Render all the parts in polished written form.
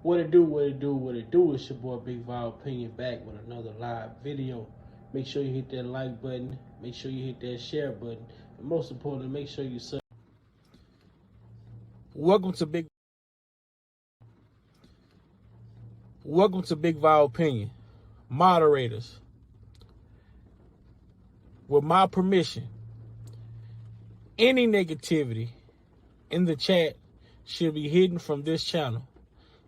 What it do, what it do, what it do. It's your boy Big Val Opinion back with another live video. Make sure you hit that like button. Make sure you hit that share button. And most importantly, make sure you sub. Welcome to Big Val Opinion. Moderators, with my permission, any negativity in the chat should be hidden from this channel.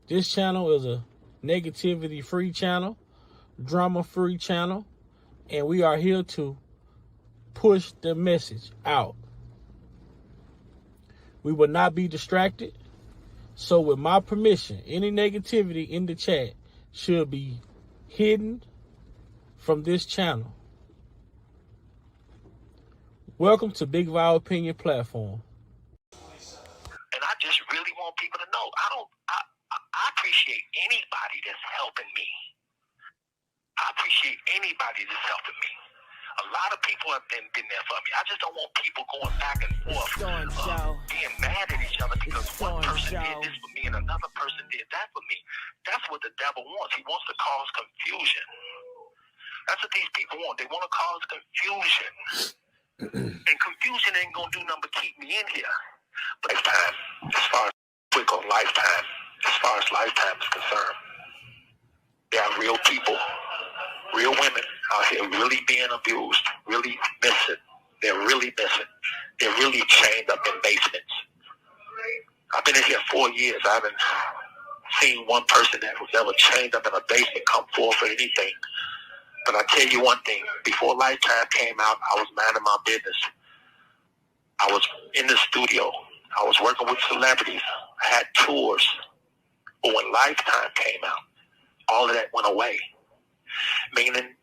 This channel is a negativity-free channel, drama-free channel, and we are here to push the message out. We will not be distracted. So with my permission, any negativity in the chat should be hidden from this channel. Welcome to Big Val Opinion Platform. And I just really want people to know, I appreciate anybody that's helping me. I appreciate anybody that's helping me. A lot of people have been there for me. I just don't want people going back and forth, being mad at each other because one person did this for me and another person did that for me. That's what the devil wants. He wants to cause confusion. That's what these people want. They want to cause confusion. And confusion ain't going to do nothing but keep me in here. Lifetime, as far as quick on Lifetime, as far as Lifetime is concerned, there are real people, real women out here really being abused, really missing. They're really missing. They're really chained up in basements. I've been in here 4 years. I haven't seen one person that was ever chained up in a basement come forth for anything. But I tell you one thing, before Lifetime came out, I was minding my business. I was in the studio. I was working with celebrities. I had tours. But when Lifetime came out, all of that went away. Meaning,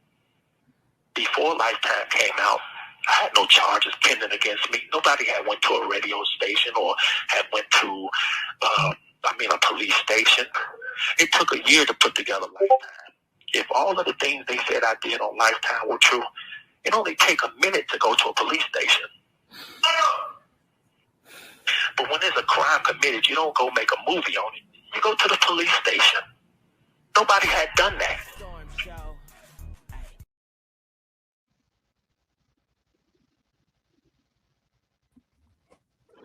before Lifetime came out, I had no charges pending against me. Nobody had went to a radio station or had went to, a police station. It took a year to put together Lifetime. If all of the things they said I did on Lifetime were true, it only take a minute to go to a police station. But when there's a crime committed, you don't go make a movie on it. You go to the police station. Nobody had done that.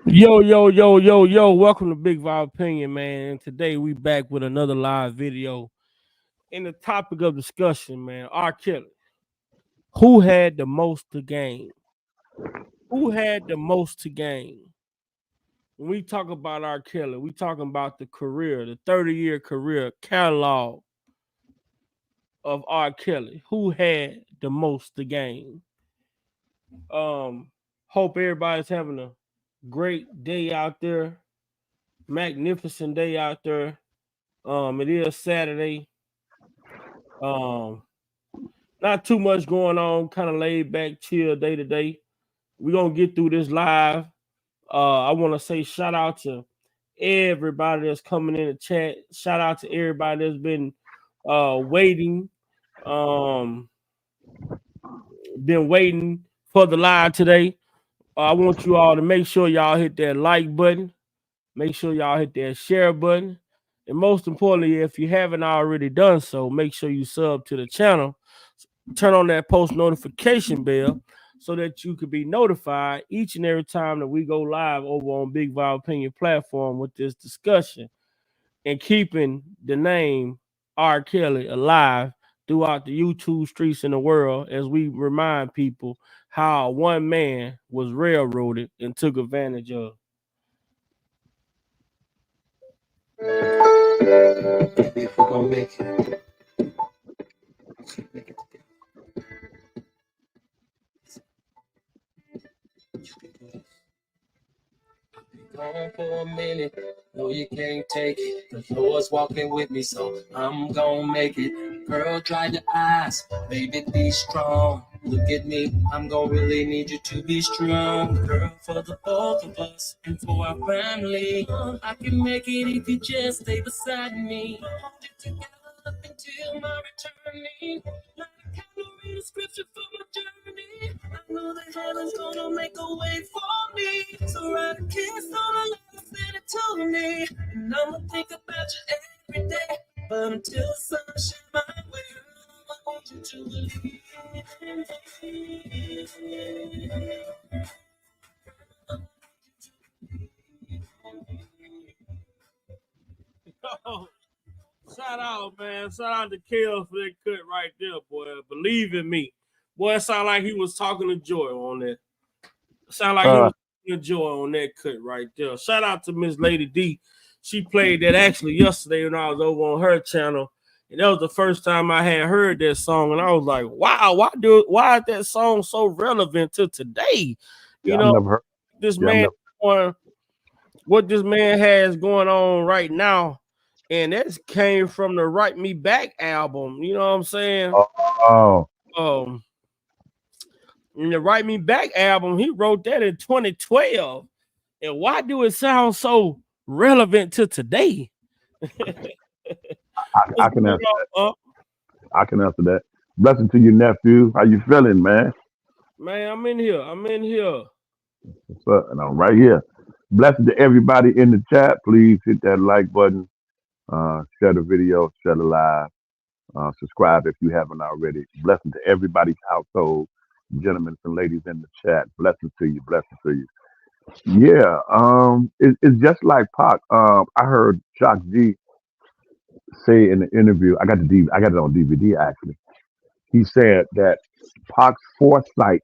Yo. Welcome to Big Val Opinion, man. And today we back with another live video. And the topic of discussion, man, R.kelly. Who had the most to gain? Who had the most to gain? When we talk about R.kelly, we talking about the career, the 30-year career catalog of R.kelly. Who had the most to gain? Hope everybody's having a great day out there. Magnificent day out there. It is Saturday. Not too much going on, kind of laid back, chill day to day. We're gonna get through this live. I want to say shout out to everybody that's coming in the chat. Shout out to everybody that's been waiting. Been waiting for the live today. I want you all to make sure y'all hit that like button. Make sure y'all hit that share button. And most importantly, if you haven't already done so, make sure you sub to the channel. Turn on that post notification bell so that you can be notified each and every time that we go live over on Big Val Opinion platform with this discussion and keeping the name R.kelly alive throughout the YouTube streets in the world as we remind people how one man was railroaded and took advantage of. If we're gonna make it. Gone for a minute, no you can't take it. The Lord's walking with me, so I'm gonna make it. Girl, dry your eyes, baby, be strong. Look at me, I'm gonna really need you to be strong. Girl, for the both of us and for our family, I can make it if you just stay beside me. Hold it together up until my returning. Like I can read a scripture for my journey. I know that heaven's gonna make a way for me. So write a kiss on a letter, send it to me. And I'ma think about you every day. But until the sun shines my way, I want you to believe. Shout out, man. Shout out to Kel for that cut right there, boy. Believe in me. Boy, it sounded like he was talking to Joy on that. Sound like he was talking to Joy on that cut right there. Shout out to Miss Lady D. She played that actually yesterday when I was over on her channel. And that was the first time I had heard that song. And I was like, wow, why is that song so relevant to today? Yeah, You I've know, never heard. this Yeah, I've man never. what this man has going on right now. And that came from the Write Me Back album. You know what I'm saying? Oh, Um, in the Write Me Back album, he wrote that in 2012. And why do it sound so relevant to today? I What's can going answer that. on, I can answer that. Blessing to your nephew. How you feeling, man? man? I'm in here. I'm in here. What's up? And I'm right here. Blessing to everybody in the chat. Please hit that like button. Share the video. Share the live. Subscribe if you haven't already. Blessing to everybody's household, gentlemen and ladies in the chat. Blessing to you. Blessing to you. Yeah. It's just like Pac. I heard Shock G say in the interview. I got it on DVD actually. He said that Pac's foresight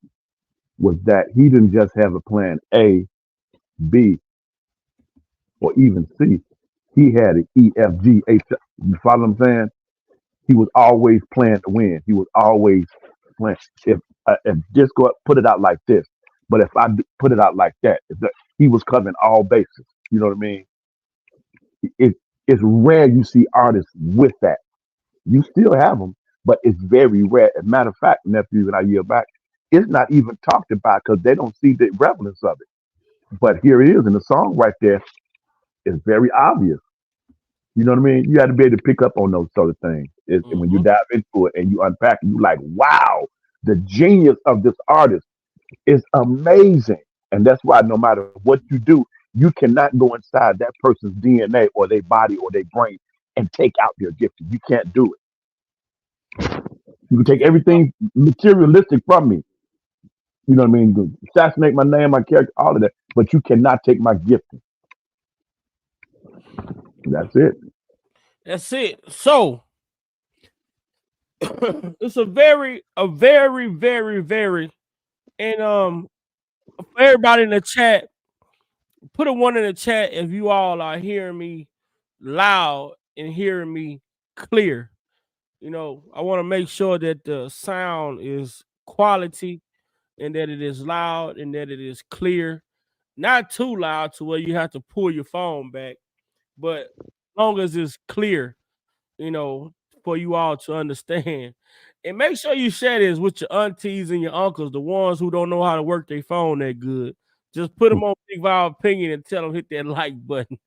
was that he didn't just have a plan A, B, or even C. He had an E, F, G, H. You follow what I'm saying? He was always playing to win. He was always playing. If just go put it out like this, but if put it out like that, he was covering all bases. You know what I mean? It, it's rare you see artists with that. You still have them, but it's very rare. As a matter of fact, nephew, and I yield back, it's not even talked about because they don't see the relevance of it. But here it is in the song right there. It's very obvious. You know what I mean? You got to be able to pick up on those sort of things. And when you Mm-hmm. dive into it and you unpack it, you like, wow, the genius of this artist is amazing. And that's why no matter what you do, you cannot go inside that person's DNA or their body or their brain and take out their gifting. You can't do it. You can take everything materialistic from me. You know what I mean? Assassinate my name, my character, all of that. But you cannot take my gifting. That's it. That's it. So it's a very, and for everybody in the chat, put a one in the chat if you all are hearing me loud and hearing me clear. You know, I want to make sure that the sound is quality and that it is loud and that it is clear. Not too loud to where you have to pull your phone back, but as long as it's clear, you know, for you all to understand. And make sure you share this with your aunties and your uncles, the ones who don't know how to work their phone that good. Just put them on Big Vibe Opinion and tell them hit that like button.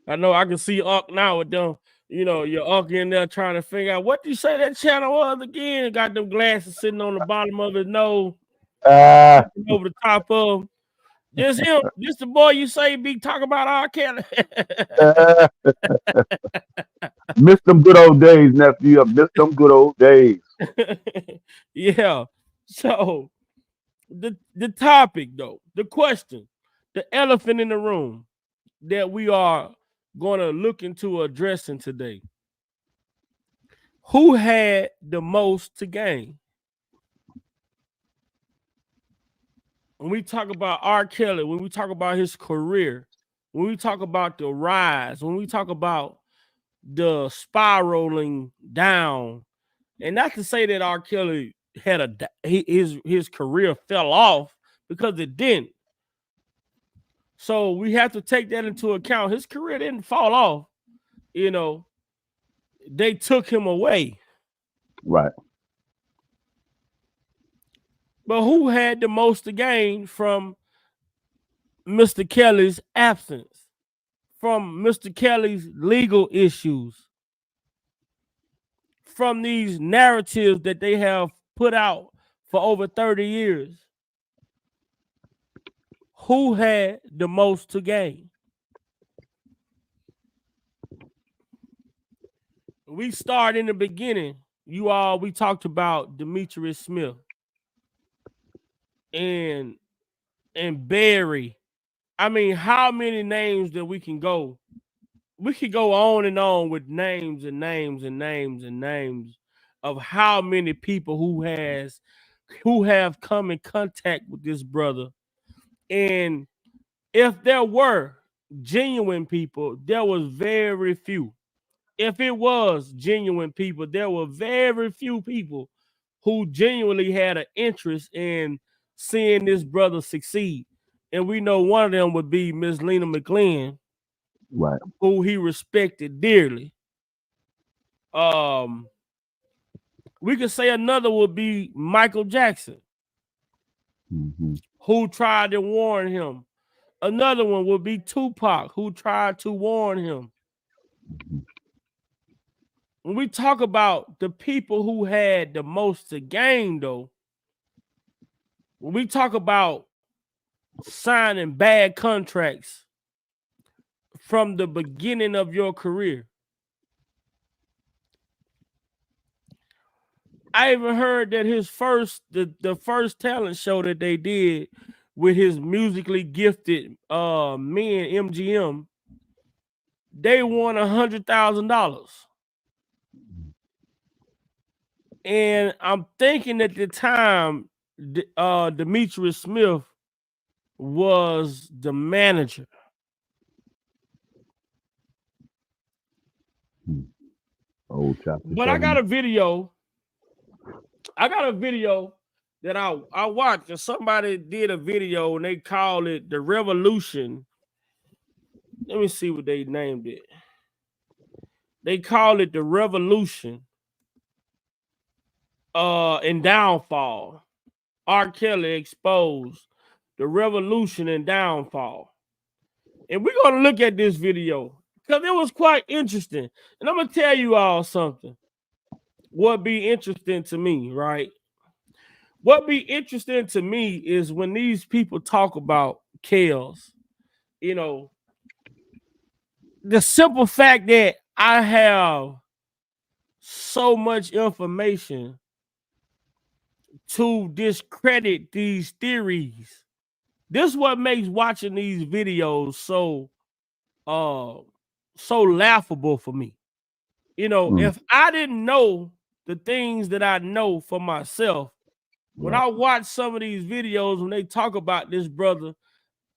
I know I can see Unc now with them, you know, your Unc in there trying to figure out what you say that channel was again. Got them glasses sitting on the bottom of his nose, Ah, looking over the top of him. Just him, just the boy you say be talking about R.kelly. ah. Miss them good old days, nephew. I miss them good old days. Yeah. So the topic though, the question, the elephant in the room that we are going to look into addressing today. Who had the most to gain? When we talk about R. Kelly, when we talk about his career, when we talk about the rise, when we talk about the spiraling down, and not to say that R. Kelly had his career fell off because it didn't. So we have to take that into account. His career didn't fall off. You know, they took him away. Right. But who had the most to gain from Mr. Kelly's absence? From Mr. Kelly's legal issues, from these narratives that they have put out for over 30 years. who had the most to gain? We start in the beginning. We talked about Demetrius Smith and Barry. I mean, how many names that we can go? We could go on and on with names and names and names and names of how many people who have come in contact with this brother. And if there were genuine people, there was very few. If it was genuine people, there were very few people who genuinely had an interest in seeing this brother succeed. And we know one of them would be Miss Lena McLean, Right. who he respected dearly. Um, we could say another would be Michael Jackson, Mm-hmm. who tried to warn him. Another one would be Tupac, who tried to warn him. When we talk about the people who had the most to gain, though, when we talk about signing bad contracts from the beginning of your career, I even heard that the first talent show that they did with his musically gifted men MGM, they won $100,000. And I'm thinking at the time, Demetrius Smith was the manager. Old chapter But 7. I got a video that I watched, and somebody did a video and they called it The Revolution. Let me see what they named it. They call it The Revolution and Downfall. R.Kelly exposed the revolution and downfall. And we're gonna look at this video because it was quite interesting. And I'm gonna tell you all something. What be interesting to me, right? What be interesting to me is when these people talk about chaos, you know, the simple fact that I have so much information to discredit these theories. This is what makes watching these videos uh so laughable for me. You know, Mm. if I didn't know the things that I know for myself, when Right. I watch some of these videos when they talk about this brother,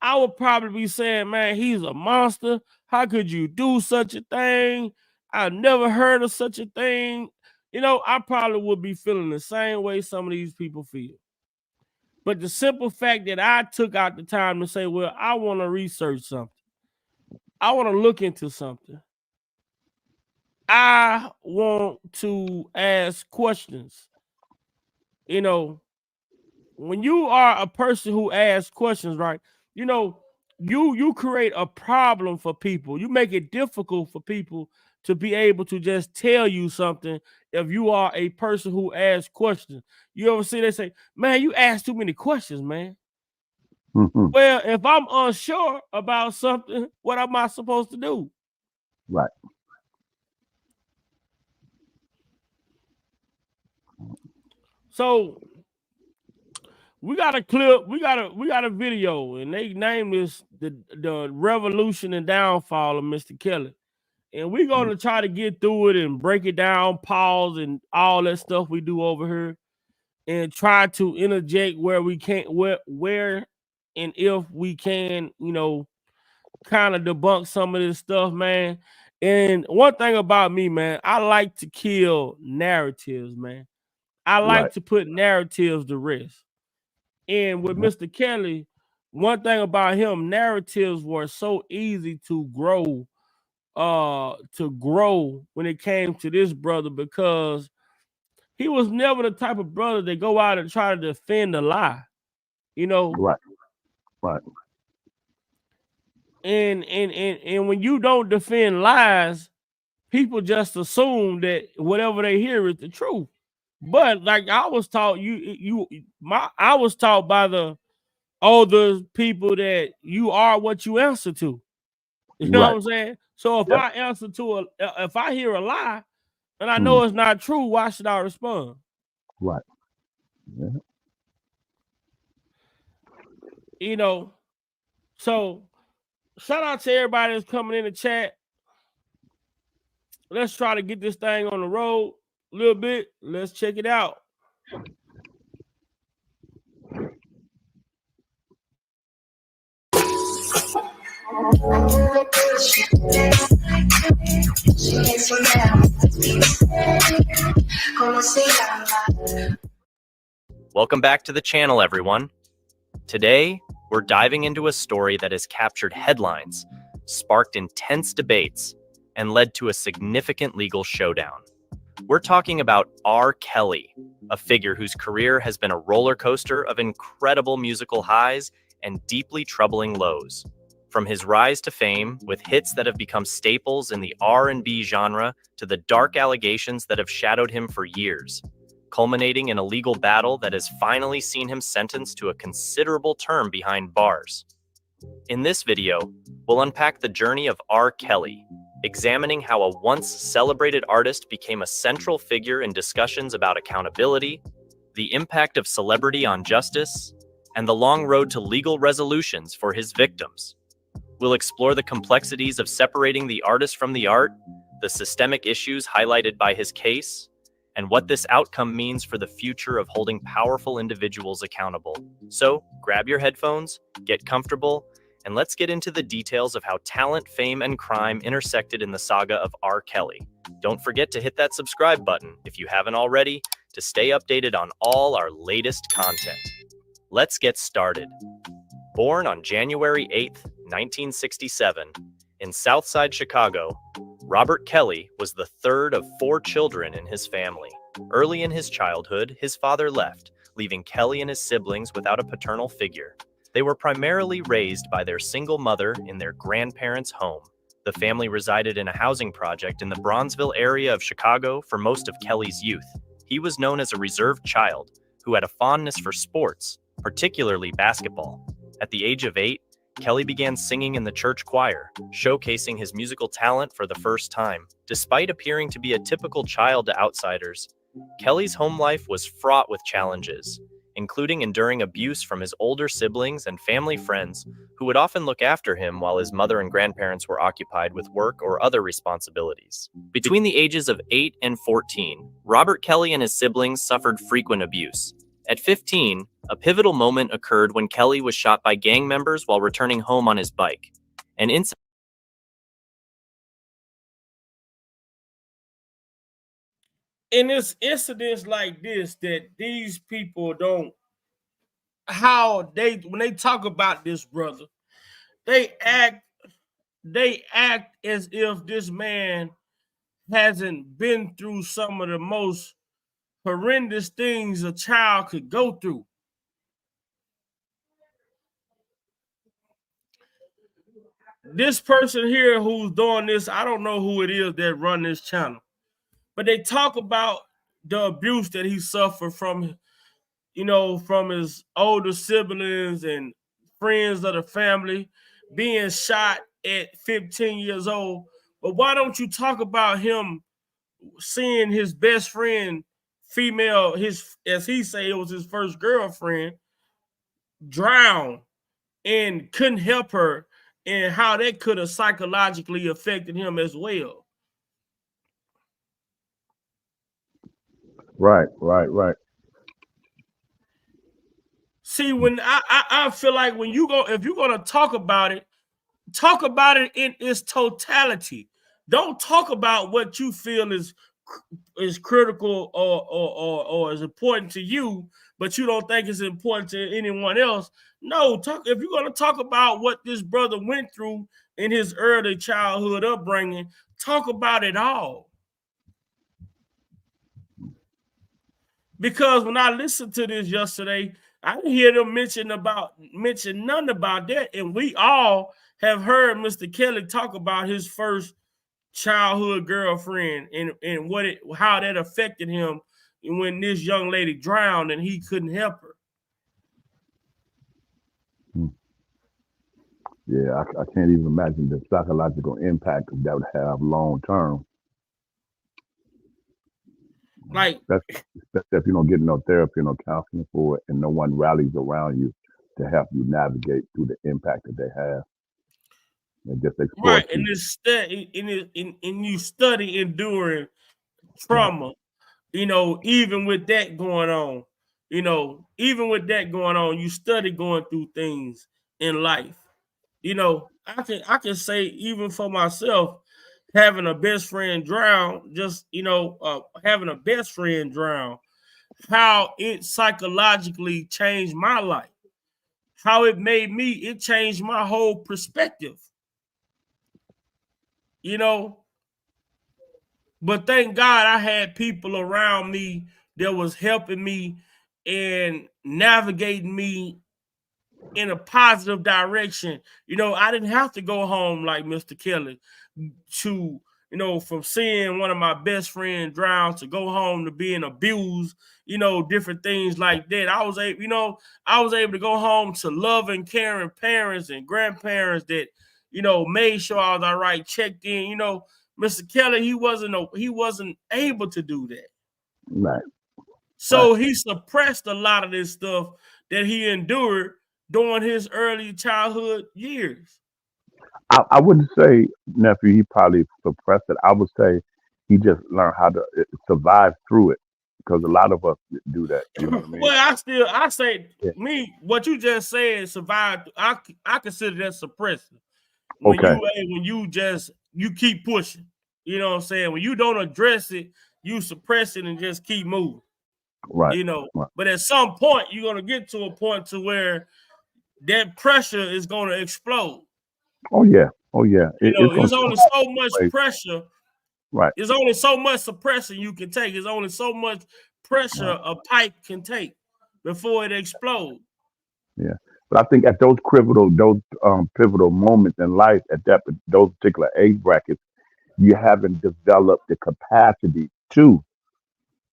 I would probably be saying, man, he's a monster. How could you do such a thing? I've never heard of such a thing. You know, I probably would be feeling the same way some of these people feel. But the simple fact that I took out the time to say, well, I want to research something, I want to look into something, I want to ask questions. You know, when you are a person who asks questions, right? You know, you create a problem for people. You make it difficult for people to be able to just tell you something if you are a person who asks questions. You ever see they say, man, you ask too many questions, man. Mm-hmm. Well, if I'm unsure about something, what am I supposed to do? Right. So we got a clip, we got a video, and they named this the Revolution and Downfall of Mr. Kelly. And we're gonna try to get through it and break it down, pause, and all that stuff we do over here, and try to interject where we can, where and if we can, you know, kind of debunk some of this stuff, man. And one thing about me, man, I like to kill narratives, man. I Right. like to put narratives to rest. And with Yep. Mr. Kelly, one thing about him, narratives were so easy to grow when it came to this brother, because he was never the type of brother that go out and try to defend a lie, you know. Right. Right. And when you don't defend lies, people just assume that whatever they hear is the truth. But like I was taught, I was taught by all the people that you are what you answer to. You know Right. what I'm saying? So if Yep. I answer to if I hear a lie and I Mm. know it's not true, why should I respond? Right. Yeah. You know, so shout out to everybody that's coming in the chat. Let's try to get this thing on the road a little bit. Let's check it out. Welcome back to the channel, everyone. Today, we're diving into a story that has captured headlines, sparked intense debates, and led to a significant legal showdown. We're talking about R. Kelly, a figure whose career has been a roller coaster of incredible musical highs and deeply troubling lows. From his rise to fame, with hits that have become staples in the R&B genre, to the dark allegations that have shadowed him for years, culminating in a legal battle that has finally seen him sentenced to a considerable term behind bars. In this video, we'll unpack the journey of R. Kelly, examining how a once celebrated artist became a central figure in discussions about accountability, the impact of celebrity on justice, and the long road to legal resolutions for his victims. We'll explore the complexities of separating the artist from the art, the systemic issues highlighted by his case, and what this outcome means for the future of holding powerful individuals accountable. So, grab your headphones, get comfortable, and let's get into the details of how talent, fame, and crime intersected in the saga of R. Kelly. Don't forget to hit that subscribe button if you haven't already to stay updated on all our latest content. Let's get started. Born on January 8, 1967, in Southside Chicago, Robert Kelly was the third of 4 children in his family. Early in his childhood, his father left, leaving Kelly and his siblings without a paternal figure. They were primarily raised by their single mother in their grandparents' home. The family resided in a housing project in the Bronzeville area of Chicago for most of Kelly's youth. He was known as a reserved child who had a fondness for sports, particularly basketball. At the age of 8, Kelly began singing in the church choir, showcasing his musical talent for the first time. Despite appearing to be a typical child to outsiders, Kelly's home life was fraught with challenges, including enduring abuse from his older siblings and family friends who would often look after him while his mother and grandparents were occupied with work or other responsibilities. Between the ages of 8 and 14, Robert Kelly and his siblings suffered frequent abuse. At 15, a pivotal moment occurred when Kelly was shot by gang members while returning home on his bike. An incident And it's incidents like this that these people don't, how they, when they talk about this brother, they act as if this man hasn't been through some of the most horrendous things a child could go through. This person here who's doing this, I don't know who it is that run this channel, but they talk about the abuse that he suffered from, from his older siblings and friends of the family, being shot at 15 years old. But why don't you talk about him seeing his best friend, female, his, as he say, it was his first girlfriend, drown and couldn't help her, and how that could have psychologically affected him as well. Right. Right. Right. See, when I feel like when you go, if you're gonna talk about it in its totality. Don't talk about what you feel is critical or is important to you, but you don't think it's important to anyone else. No, talk, if you're going to talk about what this brother went through in his early childhood upbringing, talk about it all. Because when I listened to this yesterday, I didn't hear them mention nothing about that. And we all have heard Mr. Kelly talk about his first childhood girlfriend and how that affected him when this young lady drowned and he couldn't help her. Yeah, I can't even imagine the psychological impact that would have long term. Like, Especially if you don't get no therapy, no counseling for it, and no one rallies around you to help you navigate through the impact that they have, and just exploit right, and you. this study, in you study enduring Right, trauma, even with that going on, even with that going on, you study going through things in life. I can say, even for myself, having a best friend drown, just having a best friend drown, how it psychologically changed my life, how it changed my whole perspective, you know. But thank God I had people around me that was helping me and navigating me in a positive direction. I didn't have to go home like Mr. Kelly to, from seeing one of my best friends drown to go home to being abused, different things like that. I was able to go home to loving, caring parents and grandparents that, made sure I was all right, checked in. Mr. Kelly, he wasn't able to do that. right, right. So he suppressed a lot of this stuff that he endured during his early childhood years. I wouldn't say nephew. He probably suppressed it. I would say he just learned how to survive through it because a lot of us do that. You know what I mean? Well, I say, Yeah. what you just said, survived. I consider that suppressing. When Okay. you keep pushing, you know what I'm saying. When you don't address it, you suppress it and just keep moving. Right. You know, Right. but at some point, you're gonna get to a point to where that pressure is gonna explode. Oh yeah. Oh yeah. It's gonna There's show only up so much anyway. pressure. Right. There's only so much suppression you can take. There's only so much pressure Right. a pipe can take before it explodes. Yeah. But I think at those pivotal moments in life, at those particular age brackets, you haven't developed the capacity to.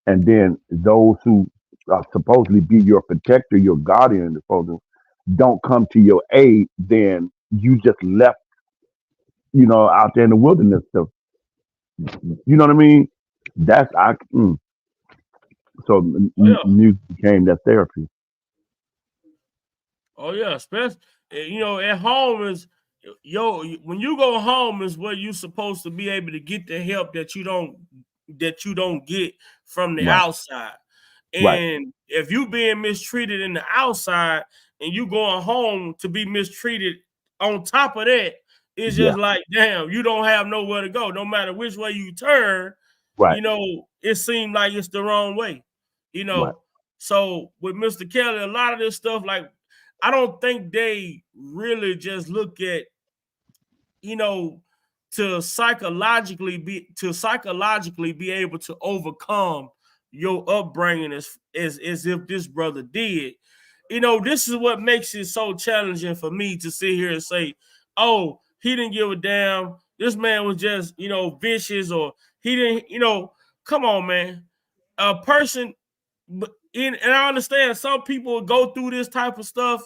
And then those who are supposedly be your protector, your guardian, don't come to your aid, then you just left, out there in the wilderness. So, you know what I mean? That's I. So Oh yeah. music became that therapy. Oh yeah, especially at home is when you go home is where you're supposed to be able to get the help that you don't get from the Right. outside. Right. And if you being mistreated in the outside and you going home to be mistreated on top of that, it's Yeah. just like, damn, you don't have nowhere to go. No matter which way you turn, Right. it seemed like it's the wrong way. You Right. know, so with Mr. Kelly, a lot of this stuff, like, I don't think they really just look at, you know, to psychologically be able to overcome your upbringing as if this brother did. This is what makes it so challenging for me to sit here and say, oh, he didn't give a damn. This man was just, vicious, or he didn't, come on, man. A person, and I understand some people go through this type of stuff.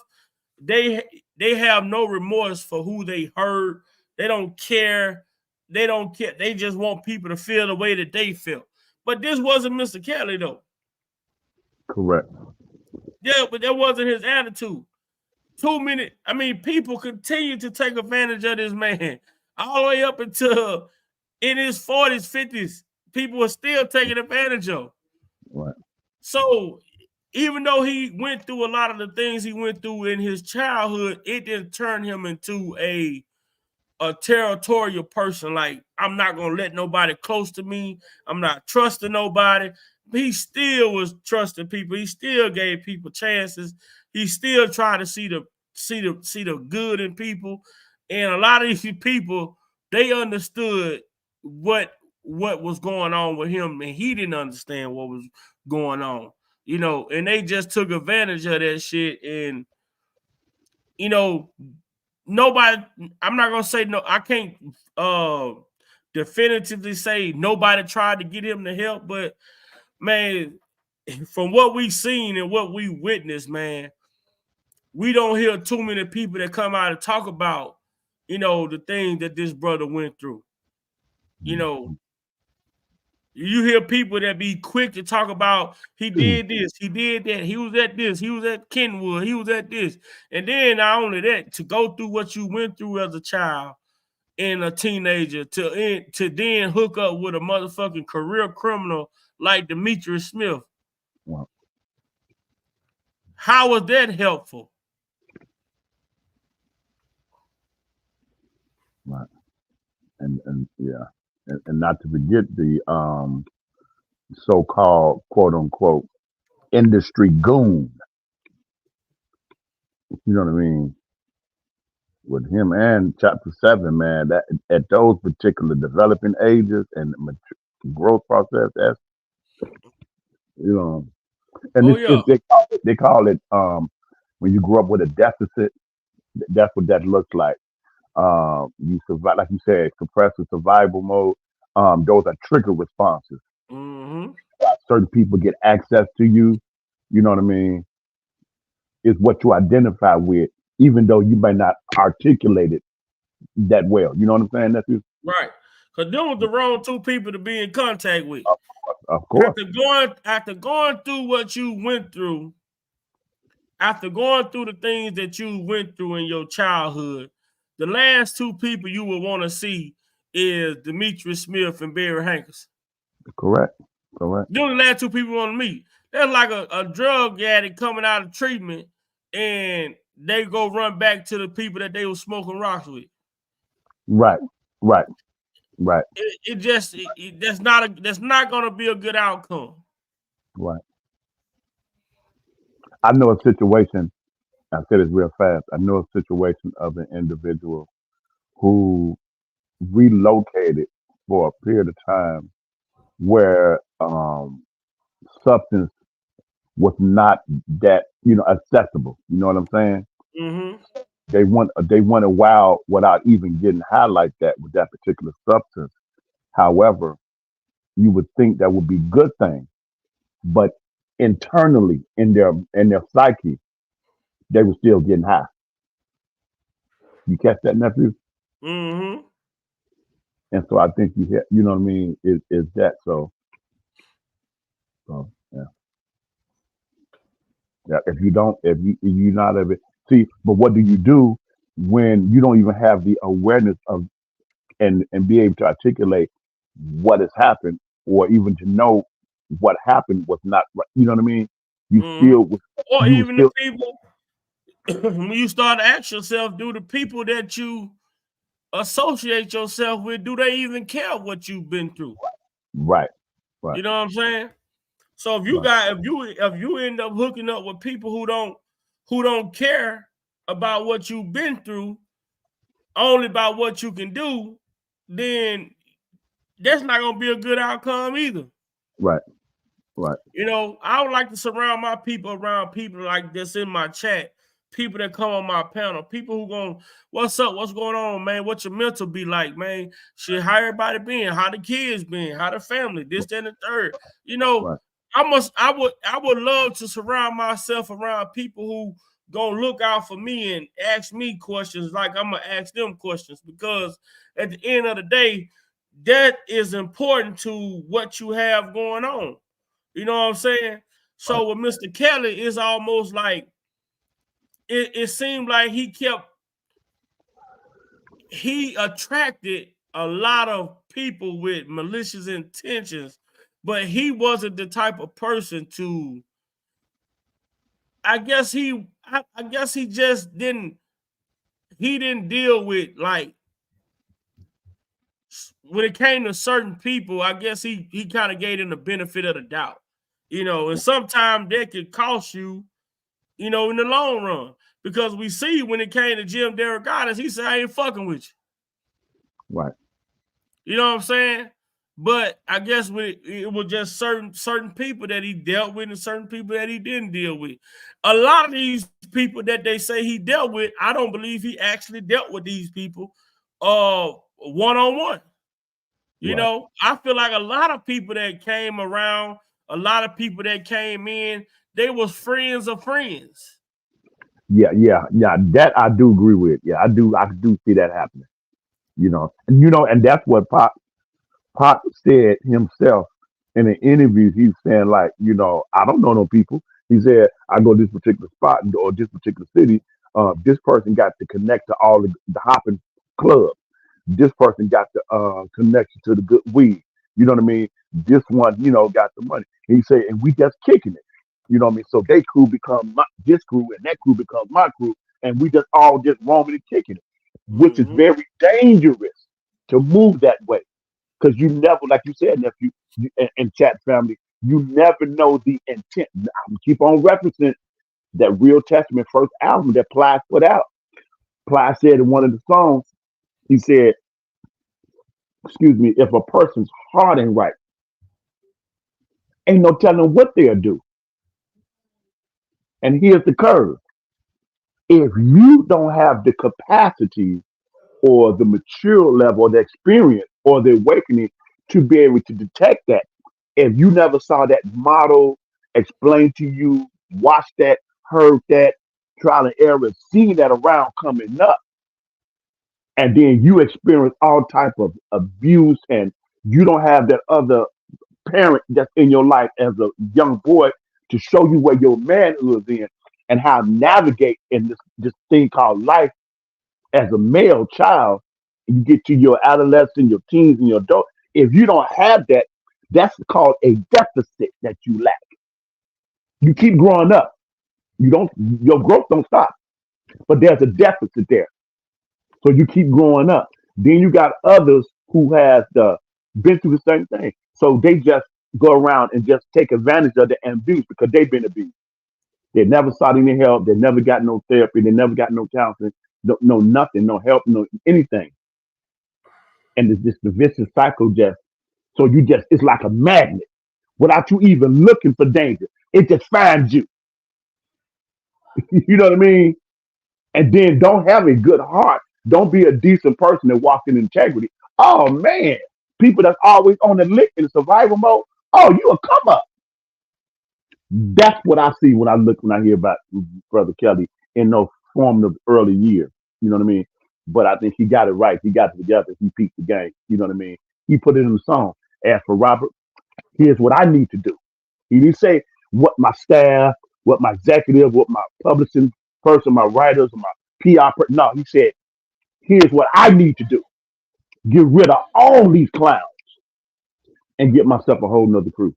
They have no remorse for who they hurt. They don't care. They don't care. They just want people to feel the way that they feel. But this wasn't Mr. Kelly though. Correct. Yeah, but that wasn't his attitude. Too many. I mean, people continue to take advantage of this man all the way up until in his 40s, 50s. People are still taking advantage of. Right. So even though he went through a lot of the things he went through in his childhood, it didn't turn him into a territorial person. Like, I'm not gonna let nobody close to me. I'm not trusting nobody. He still was trusting people. He still gave people chances. He still tried to see the good in people. And a lot of these people, they understood what was going on with him, and he didn't understand what was going on. And they just took advantage of that shit. And you know, nobody, I'm not gonna say no, I can't definitively say nobody tried to get him to help, but man, from what we seen and what we witnessed, man, we don't hear too many people that come out and talk about, the things that this brother went through. You hear people that be quick to talk about he did this, he did that, he was at this, he was at Kenwood, he was at this. And then not only that, to go through what you went through as a child and a teenager to then hook up with a motherfucking career criminal like Demetrius Smith. Wow. How was that helpful? Right. And yeah. And not to forget the so-called quote unquote industry goon. You know what I mean? With him and Chapter 7, man, that at those particular developing ages and growth process, that's and Oh yeah. they call it when you grow up with a deficit. That's what that looks like. You survive, like you said, suppressive survival mode. Those are trigger responses. Mm-hmm. Certain people get access to you. You know what I mean? Is what you identify with, even though you may not articulate it that well. You know what I'm saying? That's just, Right. Because them was the wrong two people to be in contact with. of course. After going through what you went through, after going through the things that you went through in your childhood, the last two people you would want to see is Demetrius Smith and Barry Hankins. Correct. Those are the last two people you want to meet. They're like a drug addict coming out of treatment, and they go run back to the people that they were smoking rocks with. Right. Right. Right. That's not going to be a good outcome. Right. I know a situation. I said this real fast. I know a situation of an individual who relocated for a period of time where substance was not that accessible. You know what I'm saying? Mm-hmm. They went a while without even getting high like that with that particular substance. However, you would think that would be a good thing, but internally in their psyche, they were still getting high. You catch that, nephew? Mm-hmm. And so I think you know what I mean, is that so yeah. Yeah. If you're not of it, see, but what do you do when you don't even have the awareness of and be able to articulate what has happened or even to know what happened was not right. You know what I mean? You Mm-hmm. still Or you even the still people when you start to ask yourself, do the people that you associate yourself with, do they even care what you've been through? right, right, You know what I'm saying? So right, if you end up hooking up with people who don't care about what you've been through, only about what you can do, then that's not gonna be a good outcome either. right, right, I would like to surround my people around people like this in my chat, people that come on my panel, people who going, what's up, what's going on, man? What your mental be like, man? Shit, how everybody been? How the kids been? How the family? This, that, and the third. right, I would love to surround myself around people who gonna look out for me and ask me questions like I'm gonna ask them questions, because at the end of the day, that is important to what you have going on. You know what I'm saying? right, So with Mr. Kelly, it's almost like it seemed like he attracted a lot of people with malicious intentions, but he wasn't the type of person to. I guess he just didn't. He didn't deal with, like, when it came to certain people. I guess he kind of gave them the benefit of the doubt. And sometimes that could cost you, in the long run. Because we see when it came to Jim Derogatis, he said, I ain't fucking with you. right, You know what I'm saying? But I guess it was just certain people that he dealt with and certain people that he didn't deal with. A lot of these people that they say he dealt with, I don't believe he actually dealt with these people one-on-one. right, I feel like a lot of people that came around, a lot of people that came in, they was friends of friends. Yeah. That I do agree with. Yeah, I do see that happening. And that's what Pop said himself in an interview. He's saying like, I don't know no people. He said I go to this particular spot or this particular city. This person got to connect to all the hopping clubs. This person got the connection to the good weed. You know what I mean? This one, got the money. And he said, and we just kicking it. You know what I mean? So they crew become this crew, and that crew becomes my crew, and we just all just roaming and kicking it, which is Mm-hmm. very dangerous to move that way because you never, like you said, nephew, and chat family, you never know the intent. I'm keep on referencing that Real Testament first album that Ply put out. Ply said in one of the songs, he said, excuse me, if a person's heart ain't right, ain't no telling what they'll do. And here's the curve. If you don't have the capacity or the mature level or the experience or the awakening to be able to detect that, if you never saw that model explained to you, watched that, heard that, trial and error, seen that around coming up, and then you experience all type of abuse and you don't have that other parent that's in your life as a young boy to show you where your manhood is in and how to navigate in this thing called life as a male child. You get to your adolescent, your teens, and your adult. If you don't have that, that's called a deficit that you lack. You keep growing up. Your growth don't stop, but there's a deficit there. So you keep growing up. Then you got others who has been through the same thing. So they just go around and just take advantage of the abuse because they've been abused. They never sought any help. They never got no therapy. They never got no counseling. No nothing, no help, no anything. And it's just the vicious cycle just so you just it's like a magnet. Without you even looking for danger. It just finds you. You know what I mean? And then don't have a good heart. Don't be a decent person that walks in integrity. Oh man, people that's always on the lick in survival mode. Oh, you a come up. That's what I see when I hear about Brother Kelly in those formative early years. You know what I mean? But I think he got it right. He got it together. He peaked the game. You know what I mean? He put it in the song. As for Robert, here's what I need to do. He didn't say what my staff, what my executive, what my publishing person, my writers, my PR person. No, he said, here's what I need to do. Get rid of all these clowns and get myself a whole nother crew.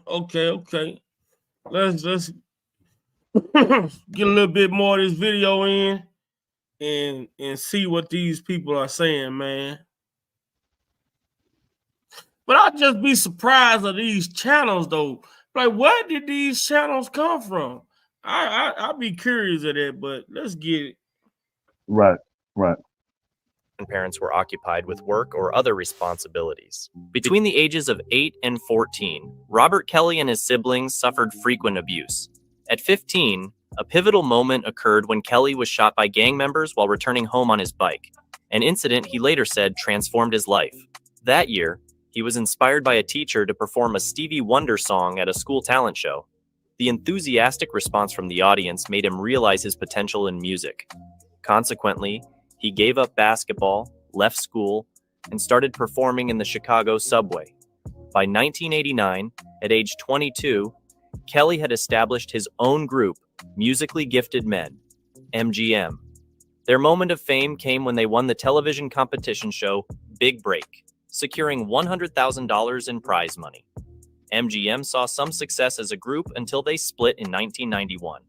Okay. Let's get a little bit more of this video in and see what these people are saying, man. But I'd just be surprised of these channels though. Like, where did these channels come from? I'd be curious of that, but let's get it. Right, right. Parents were occupied with work or other responsibilities. Between the ages of 8 and 14, Robert Kelly and his siblings suffered frequent abuse. At 15, a pivotal moment occurred when Kelly was shot by gang members while returning home on his bike, an incident he later said transformed his life. That year, he was inspired by a teacher to perform a Stevie Wonder song at a school talent show. The enthusiastic response from the audience made him realize his potential in music. Consequently, he gave up basketball, left school, and started performing in the Chicago subway. By 1989, at age 22, Kelly had established his own group, Musically Gifted Men, MGM. Their moment of fame came when they won the television competition show Big Break, securing $100,000 in prize money. MGM saw some success as a group until they split in 1991.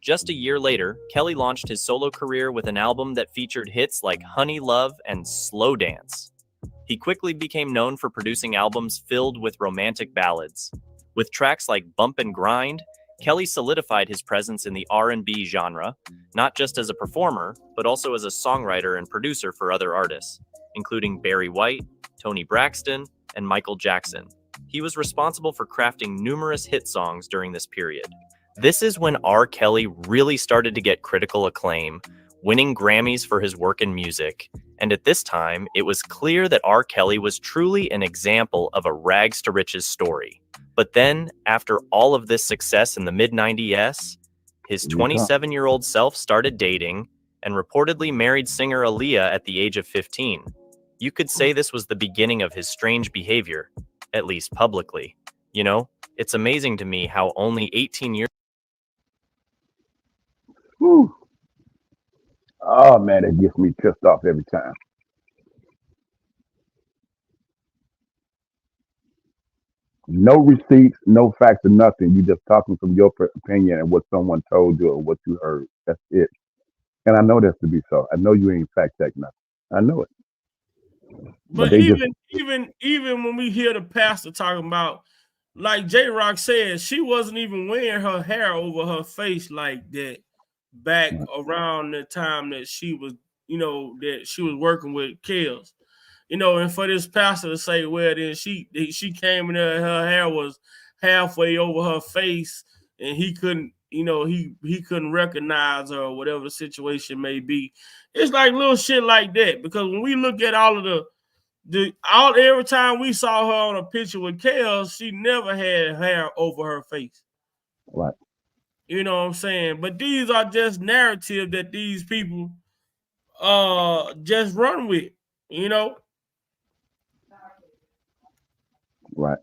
Just a year later, Kelly launched his solo career with an album that featured hits like Honey Love and Slow Dance. He quickly became known for producing albums filled with romantic ballads. With tracks like Bump and Grind, Kelly solidified his presence in the R&B genre, not just as a performer, but also as a songwriter and producer for other artists, including Barry White, Toni Braxton, and Michael Jackson. He was responsible for crafting numerous hit songs during this period. This is when R. Kelly really started to get critical acclaim, winning Grammys for his work in music, And at this time, it was clear that R. Kelly was truly an example of a rags to riches story. But then, after all of this success in the mid-90s, his 27-year-old self started dating and reportedly married singer Aaliyah at the age of 15. You could say this was the beginning of his strange behavior, at least publicly. You know, it's amazing to me how only 18 years. Whew. Oh man, it gets me pissed off every time. No receipts, no facts, or nothing. You just talking from your opinion and what someone told you or what you heard. That's it. And I know that's to be so. I know you ain't fact check nothing. I know it. But But they just even when we hear the pastor talking about, like J Rock said, she wasn't even wearing her hair over her face like that back around the time that she was, that she was working with Kills. And for this pastor to say, well, then she came in there, her hair was halfway over her face, and he couldn't, he couldn't recognize her or whatever the situation may be. It's like little shit like that. Because when we look at all of every time we saw her on a picture with Kels, she never had hair over her face. right. You know what I'm saying? But these are just narrative that these people just run with, you know. Right.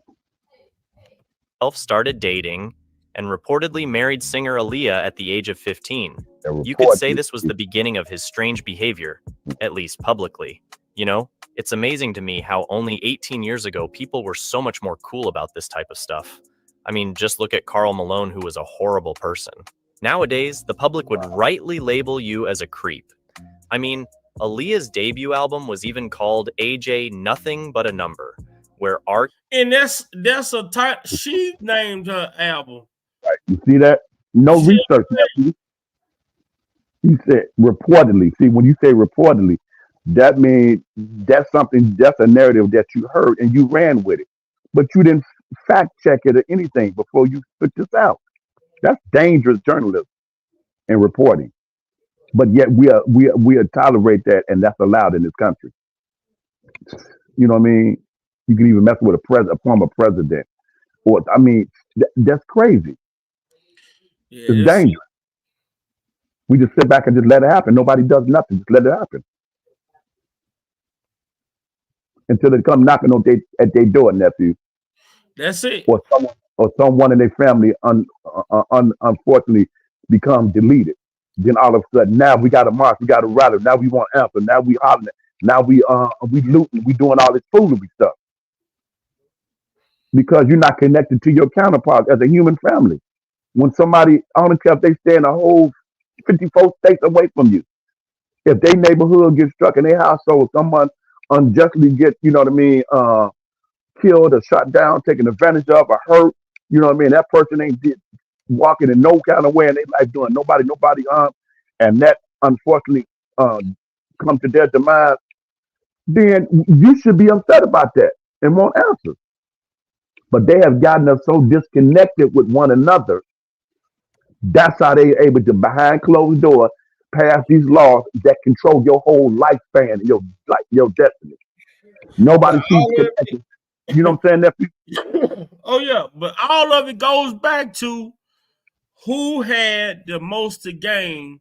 Started dating and reportedly married singer Aaliyah at the age of 15. You could Report say this was the beginning of his strange behavior, at least publicly. You know, it's amazing to me how only 18 years ago people were so much more cool about this type of stuff. I mean, just look at Karl Malone, who was a horrible person. Nowadays, the public would rightly label you as a creep. I mean, Aaliyah's debut album was even called AJ Nothing But a Number, where R. And that's a type. She named her album. Right. You see that? No She, research, nephew. He said reportedly. See, when you say reportedly, that means that's something, that's a narrative that you heard and you ran with it. But you didn't fact check it or anything before you put this out. That's dangerous journalism and reporting. But yet we are tolerate that, and that's allowed in this country. You know what I mean? You can even mess with a former president. Or I mean, that's crazy. It's yeah, dangerous. We just sit back and just let it happen. Nobody does nothing. Just let it happen until they come knocking on at their door, nephew, that's it. or someone in their family unfortunately become deleted. Then all of a sudden, now we got a march, we got a rally. Now we want answer. Now we hollering. Now we looting. We doing all this foolery stuff because you're not connected to your counterparts as a human family. When somebody, I don't care if they stay in a whole 54 states away from you, if their neighborhood gets struck in their household, someone unjustly get, you know what I mean, killed or shot down, taken advantage of or hurt, you know what I mean, that person ain't walking in no kind of way in their life doing nobody harm, and that unfortunately come to their demise, then you should be upset about that and want answers. But they have gotten us so disconnected with one another. That's how they're able to, behind closed doors, pass these laws that control your whole lifespan, your destiny. Nobody But sees connected. You know what I'm saying? oh yeah, but all of it goes back to who had the most to gain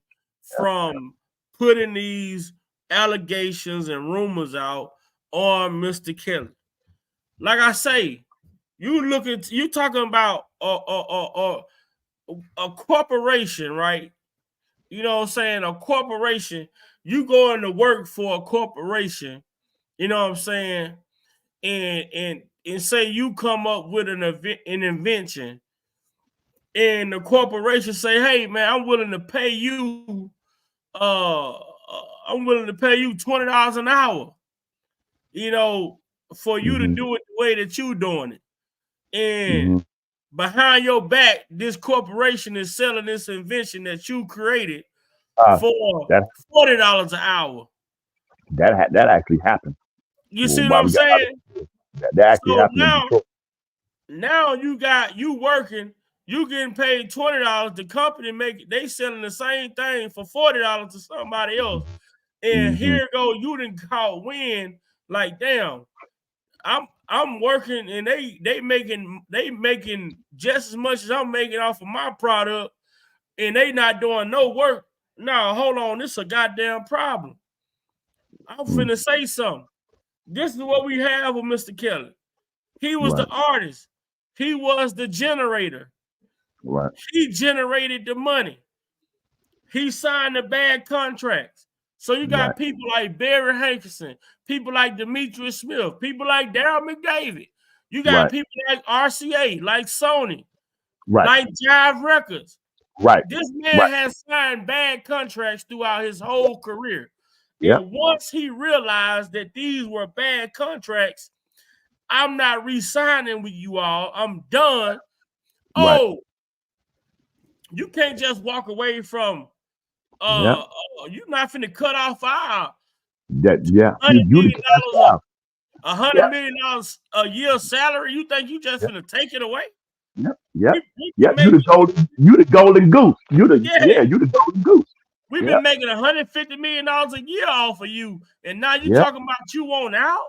from putting these allegations and rumors out on Mr. Kelly. Like I say, you talking about a corporation, right? You know what I'm saying? A corporation, you going to work for a corporation, you know what I'm saying? And say you come up with an invention, and the corporation say, "Hey man, uh I'm willing to pay you $20 an hour, you know, for you to Mm-hmm. do it the way that you doing it." And Mm-hmm. behind your back, this corporation is selling this invention that you created Uh, for that $40 an hour. that actually happened. You Well, see what why I'm we got saying? that actually So happened in now, Detroit. now you working, you getting paid $20. The company they selling the same thing for $40 to somebody else. And here go, you didn't call win. Like, damn, I'm working and they making just as much as I'm making off of my product, and they not doing no work. No, hold on, this is a goddamn problem. I'm finna say something. This is what we have with Mr. Kelly. He was the artist. He was the generator. Right. He generated the money. He signed the bad contracts. So you got people like Barry Hankerson, people like Demetrius Smith, people like Daryl McDavid. You got people like RCA, like Sony, like Jive Records. Right. This man has signed bad contracts throughout his whole career. Yep. And once he realized that these were bad contracts, I'm not re-signing with you all. I'm done. Oh, you can't just walk away from you're not finna cut off our $100 million a year salary. You think you just finna take it away? Yep. You the golden goose. You the golden goose. We've been making $150 million a year off of you, and now you talking about you want out?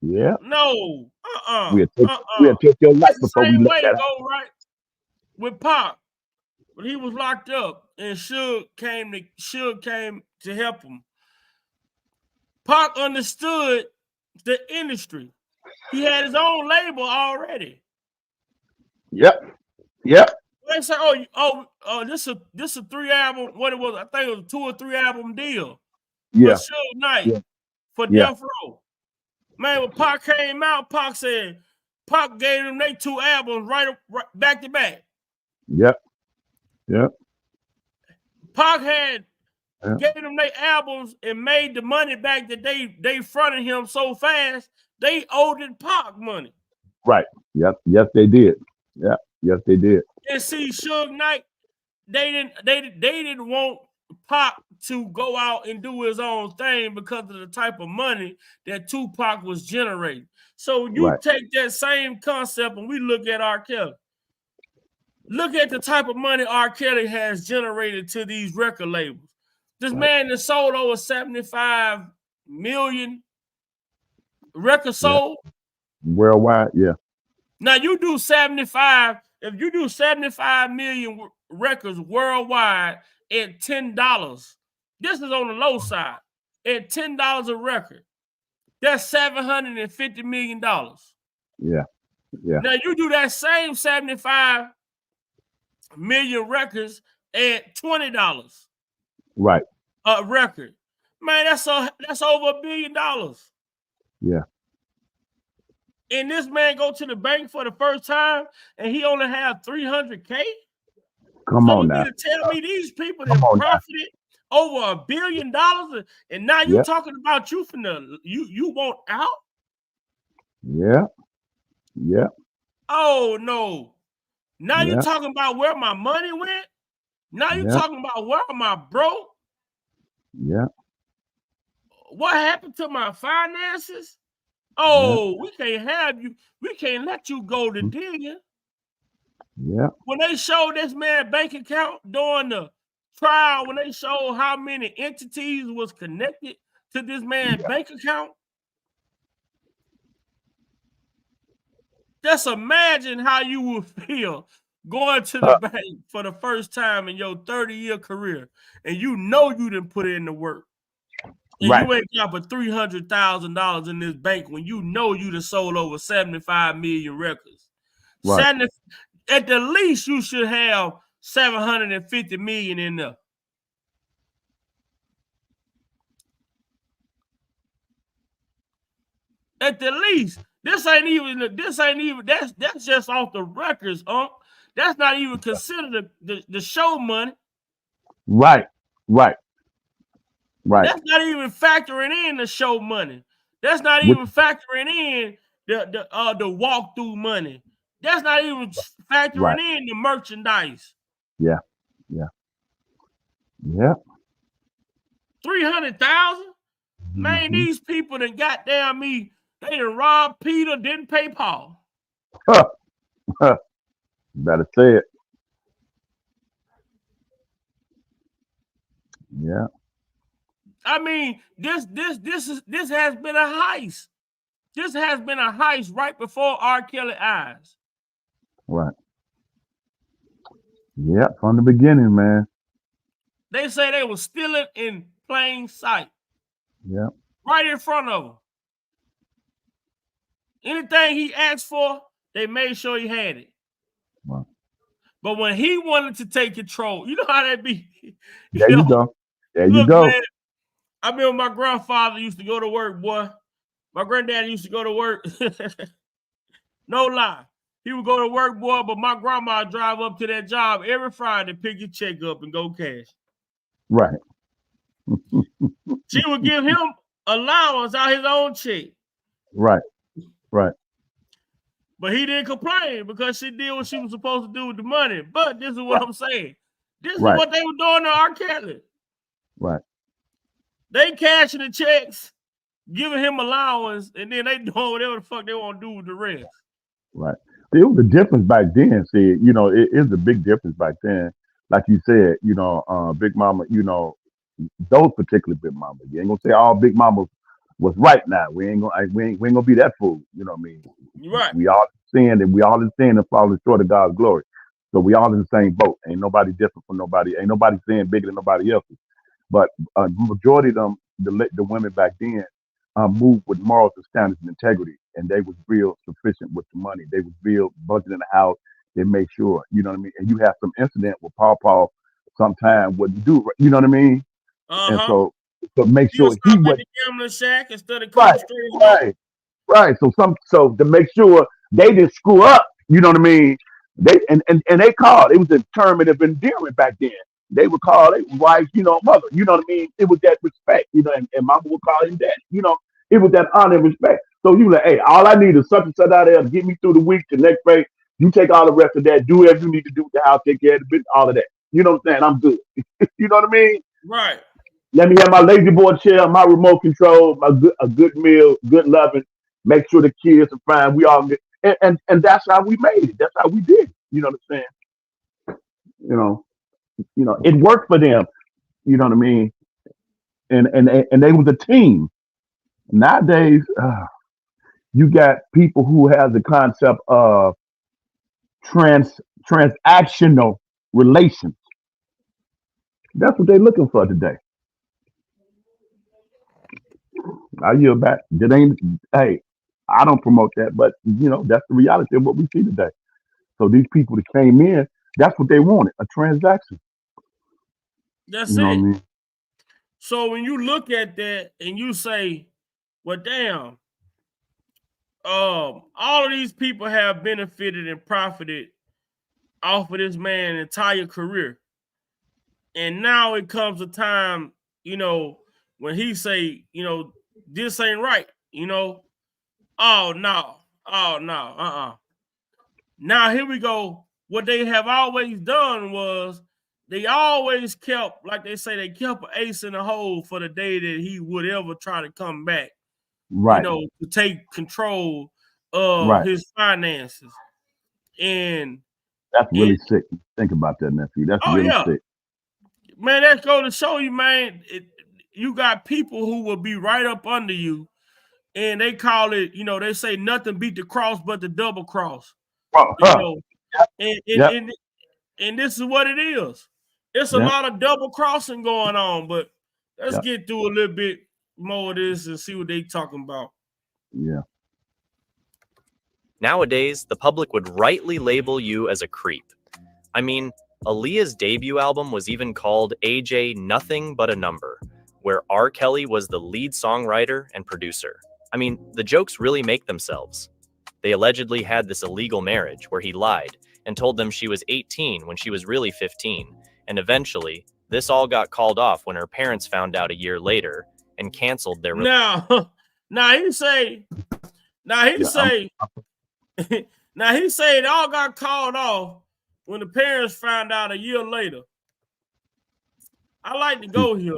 Yeah. No. We'll take your life before we let that go right with Pop. But he was locked up, and Suge came to help him. Pac understood the industry. He had his own label already. Yep. They say, this a 3 album. What it was? I think it was a 2 or 3 album deal. For Suge Knight for Death Row. Man, when Pac came out, Pac said Pac gave them they 2 albums right back to back. Yep. Pac had gave them their albums and made the money back that they fronted him so fast, they owed it Pac money. Right. Yes, they did. Yeah. Yes, they did. And see, Suge Knight, they didn't want Pac to go out and do his own thing because of the type of money that Tupac was generating. So you take that same concept and we look at R. Kelly. Look at the type of money R. Kelly has generated to these record labels. This man has sold over 75 million records sold. Worldwide, yeah. Now you do 75, if you do 75 million records worldwide at $10, this is on the low side, at $10 a record, that's $750 million. Yeah. Now you do that same 75 million records at $20. Right. A record. Man, that's over $1 billion. Yeah. And this man go to the bank for the first time and he only have $300K? Come on you now. need to tell me these people that profited over $1 billion and now you talking about you want out? Yeah. Oh no. Now you talking about where my money went? Now you talking about where am I broke? Yeah. What happened to my finances? Oh, we can't have you. We can't let you go to digging. Yeah. When they showed this man bank account during the trial, when they showed how many entities was connected to this man's bank account, just imagine how you would feel going to the bank for the first time in your 30-year career, and you know you didn't put in the work. And you ain't got but $300,000 in this bank when you know you done sold over 75 million records. Right. At the least, you should have 750 million in there. At the least, that's just off the records, That's not even considered the show money. Right. That's not even factoring in the show money. That's not even factoring in the walkthrough money. That's not even factoring in the merchandise. Yeah. 300,000? Man, these people that goddamn me, they done robbed Peter, didn't pay Paul. Better say it. Yeah. I mean, this has been a heist. This has been a heist right before R. Kelly eyes. Right. Yeah, from the beginning, man. They say they were stealing in plain sight. Yeah. Right in front of him. Anything he asked for, they made sure he had it. Right. But when he wanted to take control, you know how that be. There you go. There you Look, go. man, I remember my grandfather used to go to work, boy. My granddad used to go to work. No lie. He would go to work, boy, but my grandma would drive up to that job every Friday, pick your check up and go cash. Right. She would give him allowance out his own check. Right. Right. But he didn't complain because she did what she was supposed to do with the money. But this is what Right. I'm saying. This is Right. what they were doing to R. Kelly. Right. They cashing the checks, giving him allowance, and then they doing whatever the fuck they want to do with the rest. Right. It was a difference back then. See, it is a big difference back then. Like you said, Big Mama, those particular Big Mamas. You ain't gonna say all Big Mamas was right now. We ain't gonna be that fool. You know what I mean? Right. We all sin and we all in sin and falling short of God's glory. So we all in the same boat. Ain't nobody different from nobody. Ain't nobody sin bigger than nobody else. But majority of them, the women back then, moved with morals and standards and integrity, and they was real sufficient with the money. They was real budget in the house. They made sure, you know what I mean. And you have some incident with Paul sometime wouldn't do, you know what I mean. And Uh-huh. so make He'll sure he stop at would the gambling shack instead of coming right, straight home. right. Right. So to make sure they didn't screw up, you know what I mean? They and they called. It was a term of endearment back then. They would call their wife, mother. You know what I mean? It was that respect, and mama would call him daddy. It was that honor and respect. So you like, hey, all I need is such and such out there to get me through the week, the next break. You take all the rest of that, do whatever you need to do with the house, take care of the business, all of that. You know what I'm saying? I'm good. You know what I mean? Right. Let me have my lazy boy chair, my remote control, a good meal, good loving. Make sure the kids are fine. We all get, and that's how we made it. That's how we did it. You know what I'm saying? You know, it worked for them. You know what I mean? And they was a team. Nowadays, you got people who have the concept of transactional relations. That's what they're looking for today. I yield back. That ain't. Hey, I don't promote that, but that's the reality of what we see today. So these people that came in, that's what they wanted, a transaction. That's You know what I it. mean? So when you look at that and you say, well, damn, all of these people have benefited and profited off of this man's entire career. And now it comes a time, when he say, this ain't right, oh no, Now here we go. What they have always done was they always kept, like they say, they kept an ace in the hole for the day that he would ever try to come back, Right, to take control of right. his finances. And That's it, really sick. Think about that, nephew. That's oh really yeah, sick. man, that's going to show you, man. You got people who will be right up under you, and they call it, they say nothing beat the cross but the double cross, Oh, you know, and and, yep, and and this is what it is. It's a yep, lot of double crossing going on, but let's yep, get through a little bit more of this and see what they talking about. yeah. Nowadays, the public would rightly label you as a creep. I mean, Aaliyah's debut album was even called AJ Nothing But a Number, where R. Kelly was the lead songwriter and producer. I mean, the jokes really make themselves. They allegedly had this illegal marriage where he lied and told them she was 18 when she was really 15, and eventually, this all got called off when her parents found out a year later and canceled their Now, now he say, now he Yeah, say, now he say it all got called off when the parents found out a year later. I like to go here.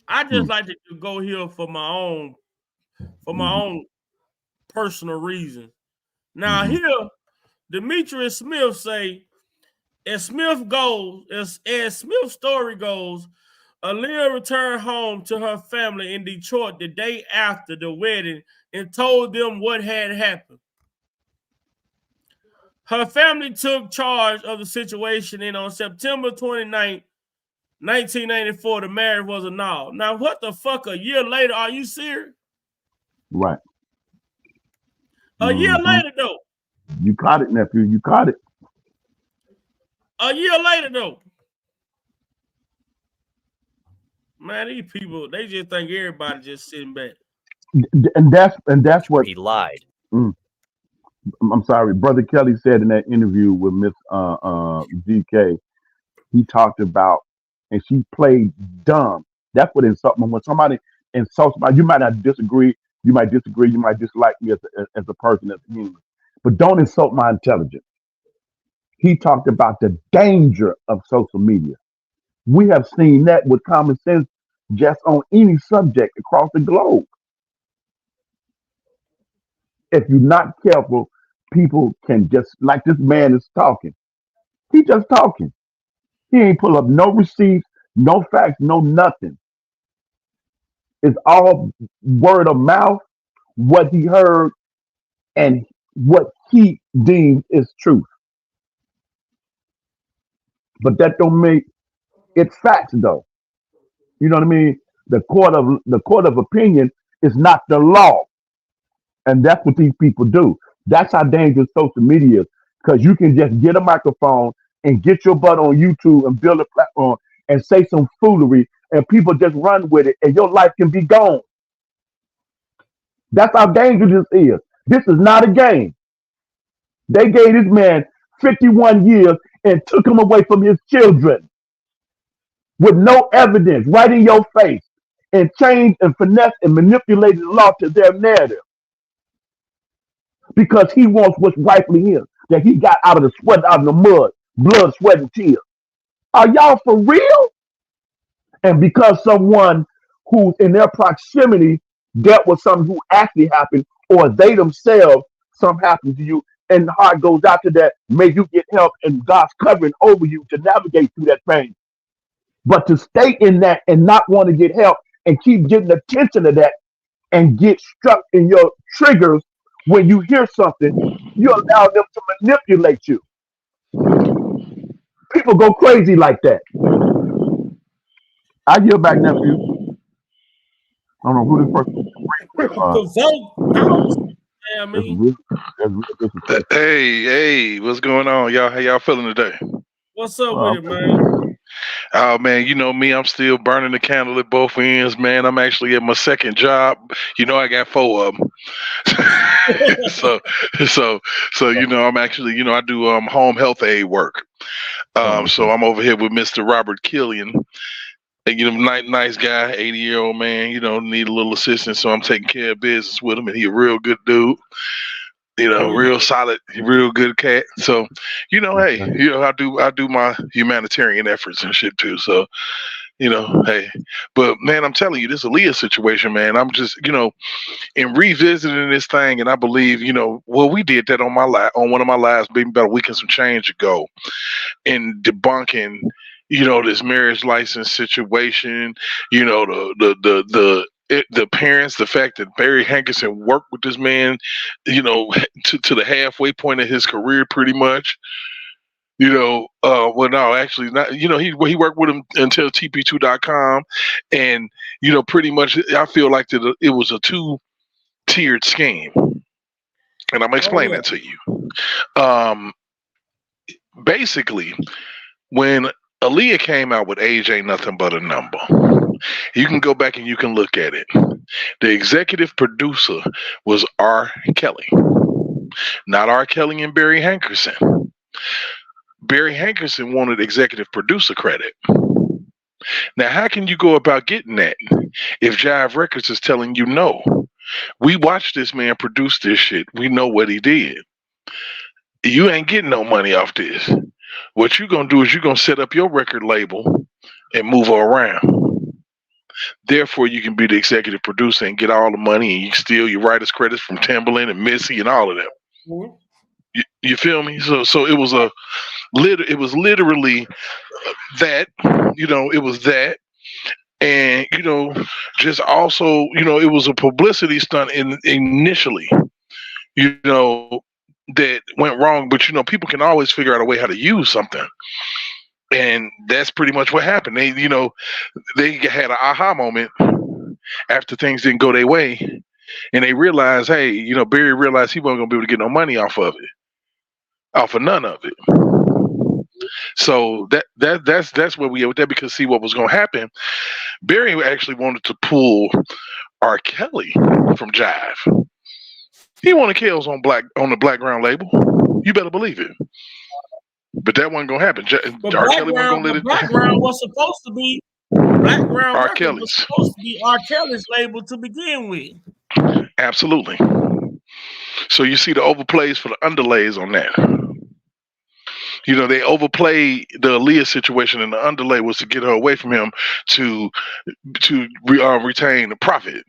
I just hmm, like to go here for my own hmm, personal reason. Now hmm, here, Demetrius Smith say, as Smith's story goes, Aaliyah returned home to her family in Detroit the day after the wedding and told them what had happened. Her family took charge of the situation, and on September 29th, 1994, the marriage was annulled. Now, what the fuck? A year later, are you serious? Right. A year later, though. You caught it, nephew. You caught it. A year later, though. Man, these people, they just think everybody just sitting back. And that's what He lied. I'm sorry, Brother Kelly said in that interview with Miss GK. He talked about, and she played dumb. That's what insult. When somebody insults me, you might not disagree. You might disagree. You might dislike me as a person, as a human, but don't insult my intelligence. He talked about the danger of social media. We have seen that with common sense just on any subject across the globe. If you're not careful, people can just, like this man is talking. He just talking. He ain't pull up no receipts, no facts, no nothing. It's all word of mouth, what he heard, and what he deems is truth. But that don't make it facts though. You know what I mean? The court of opinion is not the law. And that's what these people do. That's how dangerous social media is. Because you can just get a microphone and get your butt on YouTube and build a platform and say some foolery and people just run with it and your life can be gone. That's how dangerous this is. This is not a game. They gave this man 51 years and took him away from his children with no evidence right in your face and changed and finessed and manipulated the law to their narrative because he wants what's rightfully his that he got out of the sweat, out of the mud, blood, sweat, and tears. Are y'all for real? And because someone who's in their proximity dealt with something who actually happened, or they themselves, something happened to you, and the heart goes out to that, may you get help and God's covering over you to navigate through that pain. But to stay in that and not want to get help and keep getting attention to that and get struck in your triggers when you hear something, you allow them to manipulate you. People go crazy like that. I yield back, nephew. I don't know who this person is. Hey, what's going on, y'all? How y'all feeling today? What's up with it, man? Oh man, you know me, I'm still burning the candle at both ends, man. I'm actually at my second job. You know, I got 4 of them. so you know, I'm actually, you know, I do home health aid work. So I'm over here with Mr. Robert Killian. And, you know, nice guy, 80-year-old man, you know, need a little assistance. So I'm taking care of business with him, and he a real good dude. You know, real solid, real good cat. So, you know, hey, you know, I do my humanitarian efforts and shit too. So, you know, hey, but man, I'm telling you, this Aaliyah situation, man, I'm just, you know, in revisiting this thing, and I believe, you know, well, we did that on one of my lives, maybe about a week and some change ago, in debunking, you know, this marriage license situation, you know, the parents, the fact that Barry Hankerson worked with this man, you know, to the halfway point of his career, pretty much. You know, well, no, actually, not. You know, he worked with him until TP2.com, and you know, pretty much, I feel like that it was a 2-tiered scheme, and I'm gonna explain that to you. Basically, when Aaliyah came out with "Age Ain't Nothing But a Number," you can go back and you can look at it. The executive producer was R.kelly, not R.kelly and Barry Hankerson. Barry Hankerson wanted executive producer credit. Now, how can you go about getting that if Jive Records is telling you no? We watched this man produce this shit. We know what he did. You ain't getting no money off this. What you're going to do is you're going to set up your record label and move her around. Therefore, you can be the executive producer and get all the money, and you can steal your writer's credits from Timbaland and Missy and all of them. Mm-hmm. You feel me? So it was literally that, you know, it was that. And just also, it was a publicity stunt initially, that went wrong. But people can always figure out a way how to use something, and that's pretty much what happened. They had an aha moment after things didn't go their way, and they realized, hey, Barry realized he wasn't gonna be able to get no money off of none of it. So that's where we are with that, because see what was gonna happen. Barry actually wanted to pull R.Kelly from Jive. He wanted Kells on the Black Ground label. You better believe it. But that wasn't gonna happen. But R.Kelly wasn't gonna let it. Blackground was supposed to be Blackground R. Records was Kelly's. supposed to be R. Kelly's label to begin with. Absolutely. So you see the overplays for the underlays on that. They overplayed the Aaliyah situation, and the underlay was to get her away from him to retain the profit.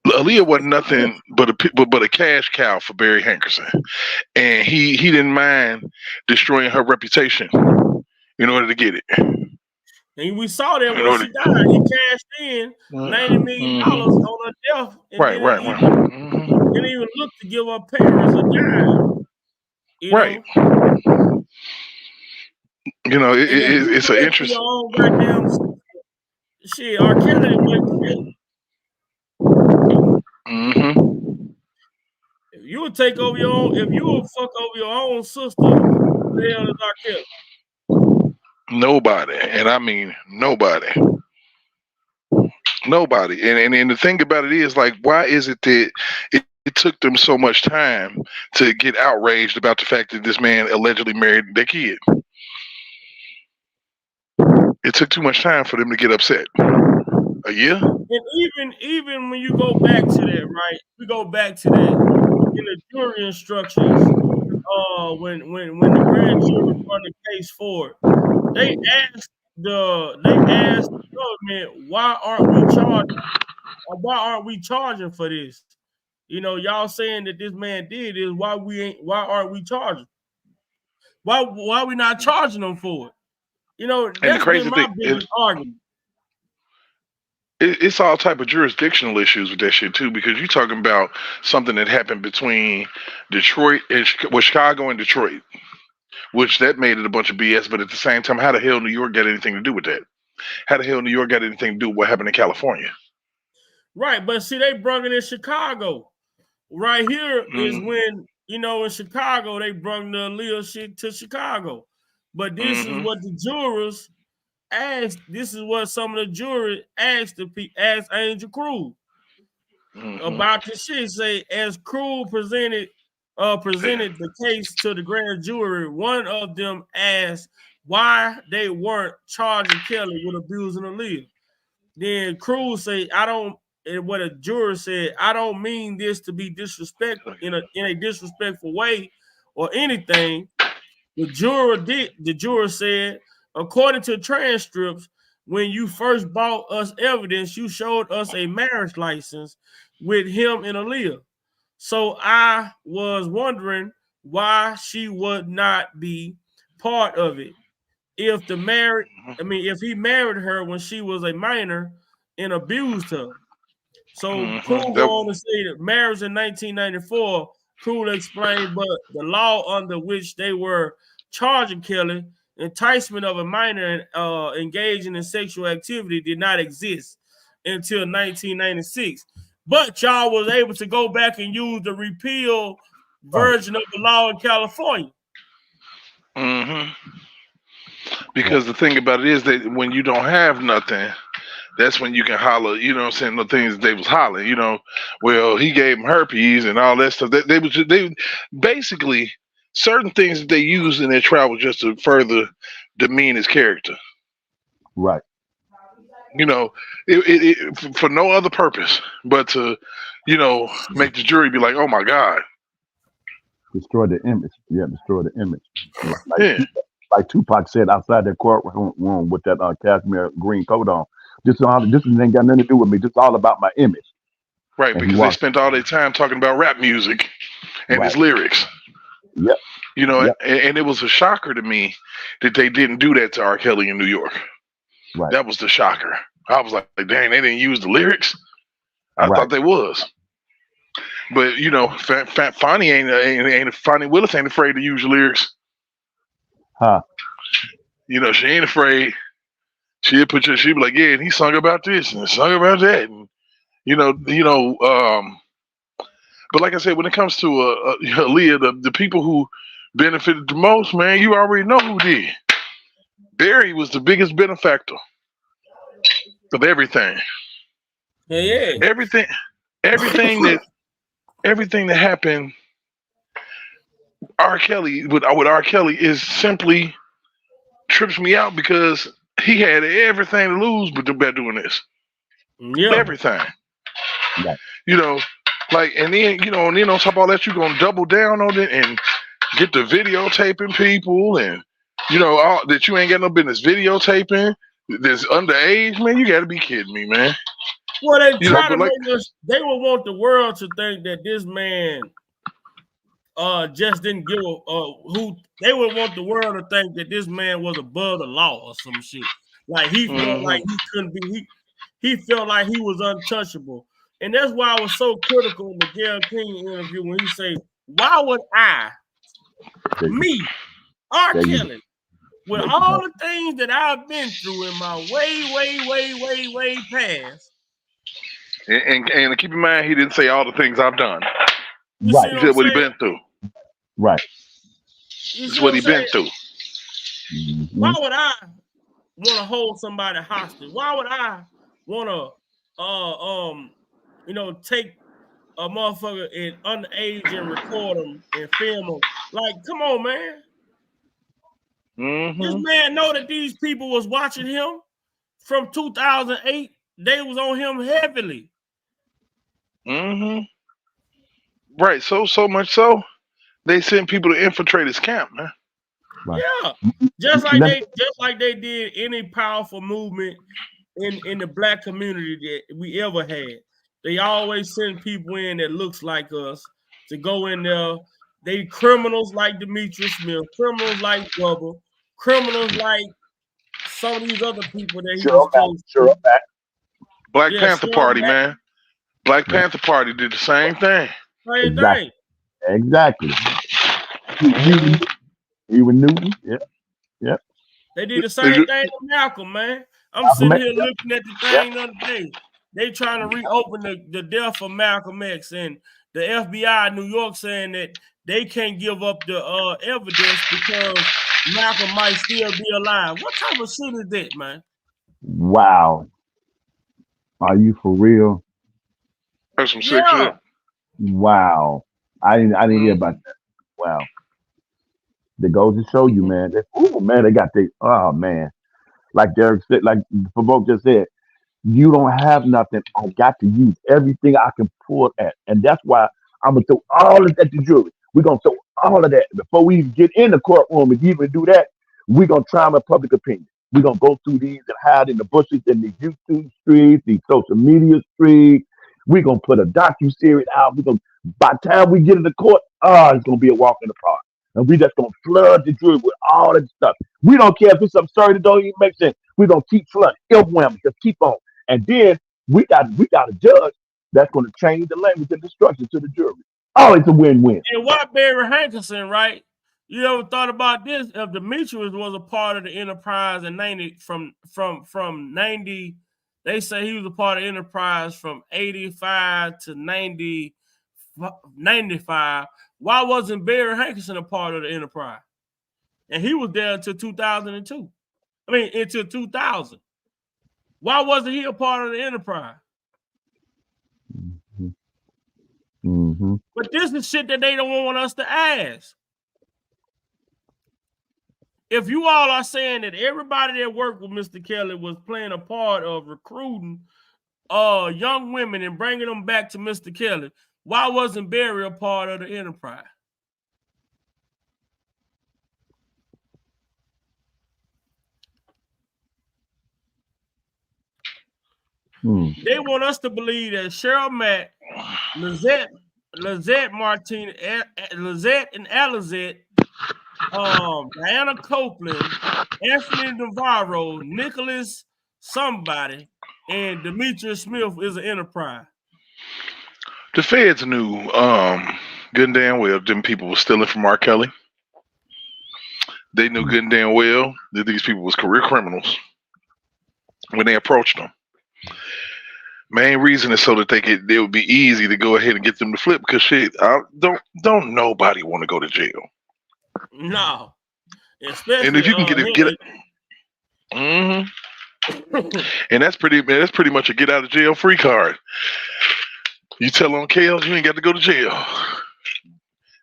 Aaliyah wasn't nothing but a cash cow for Barry Hankerson, and he didn't mind destroying her reputation in order to get it. And we saw that when she died, he cashed in $90 million on her death, and didn't even look to give her parents a dime. Right. It's an interesting. Shit, R. Kelly went shit. If you would take over your own, if you would fuck over your own sister, who the hell is R. Kelly? Nobody, and I mean nobody. Nobody. And the thing about it is, like, why is it that it took them so much time to get outraged about the fact that this man allegedly married their kid? It took too much time for them to get upset. A year? And even when you go back to that, right? We go back to that in the jury instructions. When the grand jury brought the case forward, they asked the government, why aren't we charging? Why aren't we charging for this? Y'all saying that this man did this. Why aren't we charging? Why we not charging them for it? That's been my biggest argument. It's all type of jurisdictional issues with that shit too, because you're talking about something that happened between Chicago and Detroit, which that made it a bunch of BS. But at the same time, how the hell New York got anything to do with that? How the hell New York got anything to do with what happened in California? Right, but see, they brought it in Chicago. Right here is when, in Chicago, they brought the Aaliyah shit to Chicago. But this is what the jurors asked. This is what some of the jury asked Angel Cruz about the shit. Say, as Cruz presented the case to the grand jury, one of them asked why they weren't charging Kelly with abusing Aaliyah. Then Cruz said, and what a juror said, I don't mean this to be disrespectful in a disrespectful way or anything. The juror said, according to transcripts, when you first brought us evidence, you showed us a marriage license with him and Aaliyah. So I was wondering why she would not be part of it. If he married her when she was a minor and abused her. So Cruz go on to say that marriage in 1994, Cruz explained, but the law under which they were charging Kelly, enticement of a minor engaging in sexual activity, did not exist until 1996. But y'all was able to go back and use the repeal version of the law in California. Because the thing about it is that when you don't have nothing, that's when you can holler, the things that they was hollering, well, he gave him herpes and all that stuff. They basically certain things that they use in their travel just to further demean his character. Right. For no other purpose but to, make the jury be like, oh my God. Destroy the image. Yeah, destroy the image. Like Tupac said outside that courtroom with that cashmere green coat on. This ain't got nothing to do with me. Just all about my image. Right, and because they spent all their time talking about rap music and his lyrics. Yep. And it was a shocker to me that they didn't do that to R. Kelly in New York. Right. That was the shocker. I was like, dang, they didn't use the lyrics. I Right. thought they was. But you know, Fonnie ain't Fonnie Willis ain't afraid to use lyrics. Huh. You know, she ain't afraid. She'd be like, yeah, and he sung about this and sung about that, and but like I said, when it comes to Aaliyah, the people who benefited the most, man, you already know who did. Barry was the biggest benefactor of everything. Yeah. Everything that happened. R.kelly with R.kelly is simply trips me out because he had everything to lose but by doing this. Yeah. Everything. Right. You know, like, and then on top of all that, you're gonna double down on it and get the videotaping people, and all that you ain't got no business videotaping. That's underage, man. You got to be kidding me, man. Well, they try to make us. They would want the world to think that this man just didn't give who. They would want the world to think that this man was above the law or some shit. Like he felt like he couldn't be. He felt like he was untouchable, and that's why I was so critical in the Gayle King interview when he said, "Why would me, R.kelly, with all the things that I've been through in my way past." And keep in mind, he didn't say all the things I've done. Right. He said what he been through. Right. That's what he been through. Why would I want to hold somebody hostage? Why would I want to take a motherfucker in underage and record them and film them? Like, come on, man. This man know that these people was watching him from 2008. They was on him heavily. Right. So much so they sent people to infiltrate his camp, man. Right. Yeah. Just like they did any powerful movement in the black community that we ever had. They always send people in that looks like us to go in there. They criminals like Demetrius Smith, criminals like Bubba, criminals like some of these other people that he was close to. Black Panther Party, man. Black Panther Party did the same thing. Same thing. Exactly. Even Newton. Yep. They did the same thing with Malcolm, man. I'm sitting here looking at the thing the other day. They trying to reopen the death of Malcolm X, and the FBI in New York saying that they can't give up the evidence because Malcolm might still be alive. What type of shit is that, man? Wow. Are you for real? That's some sick shit. Wow. I didn't hear about that. Wow. That goes to show you, man. They got oh man. Like Derek said, like Fabo just said, you don't have nothing. I got to use everything I can pull at. And that's why I'm gonna throw all of that at the jury. We're gonna throw all of that before we even get in the courtroom. If you even do that, we're gonna try my public opinion. We're gonna go through these and hide in the bushes in these YouTube streets, these social media streets. We're gonna put a docu-series out. By the time we get into court, it's gonna be a walk in the park. And we just gonna flood the jury with all that stuff. We don't care if it's absurd, it don't even make sense. We're gonna keep flooding. Just keep on. And then we got a judge that's gonna change the language and the structure to the jury. Oh, it's a win-win. And what Barry Hankerson, right? You ever thought about this? If Demetrius was a part of the enterprise in 90 from 90, they say he was a part of the enterprise from 85 to 95. Why wasn't Barry Hankerson a part of the enterprise? And he was there until 2002. I mean, until 2000. Why wasn't he a part of the enterprise? But this is shit that they don't want us to ask. If you all are saying that everybody that worked with Mr. Kelly was playing a part of recruiting young women and bringing them back to Mr. Kelly, why wasn't Barry a part of the enterprise? They want us to believe that Cheryl Mack, Lizette Martinez, Lizette and Alizette, Diana Copeland, Anthony Navarro, Nicholas somebody, and Demetrius Smith is an enterprise. The feds knew good and damn well them people was stealing from R.Kelly. They knew good and damn well that these people was career criminals when they approached them. Main reason is so that it would be easy to go ahead and get them to flip, because shit, don't nobody want to go to jail. No, especially and if you can get it, and that's pretty much a get out of jail free card. You tell on Kales, you ain't got to go to jail.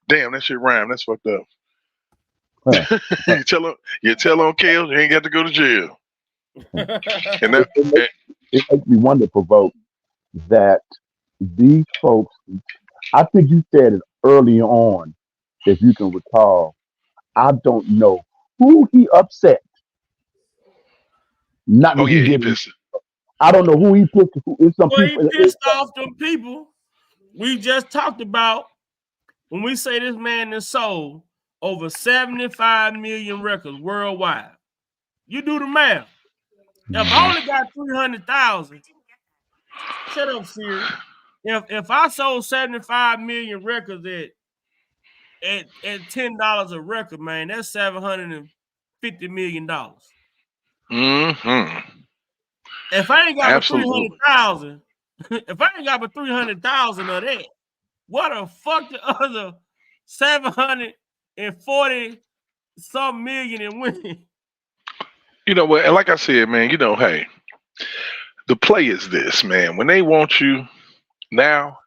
Damn, that shit rhyme. That's fucked up. Huh. you tell on Kales, you ain't got to go to jail. And it makes me wonder, Provoke, that these folks, I think you said it early on, if you can recall, I don't know who he upset. Not that he pissed. I don't know who he pissed. It's some Well, people. he pissed off them people we just talked about when we say this man has sold over 75 million records worldwide. You do the math. If I only got 300,000, shut up, Siri. If I sold 75 million records at $10 a record, man, that's $750 million. Mm-hmm. If I ain't got but 300,000, if I ain't got but 300,000 of that, what the fuck the other 740 some million in winning? You know what? And like I said, man, hey, the play is this, man. When they want you now,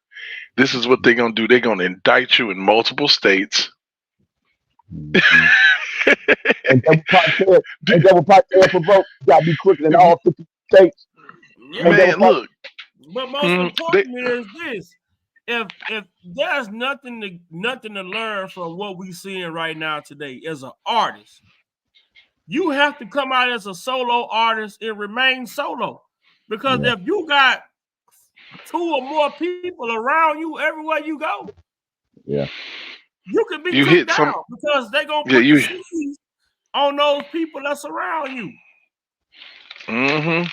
this is what they're gonna do. They're gonna indict you in multiple states. Mm-hmm. And double pot there for vote. Gotta be quicker than all 50 states. Yeah, man, look. But most important is this: if there's nothing to learn from what we're seeing right now today as an artist, you have to come out as a solo artist and remain solo. Because if you got 2 or more people around you everywhere you go, you can be cooked down because they're gonna put the sneeze on those people that's around you. Mm-hmm.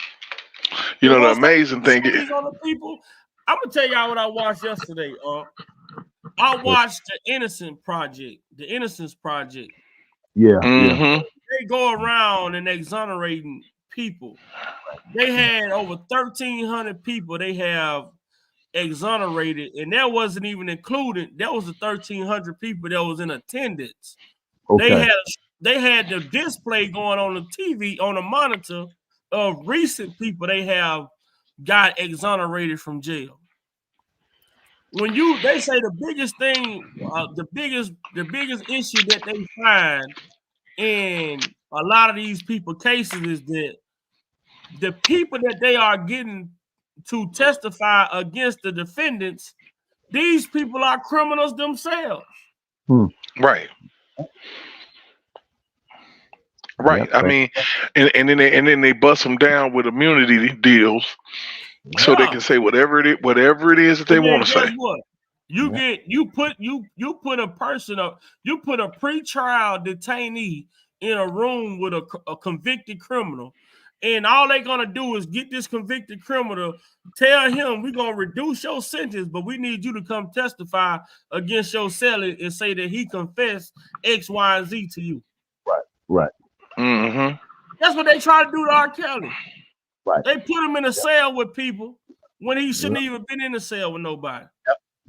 You know the amazing thing is, on the people. I'm gonna tell y'all what I watched yesterday. I watched the Innocence Project. Yeah. They go around and exonerating people. They had over 1,300 people they have exonerated, and that wasn't even included. That was the 1,300 people that was in attendance. Okay. They had the display going on the TV on the monitor of recent people they have got exonerated from jail. When they say the biggest thing, the biggest issue that they find in a lot of these people cases is that the people that they are getting to testify against the defendants, these people are criminals themselves. Right. Right. I mean, and then they bust them down with immunity deals, so they can say whatever it is that they want to say. What? You put a person up, you put a pretrial detainee in a room with a convicted criminal, and all they're gonna do is get this convicted criminal, tell him we're gonna reduce your sentence, but we need you to come testify against your seller and say that he confessed X, Y, and Z to you. Right. Mm-hmm. That's what they try to do to R.Kelly. Right. They put him in a cell with people when he shouldn't even been in a cell with nobody.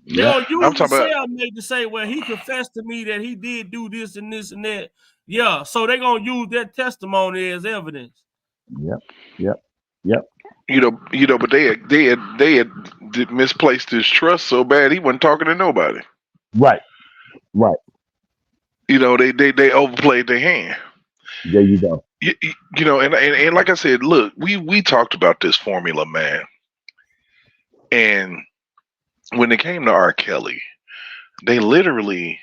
They'll use the cellmate to say, well, he confessed to me that he did do this and this and that. Yeah, so they're gonna use that testimony as evidence. Yep. But they had misplaced his trust so bad he wasn't talking to nobody. Right. They overplayed their hand. There you go. And like I said, look, we talked about this formula, man. And when it came to R.Kelly, they literally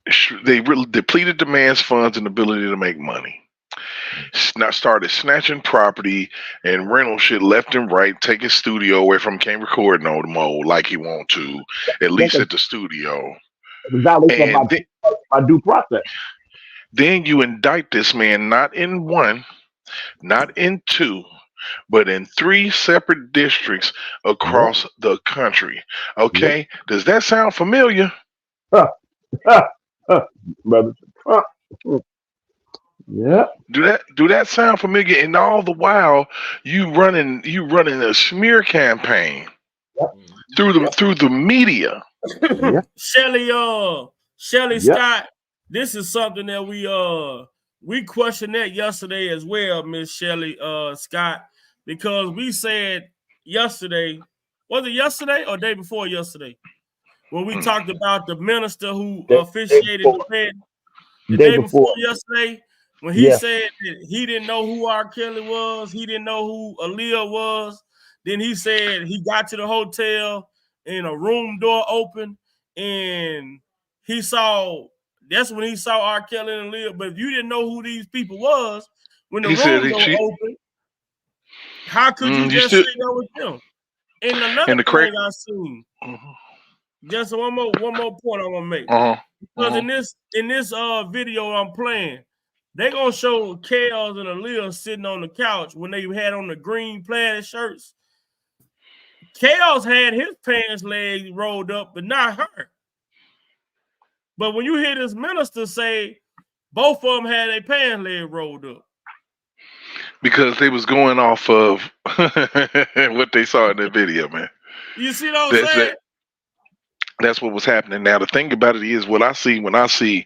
depleted the man's funds and ability to make money. Started snatching property and rental shit left and right, taking studio away from him, can't record no more like he want to, at least at the studio. And by due process. Then you indict this man not in 1, not in 2, but in 3 separate districts across the country. Okay, does that sound familiar? Huh, huh, huh, brother. Huh. Yeah. Do that sound familiar? And all the while, you running a smear campaign through the media. Yeah. Shelly Yeah. Scott, this is something that we questioned that yesterday as well, Miss Shelly Scott, because we said yesterday, was it yesterday or day before yesterday, when we Mm. talked about the minister who Day officiated the before. wedding the Day day before before. yesterday, when he Yeah. said that he didn't know who R. Kelly was, he didn't know who Aaliyah was. Then he said he got to the hotel and a room door open, and he saw that's when he saw R. Kelly and Aaliyah. But if you didn't know who these people was when the He said room he door she. opened, how could you You just still say that was them? And another in the thing crack. I seen, just one more point I want to make. Uh huh. Because in this video I'm playing, they gonna show Kels and Aaliyah sitting on the couch when they had on the green plaid shirts. Kels had his pants legs rolled up, but not her. But when you hear this minister say both of them had their pants legs rolled up, Because they was going off of what they saw in the video, man. you see what I'm That's saying? that. That's what was happening. Now the thing about it is, what I see when I see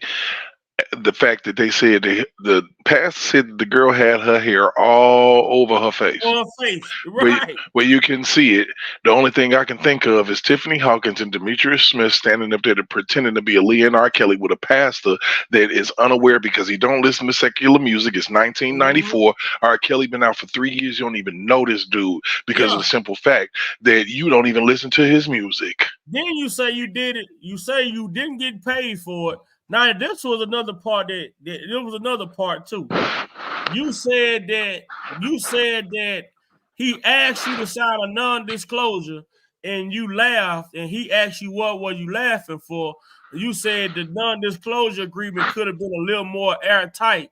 the fact that they said the pastor said the girl had her hair all over her face. On her face, where right? where you can see it. The only thing I can think of is Tiffany Hawkins and Demetrius Smith standing up there pretending to be Aaliyah and R. Kelly with a pastor that is unaware because he don't listen to secular music. It's 1994. R. Kelly been out for 3 years. You don't even know this dude because of Yeah. the simple fact that you don't even listen to his music. Then you say you did it. You say you didn't get paid for it. Now this was another part that it was another part too. You said that he asked you to sign a non-disclosure and you laughed, and he asked you what were you laughing for. You said the non-disclosure agreement could have been a little more airtight.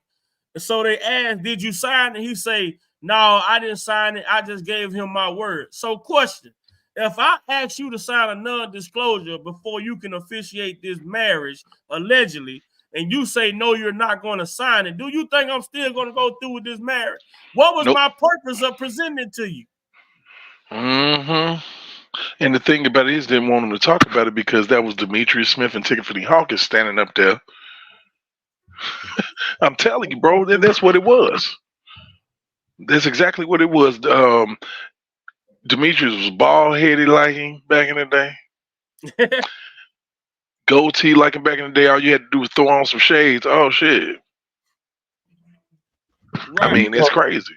And so they asked, did you sign it? He say, no, I didn't sign it. I just gave him my word. So question, if I ask you to sign a non-disclosure before you can officiate this marriage, allegedly, and you say, no, you're not going to sign it, do you think I'm still going to go through with this marriage? What was Nope. my purpose of presenting it to you? Mm-hmm. And the thing about it is, they didn't want him to talk about it because that was Demetrius Smith and Tiffany Hawkins standing up there. I'm telling you, bro, that's what it was. That's exactly what it was. Demetrius was bald headed like him back in the day. Goatee like him back in the day. All you had to do was throw on some shades. Oh shit. Right. I mean, it's crazy.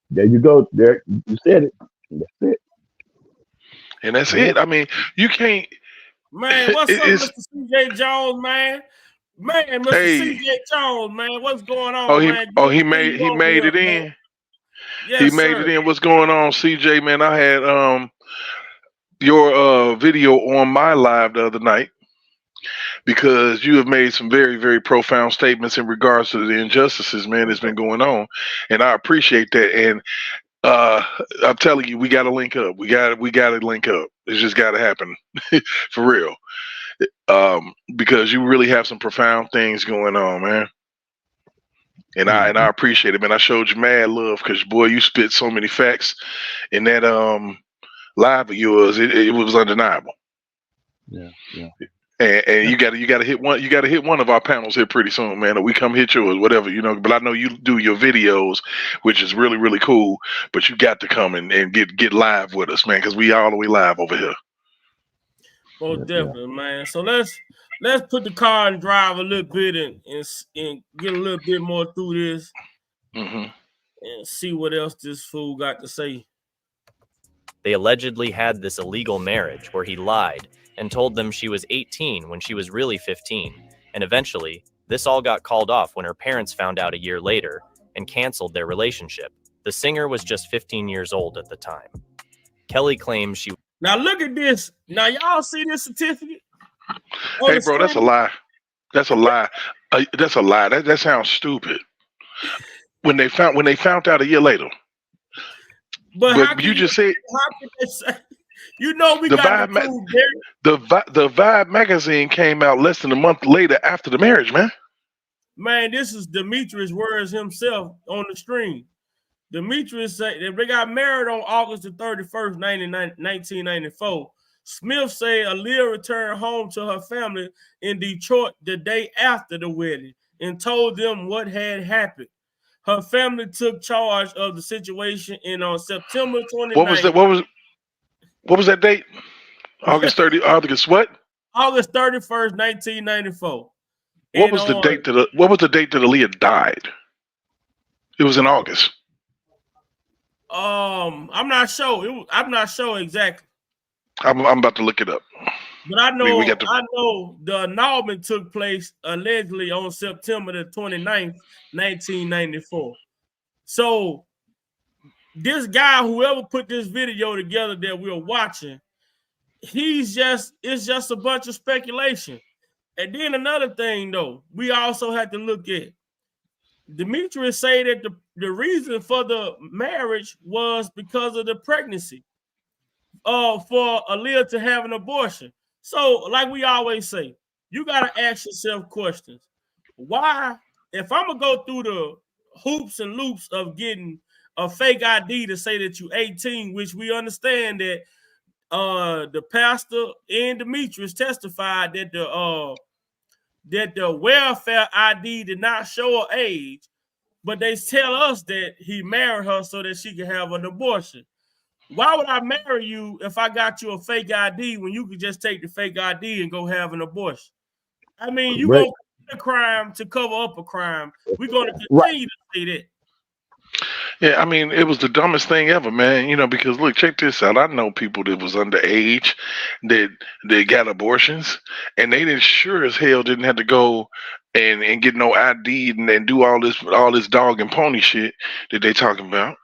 There you go. There you said it. That's it. And that's it. I mean, you can't. Man, what's up, Mr. CJ Jones, man? Man, Mr. Hey. CJ Jones, man, what's going on, Oh, man? he made it in. Yes, He made it in. What's going on, CJ? Man, I had your video on my live the other night because you have made some very, very profound statements in regards to the injustices, man, that's been going on, and I appreciate that. And I'm telling you, we got to link up. We got to link up. It's just got to happen for real. Because you really have some profound things going on, man. And I appreciate it, man. I showed you mad love because boy, you spit so many facts in that live of yours. It was undeniable. Yeah. And you gotta hit one of our panels here pretty soon, man. Or we come hit yours, whatever, you know. But I know you do your videos, which is really, really cool. But you got to come and get live with us, man, because we all the way live over here. Oh, definitely, man. So let's put the car and drive a little bit and get a little bit more through this and see what else this fool got to say. They allegedly had this illegal marriage where he lied and told them she was 18 when she was really 15. And eventually, this all got called off when her parents found out a year later and canceled their relationship. The singer was just 15 years old at the time. Kelly claims she... Now look at this. Now y'all see this certificate? Hey, bro, that's a lie. That's a lie. That's a lie. That sounds stupid. When they found out a year later. But how But can you you? just said How can they say? You know we the got to Vibe, prove Barry. the Vibe magazine came out less than a month later after the marriage, man. Man, this is Demetrius words himself on the stream. Demetrius said that they got married on August the 31st, 1994. Smith said Aaliyah returned home to her family in Detroit the day after the wedding and told them what had happened. Her family took charge of the situation, and on September What was 29th, that? What was that date? August 30. August what? August 31st, 1994. What And was the on date that what was the date that Aaliyah died? It was in August. I'm not sure. I'm not sure exactly. I'm about to look it up. But I We know got to. I know the annulment took place allegedly on September the 29th, 1994. So this guy, whoever put this video together that we're watching, it's just a bunch of speculation. And then another thing though, we also have to look at Demetrius say that the reason for the marriage was because of the pregnancy. For Aaliyah to have an abortion. So, like we always say, you got to ask yourself questions. Why, if I'm gonna go through the hoops and loops of getting a fake ID to say that you're 18, which we understand that the pastor and Demetrius testified that the welfare ID did not show her age, but they tell us that he married her so that she could have an abortion. Why would I marry you if I got you a fake ID when you could just take the fake ID and go have an abortion? I mean, you Right. go commit a crime to cover up a crime. We're going to Right. continue to say that. Yeah, I mean, it was the dumbest thing ever, man. You know, because look, check this out. I know people that was underage that got abortions, and they didn't sure as hell didn't have to go and get no ID and do all this dog and pony shit that they talking about.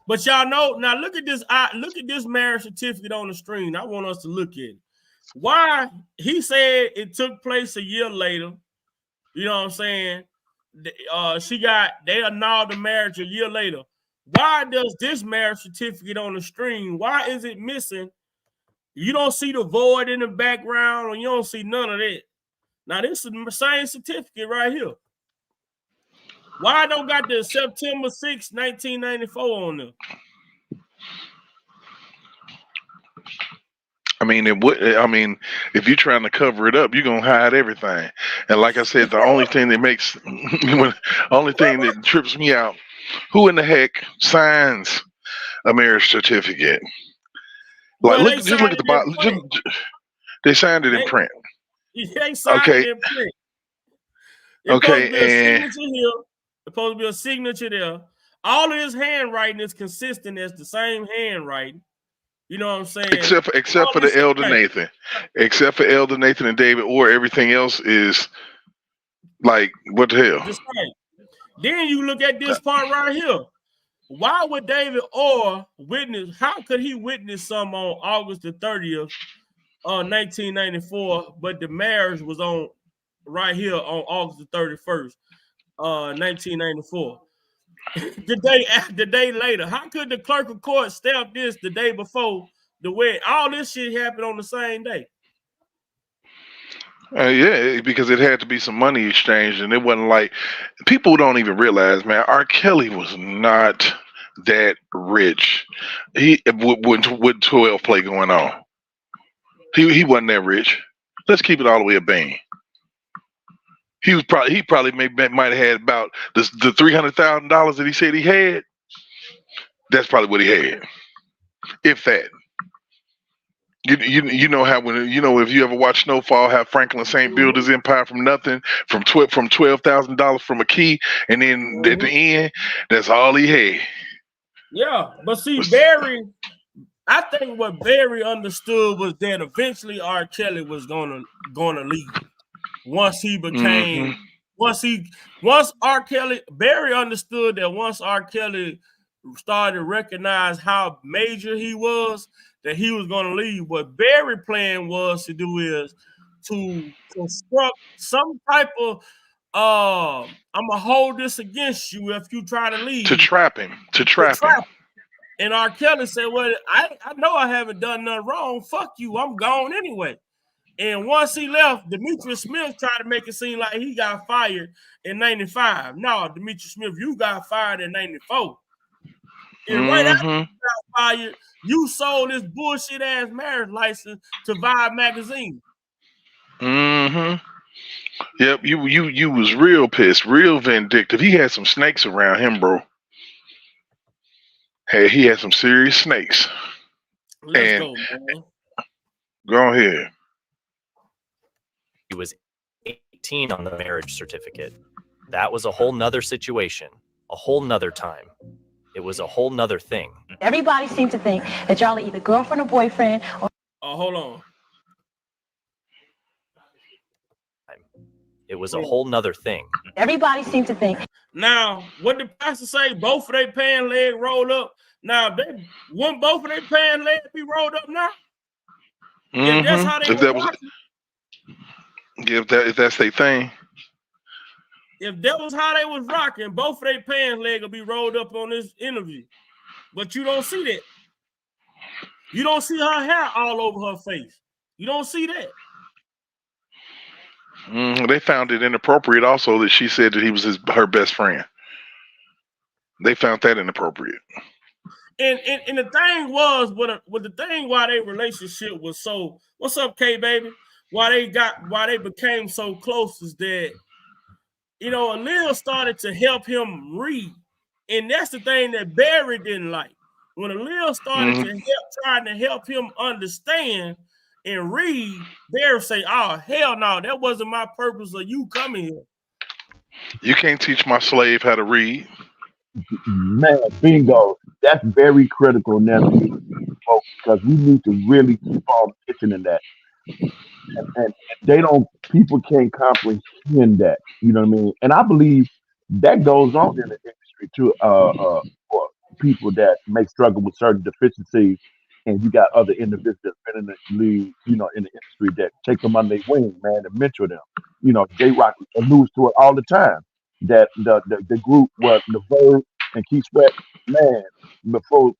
But y'all know now. Look at this marriage certificate on the screen. I want us to look at it. Why he said it took place a year later. You know what I'm saying? They annulled the marriage a year later. Why does this marriage certificate on the screen? Why is it missing? You don't see the void in the background, or you don't see none of that. Now, this is the same certificate right here. Why I don't got the September 6, 1994 on there? I mean, it would. I mean, if you're trying to cover it up, you're gonna hide everything. And like I said, the only thing that makes, only thing that trips me out, who in the heck signs a marriage certificate? Like, Well, they just look signed at the it in bottom. print. They signed it in They, print. they signed it Okay, in print. It's supposed to okay, be a and signature here. It's supposed to be a signature there. All of his handwriting is consistent as the same handwriting. You know what I'm saying? except All for this the shit elder right. Nathan, except for elder Nathan and David, or everything else is like what the hell? Just right. Then you look at this part right here. Why would David Orr witness? How could he witness some on August the 30th, 1994, but the marriage was on right here on August the 31st, 1994? The day later. How could the clerk of court stamp this the day before the wedding? All this shit happened on the same day. Yeah, because it had to be some money exchanged, and it wasn't like people don't even realize, man. R.Kelly was not that rich. He with 12 play going on. He wasn't that rich. Let's keep it all the way a bang. He probably might have had about the $300,000 that he said he had. That's probably what he had, if that. You know how when you know if you ever watch Snowfall, how Franklin Saint built his empire from nothing, from $12,000 from a key, and then at the end, that's all he had. Yeah, but see, Barry, I think what Barry understood was that eventually R. Kelly was gonna leave once he Hmm. became once R. Kelly Barry understood that once R. Kelly started to recognize how major he was, that he was gonna leave. What Barry plan was to do is to construct some type of I'm gonna hold this against you if you try to To leave trap him, to to trap him. trap. And R. Kelly said, well, I know I haven't done nothing wrong. Fuck you. I'm gone anyway. And once he left, Demetrius Smith tried to make it seem like he got fired in 95. No, Demetrius Smith, you got fired in 94. And right after you got fired, you sold this bullshit ass marriage license to Vibe magazine. Yep, you was real pissed, real vindictive. He had some snakes around him, bro. Hey, he had some serious snakes. Let's go, man. Go ahead. He was 18 on the marriage certificate. That was a whole nother situation, a whole nother time. It was a whole nother thing. Everybody seems to think that y'all are either girlfriend or boyfriend. Or hold on. It was a whole nother thing. Everybody seems to think. Now, what did pastor say? Both of their pants leg rolled up. Now, wouldn't both of their pants leg be rolled up now? If that's how they if that's their thing. If that was how they was rocking, both of their pants leg will be rolled up on this interview. But you don't see that. You don't see her hair all over her face. You don't see that. They found it inappropriate also that she said that he was her best friend. They found that inappropriate. And the thing was, what the thing why their relationship was so, what's up, K baby? Why they became so close is that, you know, Aaliyah started to help him read. And that's the thing that Barry didn't like. When Aaliyah started trying to help him understand and read, Barry say, oh, hell no, that wasn't my purpose of you coming here. You can't teach my slave how to read. Man, bingo. That's very critical now, because we need to really keep on mentioning that. And people can't comprehend that. You know what I mean? And I believe that goes on in the industry too, for people that may struggle with certain deficiencies. And you got other individuals that's been in the league, you know, in the industry that take them under their wing, man, and mentor them. You know, J-Rock alludes to it all the time. That the group was the Verb and Keith Sweat, man, before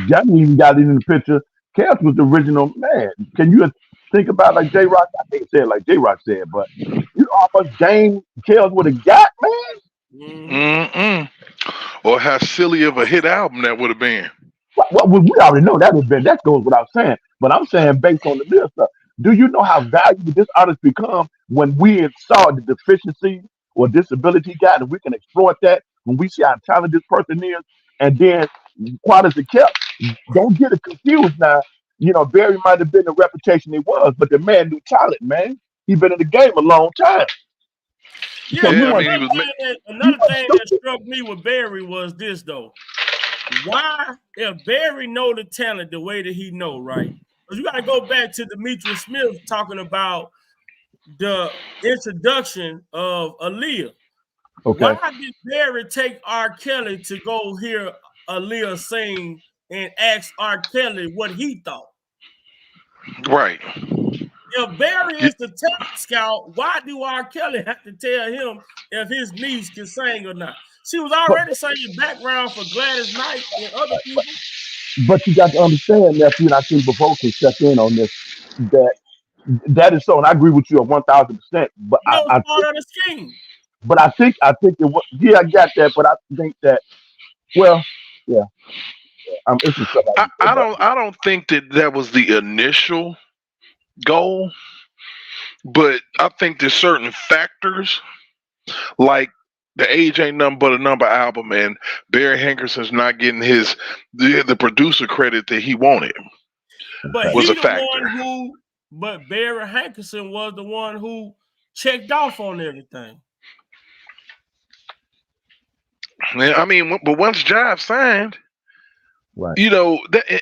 Johnny even got in the picture, Kels was the original man. Can you think about like J-Rock? I can't say it like J-Rock said, but you know how much game Kels would have got, man? Or how silly of a hit album that would have been. Well, we already know that that goes without saying. But I'm saying based on the real stuff. Do you know how valuable this artist become when we saw the deficiency or disability he got, and we can exploit that when we see how talented this person is, and then quite as it kept, don't get it confused now. You know, Barry might have been the reputation he was, but the man knew talent, man. He been in the game a long time. Yeah, another thing that struck me with Barry was this though. Why, if Barry know the talent the way that he know, right? Because you got to go back to Demetrius Smith talking about the introduction of Aaliyah. Okay. Why did Barry take R. Kelly to go hear Aaliyah sing and ask R. Kelly what he thought? Right. If Barry is the talent scout, why do R. Kelly have to tell him if his niece can sing or not? She was already singing background for Gladys Knight and other people. But you got to understand, nephew, and I think before can step in on this, that is so, and I agree with you 1,000%. But that was part of the scheme. But I think it was, yeah, I got that, but I think that, well, yeah. It's just I don't think that was the initial goal, but I think there's certain factors like the Age Ain't Nothing But a Number album and Barry Hankerson's not getting the producer credit that he wanted. But was a factor. But Barry Hankerson was the one who checked off on everything. Yeah, I mean, but once Jive signed, right? You know,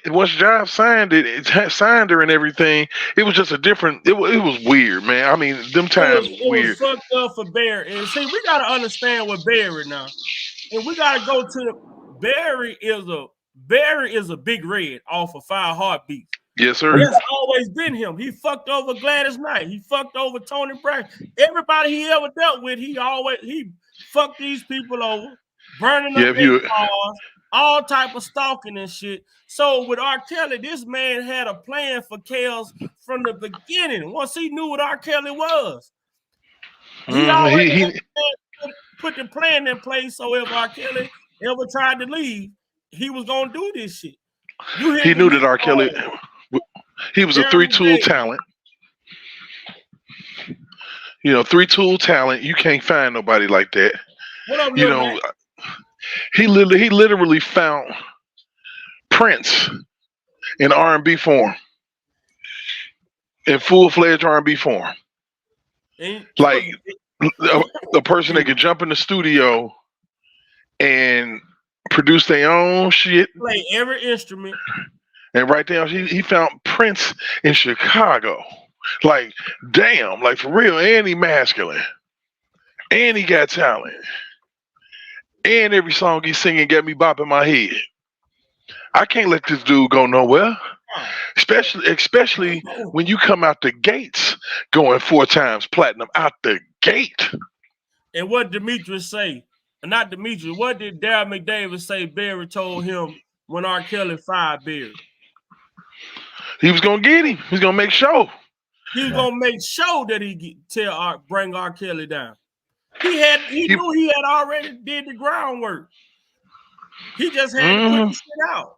once Jive signed signed her and everything, it was just a different. It was weird, man. I mean, them times it weird. was fucked up for Barry. And see, we gotta understand what Barry now, and we gotta go to Barry is a big red off of 5 Heartbeats. Yes, sir. That's always been him. He fucked over Gladys Knight. He fucked over Tony Braxton. Everybody he ever dealt with, he fucked these people over, burning up their cars, all type of stalking and shit. So with R. Kelly, this man had a plan for chaos from the beginning. Once he knew what R. Kelly was, he already put the plan in place. So if R. Kelly ever tried to leave, he was gonna do this shit. You He hit the knew that meat R. Kelly, he was a Jeremy 3-tool Davis. talent. 3-tool talent. You can't find nobody like that. What up, You little know, man? he literally found Prince in R&B form, in full-fledged R&B form. And Like a person that could jump in the studio and produce their own shit play every instrument. and write down. He found Prince in Chicago. Like, damn, like for real, and he masculine. And he got talent. And every song he's singing got me bopping my head. I can't let this dude go nowhere. Especially when you come out the gates going 4 times platinum out the gate. And what Demetrius say? Not Demetrius. What did Darryl McDavid say Barry told him when R. Kelly fired Barry? He was gonna get him. He was gonna make sure. He was gonna make sure that he bring R. Kelly down. He knew he had already did the groundwork. He just had to put the shit out.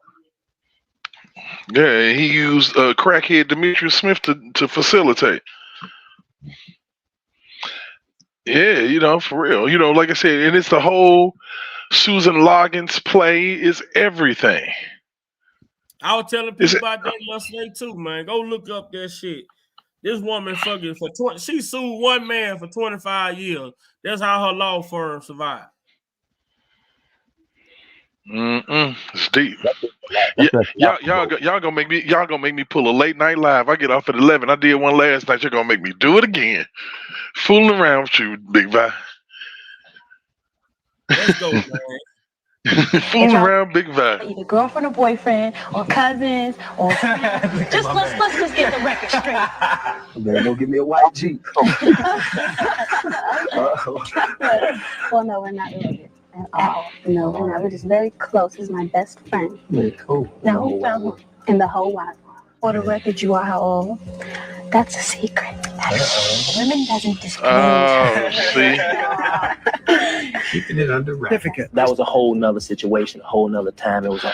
Yeah, he used crackhead Demetrius Smith to facilitate. Yeah, for real. Like I said, and it's the whole Susan Loggins play is everything. I was telling people about that yesterday too, man. Go look up that shit. This woman fucking for 20. She sued one man for 25 years. That's how her law firm survived. It's deep. Y'all gonna make me pull a late night live. I get off at 11. I did one last night. You're gonna make me do it again. Fooling around with you, Big Vi. Let's go, man. Fooling around, Big Vi. Either girlfriend or boyfriend or cousins or let's just get the record straight. Man, don't give me a white Jeep. Well, no, we're not related at all. No, we're not. We're just very close. He's my best friend. Man, cool. Now, who found him in the whole wide world? For the record, you are how old? That's a secret. Women doesn't disclose. Oh, see. Keeping it under wraps. That was a whole nother situation, a whole nother time. It was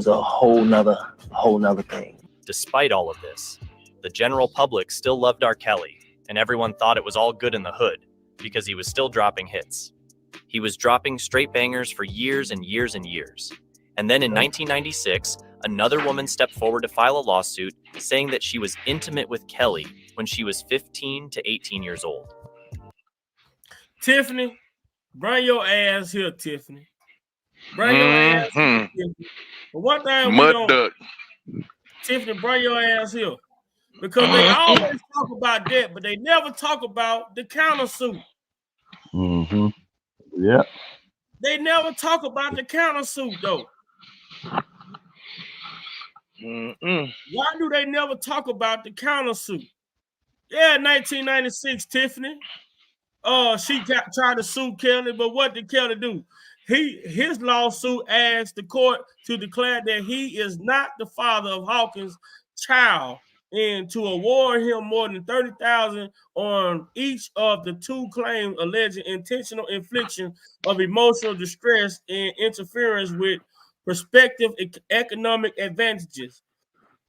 a whole nother thing. Despite all of this, the general public still loved R. Kelly, and everyone thought it was all good in the hood because he was still dropping hits. He was dropping straight bangers for years and years and years. And then in 1996, another woman stepped forward to file a lawsuit saying that she was intimate with Kelly when she was 15 to 18 years old. Tiffany, bring your ass here, Tiffany. Bring your ass here, Tiffany. But one thing we don't... Tiffany, bring your ass here. Because they always talk about that, but they never talk about the countersuit. Mm-hmm. Yeah. They never talk about the countersuit, though. Why do they never talk about the countersuit? Yeah, 1996, Tiffany. She tried to sue Kelly, but what did Kelly do? His lawsuit asked the court to declare that he is not the father of Hawkins' child and to award him more than $30,000 on each of the 2 claims alleging intentional infliction of emotional distress and interference with prospective economic advantages.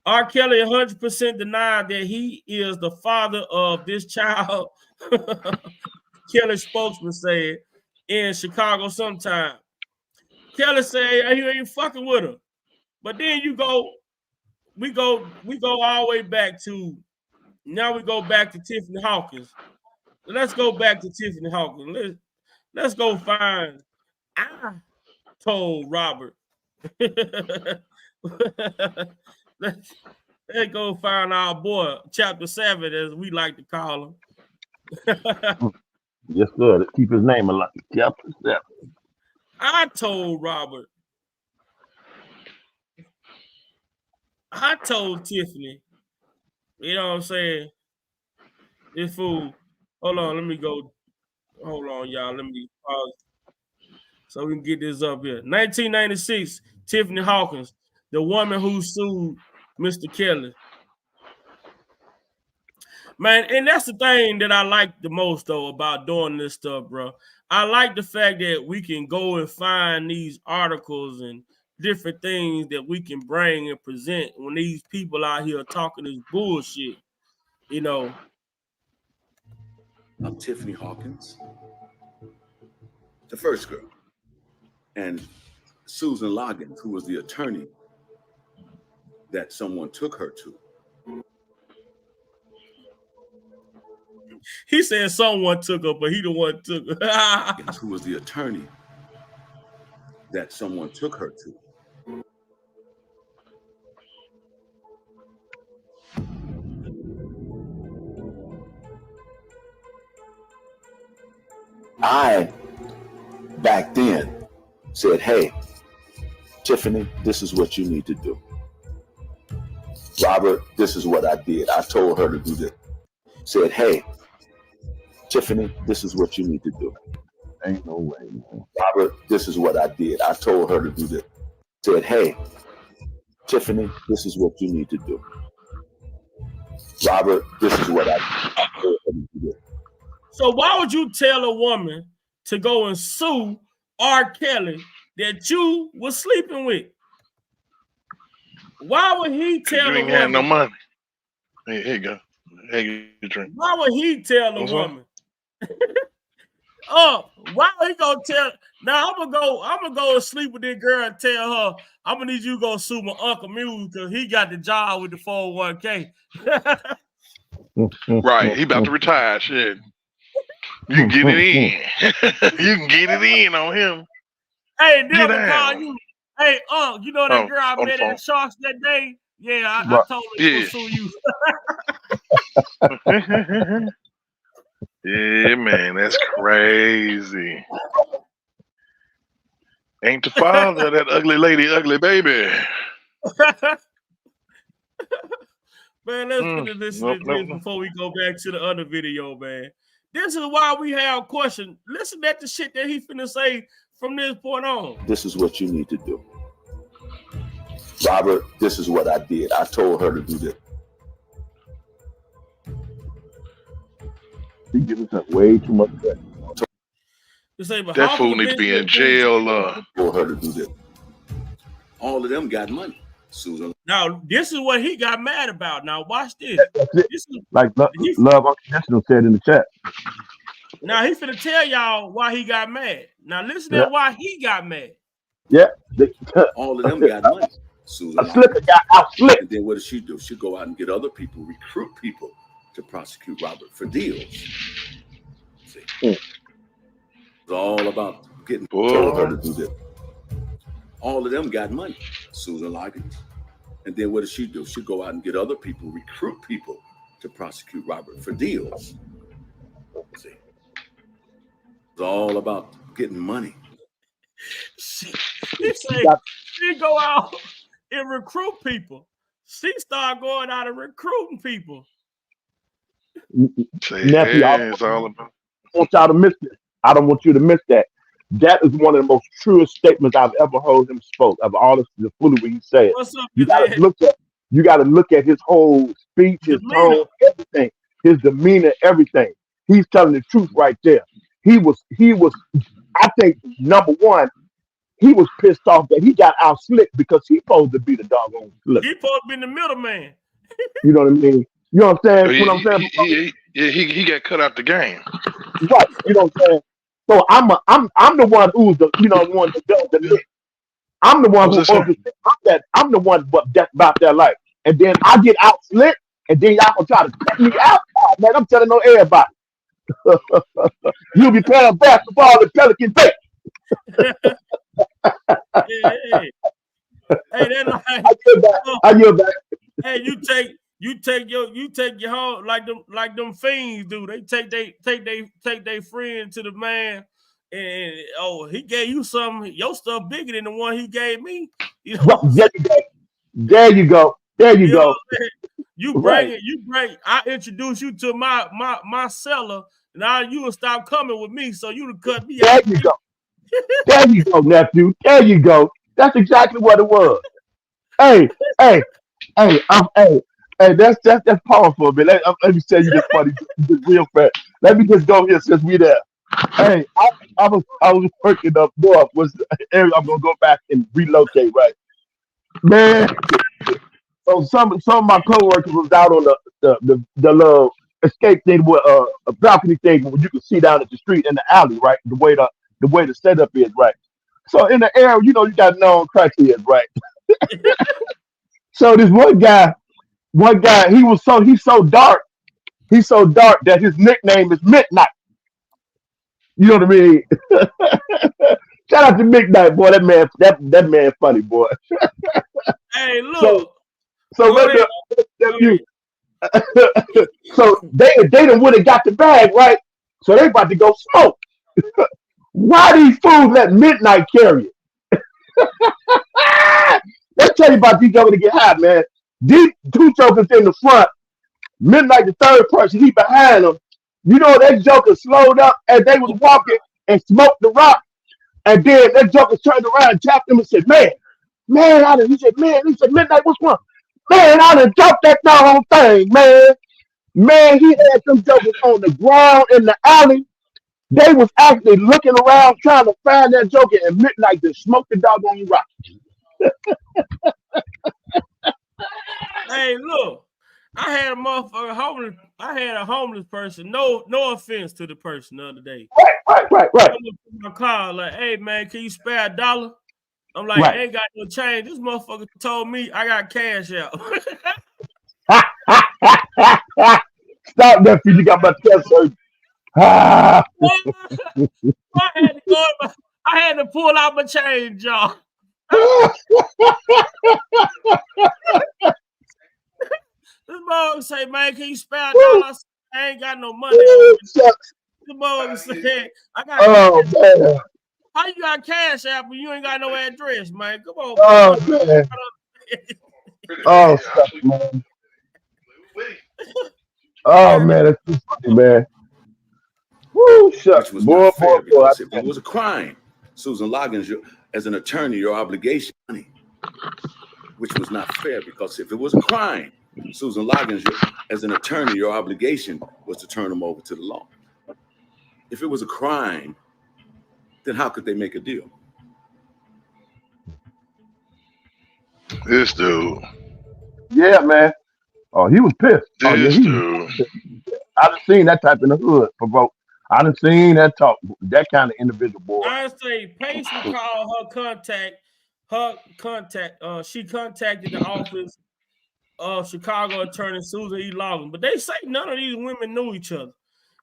R. Kelly 100% denied that he is the father of this child. Kelly spokesman said in Chicago sometime. Kelly said he ain't fucking with her. But then we go all the way back to, now we go back to Tiffany Hawkins. Let's go back to Tiffany Hawkins. Let's go find, I told Robert. Let's go find our boy, Chapter 7, as we like to call him. Yes, sir. Let's keep his name alive. Chapter 7. I told Robert. I told Tiffany. You know what I'm saying? This fool. Hold on, let me go. Hold on, y'all. Let me pause. so we can get this up here. 1996, Tiffany Hawkins, the woman who sued Mr. Kelly. Man, and that's the thing that I like the most, though, about doing this stuff, bro. I like the fact that we can go and find these articles and different things that we can bring and present when these people out here talking this bullshit, you know. Of Tiffany Hawkins, the first girl, and Susan Loggins, who was the attorney that someone took her to. He said someone took her, but he the one took her. Who was the attorney that someone took her to. I, back then, said, hey, Tiffany, this is what you need to do. Robert, this is what I did. I told her to do this. Said, hey, Tiffany, this is what you need to do. Ain't no way, man. Robert, this is what I did. I told her to do this. Said, hey, Tiffany, this is what you need to do. Robert, this is what I told her to do. So why would you tell a woman to go and sue R. Kelly that you was sleeping with? Why would he tell you a ain't woman? had no money. Hey, here you go. Hey, you drink. Why would he tell a woman? Why would he gonna tell? Now I'm gonna go and sleep with this girl and tell her I'm gonna need you to go sue my Uncle Muse because he got the job with the 401k. Right, he about to retire. Shit, you can get it in. You can get it in on him. Hey, then I'm gonna call you. Hey, you know that girl I met phone. at Sharks that day? Yeah, I told her to sue you. Yeah, man, that's crazy. Ain't the father of that ugly lady, ugly baby. Man, let's finish listening to this before we go back to the other video, man. This is why we have questions. Listen at the shit that he finna say from this point on. This is what you need to do. Robert, this is what I did. I told her to do this. He gives us way too much credit. That fool need to be in jail. Told her to do this. All of them got money. Susan. Now, this is what he got mad about. Now, watch this. This is, like Love Unconditional said in the chat. Now, he finna tell y'all why he got mad. Now, listen to why he got mad. Yeah. All of them got money. Susan. A slicker got out slick. And then what does she do? She'll go out and get other people, recruit people to prosecute Robert for deals. See? It's all about getting told her to do this. All of them got money. Susan Loggins. And then what does she do? She'll go out and get other people, recruit people to prosecute Robert for deals. See? It's all about getting money. She go out and recruit people. She start going out and recruiting people. Nephew, I don't want y'all to miss this. I don't want you to miss that. That is one of the most truest statements I've ever heard him spoke of all the foolery he said. What's up, you gotta look at his whole speech, his tone, everything, his demeanor, everything. He's telling the truth right there. He was, I think, number one, he was pissed off that he got out slick because he's supposed to be the doggone slick. He's supposed to be the middleman. You know what I mean? You know what I'm saying? What I'm saying? He got cut out the game. Right. You know what I'm saying? So I'm the one who's the one that does the lick. I'm the one who I'm the one about that life. And then I get out slick, and then y'all gonna try to cut me out. Oh, man, I'm telling on everybody. You'll be playing basketball at Pelican Bay. I get back. Hey, you take your home like them fiends do. They take they friend to the man, and he gave you something. Your stuff bigger than the one he gave me. You know, there you go. You bring it. You bring. I introduce you to my seller. Now you will stop coming with me, so you to cut me out. There you go. There you go, nephew. There you go. That's exactly what it was. Hey, hey, hey, that's powerful, man. Let me tell you this funny, this real fast. Let me just go here since we there. Hey, I was working up north. Was area I'm gonna go back and relocate, right? Man, so some of my coworkers was out on the little escape thing with a balcony thing where you can see down at the street in the alley, right? The way the setup is, right? So in the air, you got known crackheads, right? So this one guy, he's so dark that his nickname is Midnight. You know what I mean? Shout out to Midnight, boy. That man funny, boy. Hey, So look. so Go let ahead. me Go let ahead. you. So they done would have got the bag, right? So they about to go smoke. Why these fools let Midnight carry it? Let's tell you about these jokers to get high, man. These two jokers in the front, Midnight the third person, he behind them. That joker slowed up as they was walking and smoked the rock. And then that joker turned around and tapped him and said, man, he said, Midnight, what's wrong? Man, I done dropped that doggone thing, man. Man, he had them jokers on the ground in the alley. They was actually looking around trying to find that joker, and Midnight just smoked the doggone rock. Hey, look. I had a motherfucker homeless. I had a homeless person. No offense to the person the other day. Right. Come up to my car like, hey man, can you spare $1? I'm like, Right. ain't got no change. This motherfucker told me I got cash out. Stop that, you got my chest hurt. Ah. I had to pull out my change, y'all. This motherfucker say, man, can you spare $1? I ain't got no money on me. Shucks. This motherfucker said, I got Oh cash. man. How you got cash out but you ain't got no address, man? Come on, Oh bro. man. Oh shucks, man. Oh man, that's too funny, man. Woo, shucks. Which was not Boy, boy, fair boy. I because if it tell you. was a crime, Susan Loggins, as an attorney, your obligation, which was not fair because if it was a crime, Susan Loggins, as an attorney, your obligation was to turn them over to the law. If it was a crime, then how could they make a deal? This dude. Yeah, man. Oh, he was pissed. Oh yeah, This he was. dude. I done seen that type in the hood, provoke. I done seen that talk, that kind of individual, boy. I say Pace recalled her contact. She contacted the office of Chicago attorney Susan E. Logan, but they say none of these women knew each other.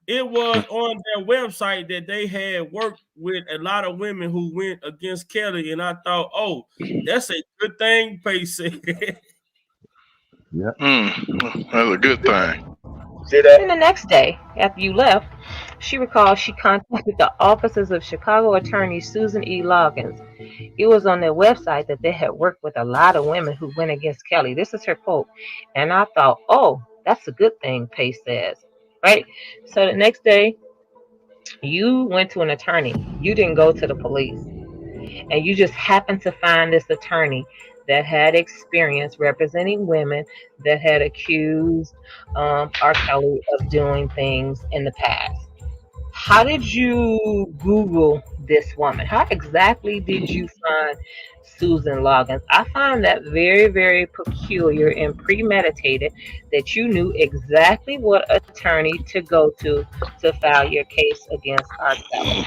It was on their website that they had worked with a lot of women who went against Kelly, and I thought, oh, that's a good thing, Pace said. Yeah. That's a good thing. See that? Then the next day, after you left, she recalls she contacted the offices of Chicago attorney Susan E. Loggins. It was on their website that they had worked with a lot of women who went against Kelly. This is her quote. And I thought, oh, that's a good thing, Pace says. Right? So the next day, you went to an attorney. You didn't go to the police. And you just happened to find this attorney that had experience representing women that had accused R.kelly of doing things in the past. How did you Google this woman? How exactly did you find Susan Loggins? I find that very, very peculiar and premeditated that you knew exactly what attorney to go to file your case against R. Kelly.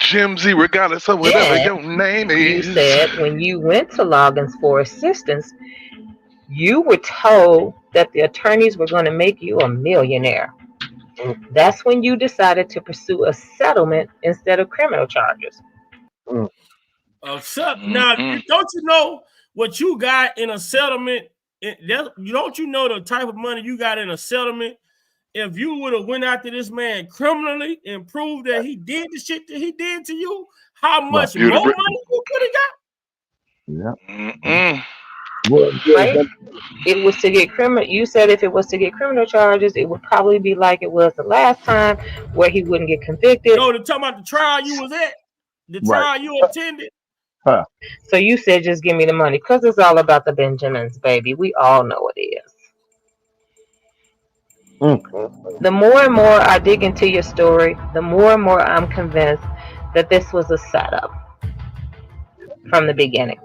Jim Z, regardless of whatever your name You is. said when you went to Loggins for assistance, you were told that the attorneys were going to make you a millionaire. That's when you decided to pursue a settlement instead of criminal charges. Mm. Now, don't you know what you got in a settlement? Don't you know the type of money you got in a settlement? If you would have went after this man criminally and proved that he did the shit that he did to you, how Right. much more money you could have got? Yeah. right? It was to get criminal. You said if it was to get criminal charges, it would probably be like it was the last time, where he wouldn't get convicted. No, to talk about the trial you was at, the trial you attended. Huh. So you said just give me the money, because it's all about the Benjamins, baby. We all know it is. The more and more I dig into your story, the more and more I'm convinced that this was a setup from the beginning.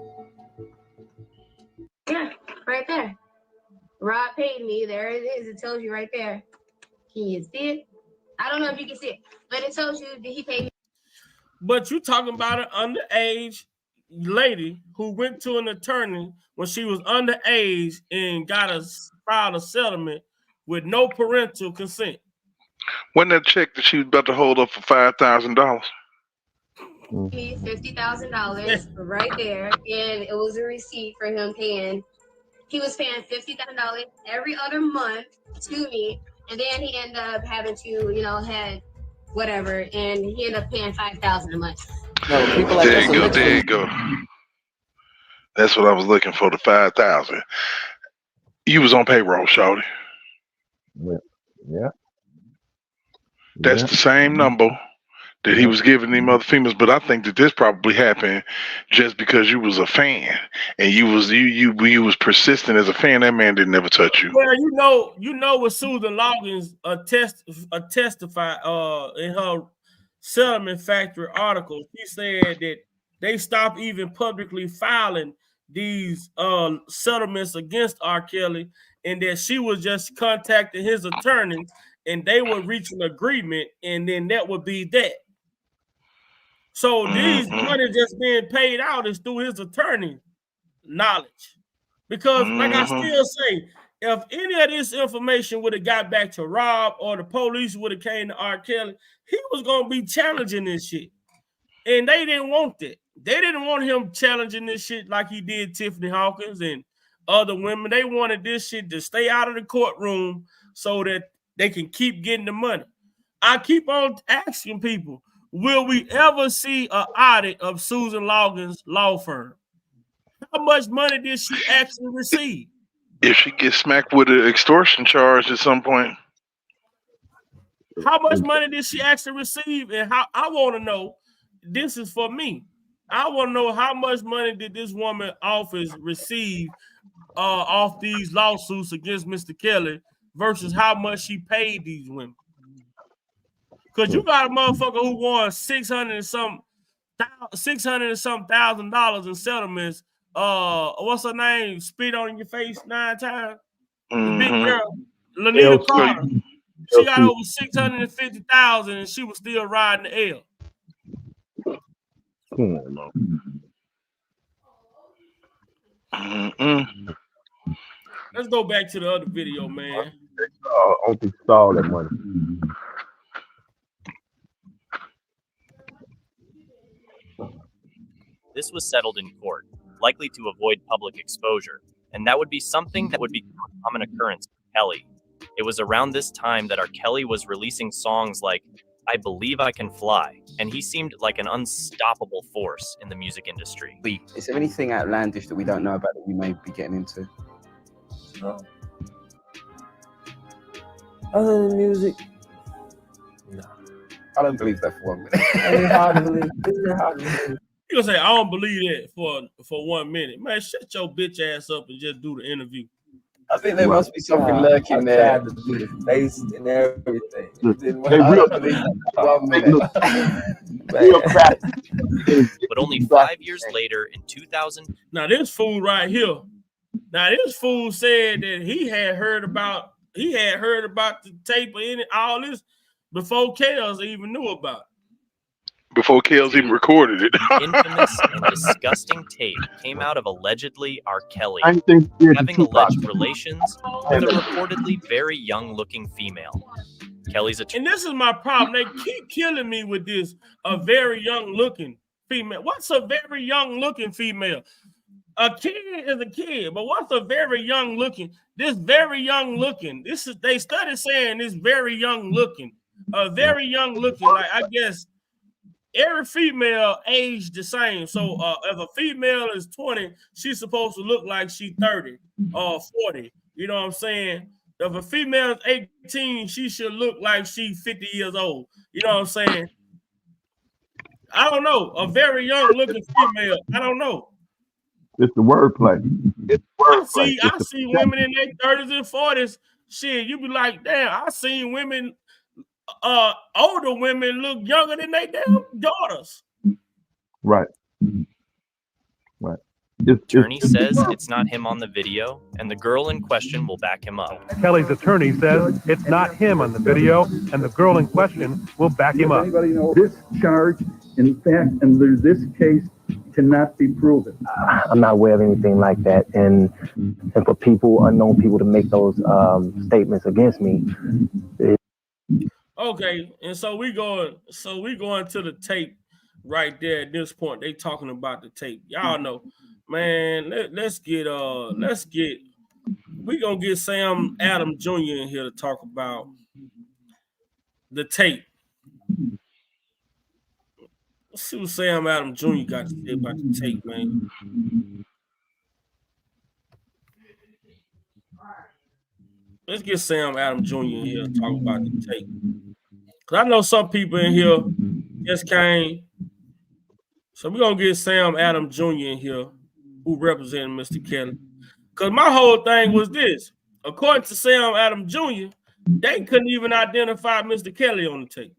Yeah, right there. Rob paid me. There it is. It tells you right there. Can you see it? I don't know if you can see it, but it tells you that he paid me. But you talking about an underage lady who went to an attorney when she was underage and filed a settlement with no parental consent. Wasn't that check that she was about to hold up for $5,000? Me $50,000 right there, and it was a receipt for him paying. He was paying $50,000 every other month to me, and then he ended up having to, had whatever, and he ended up paying $5,000 a month. No, people like There you go. There you go. That's what I was looking for, the $5,000. You was on payroll, shawty. Yeah. That's the same number that he was giving them other females, but I think that this probably happened just because you was a fan and you was persistent as a fan. That man didn't ever touch you. Well, you know what Susan Loggins testified in her Settlement Factory article. She said that they stopped even publicly filing these settlements against R. Kelly, and that she was just contacting his attorney, and they would reach an agreement, and then that would be that. So these money just being paid out is through his attorney knowledge. Because like I still say, if any of this information would have got back to Rob or the police would have came to R. Kelly, he was going to be challenging this shit. And they didn't want that. They didn't want him challenging this shit like he did Tiffany Hawkins and other women. They wanted this shit to stay out of the courtroom so that they can keep getting the money. I keep on asking people, will we ever see an audit of Susan Loggins' law firm? How much money did she actually receive? If she gets smacked with an extortion charge at some point. How much money did she actually receive? And how I want to know, this is for me. I want to know how much money did this woman office receive off these lawsuits against Mr. Kelly versus how much she paid these women. Because you got a motherfucker who won $600 and some $1,000 in settlements. What's her name? Spit on your face 9 times. The big girl, Lanita Carter. She got over $650,000 and she was still riding the L. Let's go back to the other video, man. I don't think she saw that money. This was settled in court, likely to avoid public exposure, and that would be something that would become a common occurrence for Kelly. It was around this time that R.kelly was releasing songs like I Believe I Can Fly, and he seemed like an unstoppable force in the music industry. Is there anything outlandish that we don't know about that we may be getting into? No. Other than music, no. I don't believe that for 1 minute. It's hard to believe. It's hard to believe. You gonna say I don't believe that for 1 minute, man? Shut your bitch ass up and just do the interview. I think there must be something lurking there. I tried to do the face and everything. But only 5 years later, in 2000. Now this fool right here. Now this fool said that he had heard about the tape and all this before Chaos even knew about it. Before Chaos even recorded it. Infamous and disgusting tape came out of allegedly R.kelly having alleged relations with a reportedly very young-looking female. Kelly's and this is my problem. They keep killing me with this. A very young-looking female. What's a very young-looking female? A kid is a kid, but what's a very young-looking? This very young-looking. This is they started saying this very young-looking. A very young-looking. Like I guess. every female aged the same. So if a female is 20, she's supposed to look like she's 30 or 40. You know what I'm saying? If a female is 18, she should look like she's 50 years old. You know what I'm saying? I don't know. A very young looking female. I don't know. It's the wordplay. It's the wordplay. I see women in their 30s and 40s. Shit, you be like, damn, I seen women, older women look younger than their damn daughters. Right. Right. Attorney says it's not him on the video, and the girl in question will back him up. Kelly's attorney says it's not him on the video, and the girl in question will back him up. This charge, in fact, under this case, cannot be proven. I'm not aware of anything like that, and for people, unknown people, to make those statements against me. Okay, and so we going to the tape right there. At this point, they talking about the tape. Y'all know, man. Let's get we gonna get Sam Adam Jr. in here to talk about the tape. Let's see what Sam Adam Jr. got to say about the tape, man. Let's get Sam Adam Jr. in here to talk about the tape. Cause I know some people in here just came. So we're gonna get Sam Adam Jr. in here, who represented Mr. Kelly. Cause my whole thing was this. According to Sam Adam Jr., they couldn't even identify Mr. Kelly on the tape.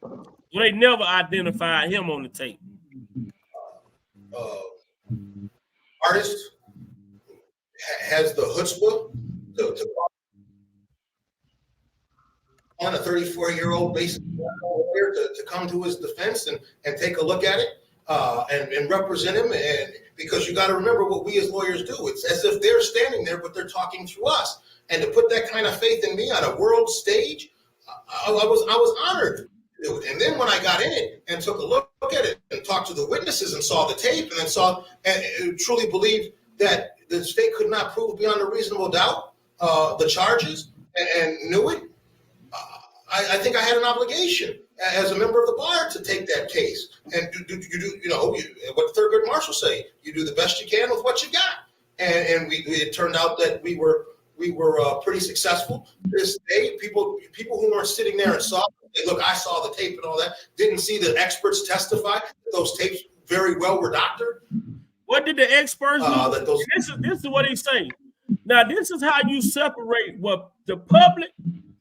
Well, they never identified him on the tape. Artist has the chutzpah to on a 34-year-old basic lawyer to come to his defense and take a look at it and represent him. And because you got to remember what we as lawyers do. It's as if they're standing there, but they're talking through us. And to put that kind of faith in me on a world stage, I was honored. And then when I got in it and took a look at it and talked to the witnesses and saw the tape and then saw and truly believed that the state could not prove beyond a reasonable doubt the charges and knew it, I think I had an obligation as a member of the bar to take that case and what the Thurgood Marshall say, you do the best you can with what you got. And it turned out that we were pretty successful. This day, people who weren't sitting there and saw, look, I saw the tape and all that, didn't see the experts testify that those tapes very well were doctored. What did the experts do? This is what he's saying. Now, this is how you separate what the public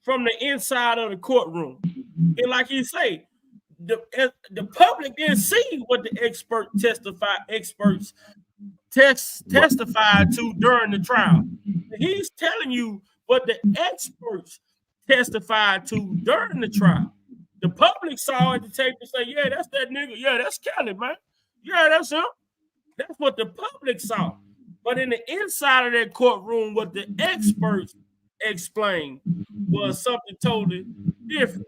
from the inside of the courtroom. And like he say, the public didn't see what the experts testified to during the trial. He's telling you what the experts testified to during the trial. The public saw it, the tape, and say, yeah, that's that nigga. Yeah, that's Kelly, man. Yeah, that's him. That's what the public saw. But in the inside of that courtroom, what the experts explained was something totally different.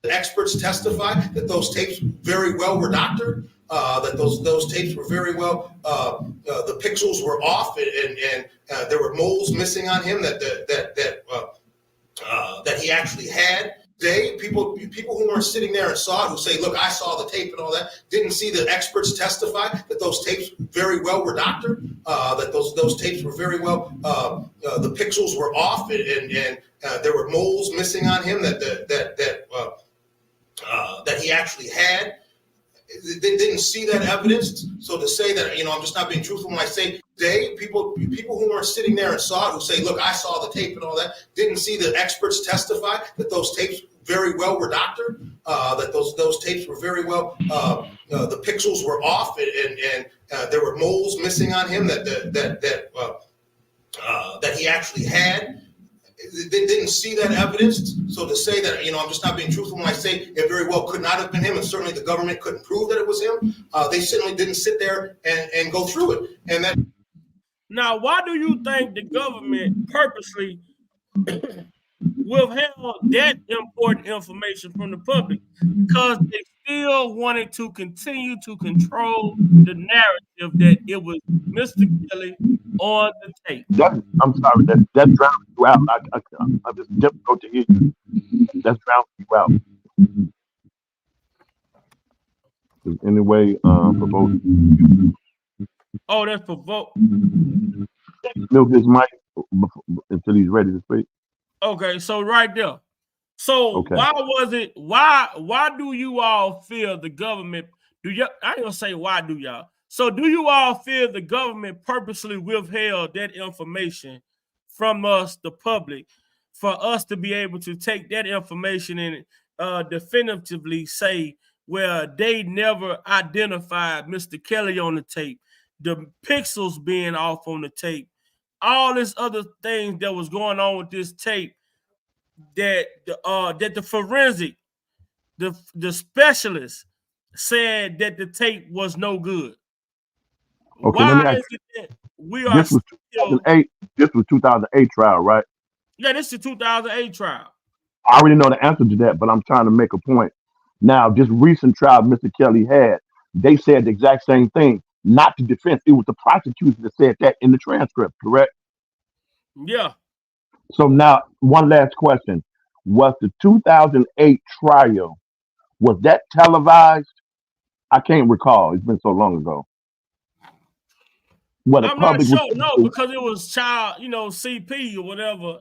The experts testified that those tapes very well were doctored, that those tapes were very well, the pixels were off, and there were moles missing on him that he actually had. People who weren't sitting there and saw it, who say, look, I saw the tape and all that, didn't see the experts testify that those tapes very well were doctored, that those tapes were very well, the pixels were off, and there were moles missing on him that he actually had. They didn't see that evidence. So to say that, I'm just not being truthful when I say people who weren't sitting there and saw it, who say, look, I saw the tape and all that, didn't see the experts testify that those tapes very well were doctored, that those tapes were very well, the pixels were off, and there were moles missing on him that he actually had. They didn't see that evidence. So to say that, I'm just not being truthful when I say it very well could not have been him, and certainly the government couldn't prove that it was him. They certainly didn't sit there and go through it. And that. Now, why do you think the government purposely withheld that important information from the public? Because they still wanted to continue to control the narrative that it was Mr. Kelly on the tape. I'm sorry, that's drowning you out. I'm just difficult to hear you. That's drowning you out. Is any way for both Oh, that's for vote. milk this mic until he's ready to speak? Okay, so right there. So Okay. why was it? Why do you all feel the government? Do you? I ain't gonna say why do y'all. So do you all feel the government purposely withheld that information from us, the public, for us to be able to take that information and definitively say, well, they never identified Mr. Kelly on the tape, the pixels being off on the tape, all this other things that was going on with this tape that the forensic, the specialist said that the tape was no good. Okay, let Why me ask is it that we you. are This was still? 2008. This was 2008 trial, right? Yeah, this is 2008 trial. I already know the answer to that, but I'm trying to make a point. Now, this recent trial Mr. Kelly had, they said the exact same thing. Not the defense. It was the prosecution that said that in the transcript, correct? Yeah. So now, one last question. Was the 2008 trial, was that televised? I can't recall. It's been so long ago. Well, the I'm not public was sure. able No, to, because it was child, CP or whatever,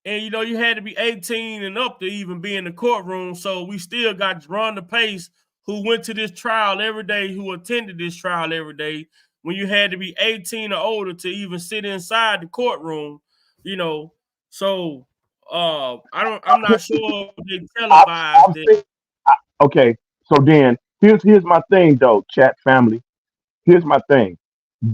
and you had to be 18 and up to even be in the courtroom. So we still got Rhonda Pace, who went to this trial every day, who attended this trial every day. When you had to be 18 or older to even sit inside the courtroom, you know. So I'm not sure if they televised I'm it. saying, okay. So then, here's my thing, though, chat family. Here's my thing.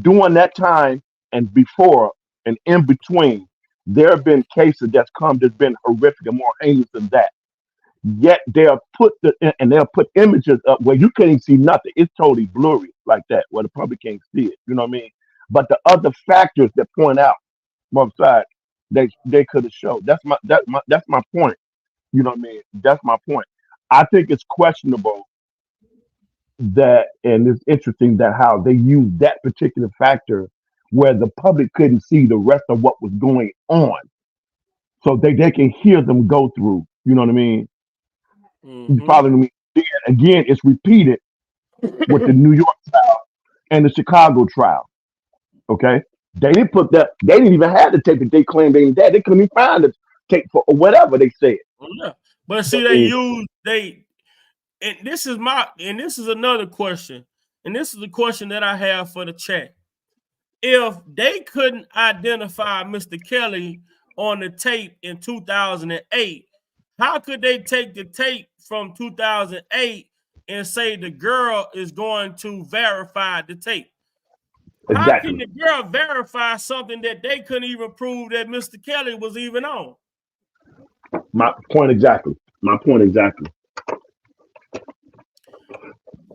During that time and before and in between, there have been cases that's been horrific and more heinous than that. Yet they'll put images up where you can't even see nothing. It's totally blurry like that, where the public can't see it. You know what I mean? But the other factors that point out both sides, they could have showed. That's my point. You know what I mean? That's my point. I think it's questionable that, and it's interesting that how they use that particular factor where the public couldn't see the rest of what was going on, so they can hear them go through. You know what I mean? You Mm-hmm. following me? Then again, it's repeated with the New York trial and the Chicago trial. Okay, they didn't put that. They didn't even have the tape that they claimed they had. They couldn't even find the tape for or whatever they said. Yeah. But I see, they mean, use and this is another question, and this is the question that I have for the chat. If they couldn't identify Mr. Kelly on the tape in 2008, how could they take the tape from 2008 and say the girl is going to verify the tape? How can exactly. the girl verify something that they couldn't even prove that Mr. Kelly was even on? My point exactly. My point exactly.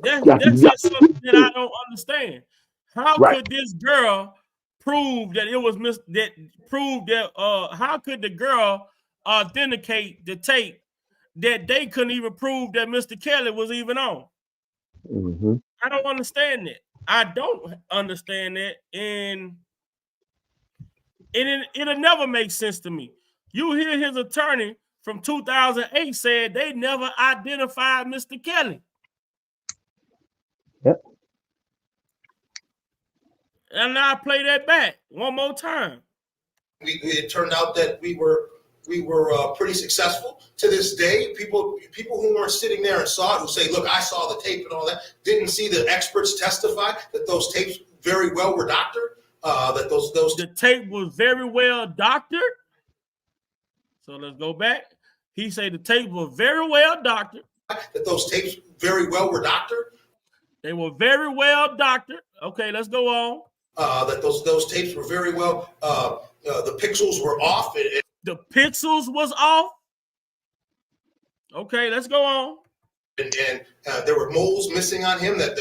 That's just something that I don't understand. How Right. could this girl prove that it was how could the girl authenticate the tape that they couldn't even prove that Mr. Kelly was even on? Mm-hmm. I don't understand that. I don't understand that, and it'll never make sense to me. You hear his attorney from 2008 said they never identified Mr. Kelly. Yep. And now I play that back one more time. It turned out that we were pretty successful. To this day, people who weren't sitting there and saw it, who say, "Look, I saw the tape and all that," didn't see the experts testify that those tapes very well were doctored. That those The tape was very well doctored. So let's go back. He said the tape was very well doctored. that those tapes very well were doctored. They were very well doctored. Okay, let's go on. That those tapes were very well. The pixels were off. The pixels was off. Okay, let's go on. And there were moles missing on him that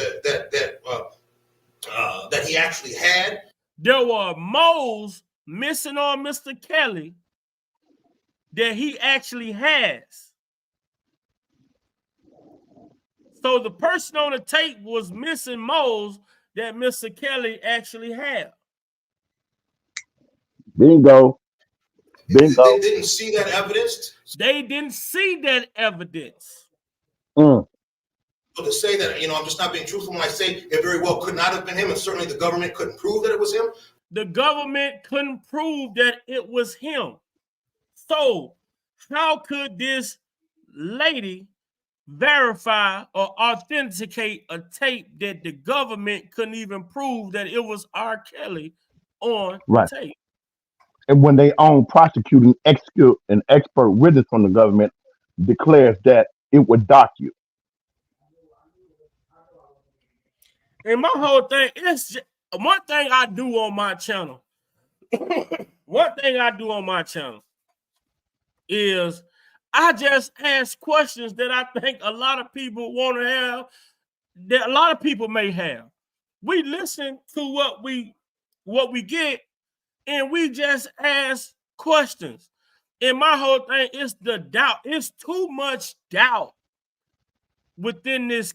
he actually had. There were moles missing on Mr. Kelly that he actually has. So the person on the tape was missing moles that Mr. Kelly actually had. Bingo. Bingo. They didn't see that evidence. They didn't see that evidence. Mm. So to say that, I'm just not being truthful when I say it very well could not have been him, and certainly the government couldn't prove that it was him. The government couldn't prove that it was him. So how could this lady verify or authenticate a tape that the government couldn't even prove that it was R. Kelly on Right. the tape? And when they own prosecuting an expert witness from the government declares that it would dock you. And my whole thing is one thing I do on my channel. One thing I do on my channel is I just ask questions that I think a lot of people want to have, that a lot of people may have. We listen to what we get, and we just ask questions. And my whole thing is the doubt. It's too much doubt within these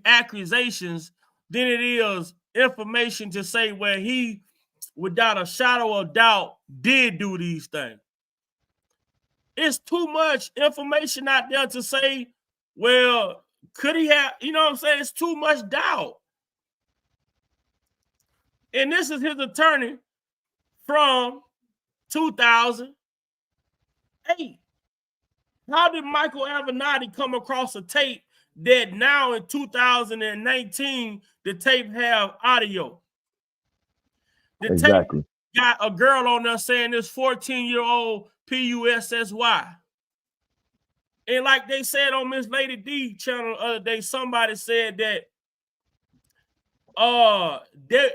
accusations than it is information to say where he, without a shadow of doubt, did do these things. It's too much information out there to say, well, could he have, you know what I'm saying? It's too much doubt. And this is his attorney from 2008. How did Michael Avenatti come across a tape that now in 2019, the tape have audio? The Exactly. tape got a girl on there saying this 14-year-old PUSSY. And like they said on Miss Lady D channel the other day, somebody said that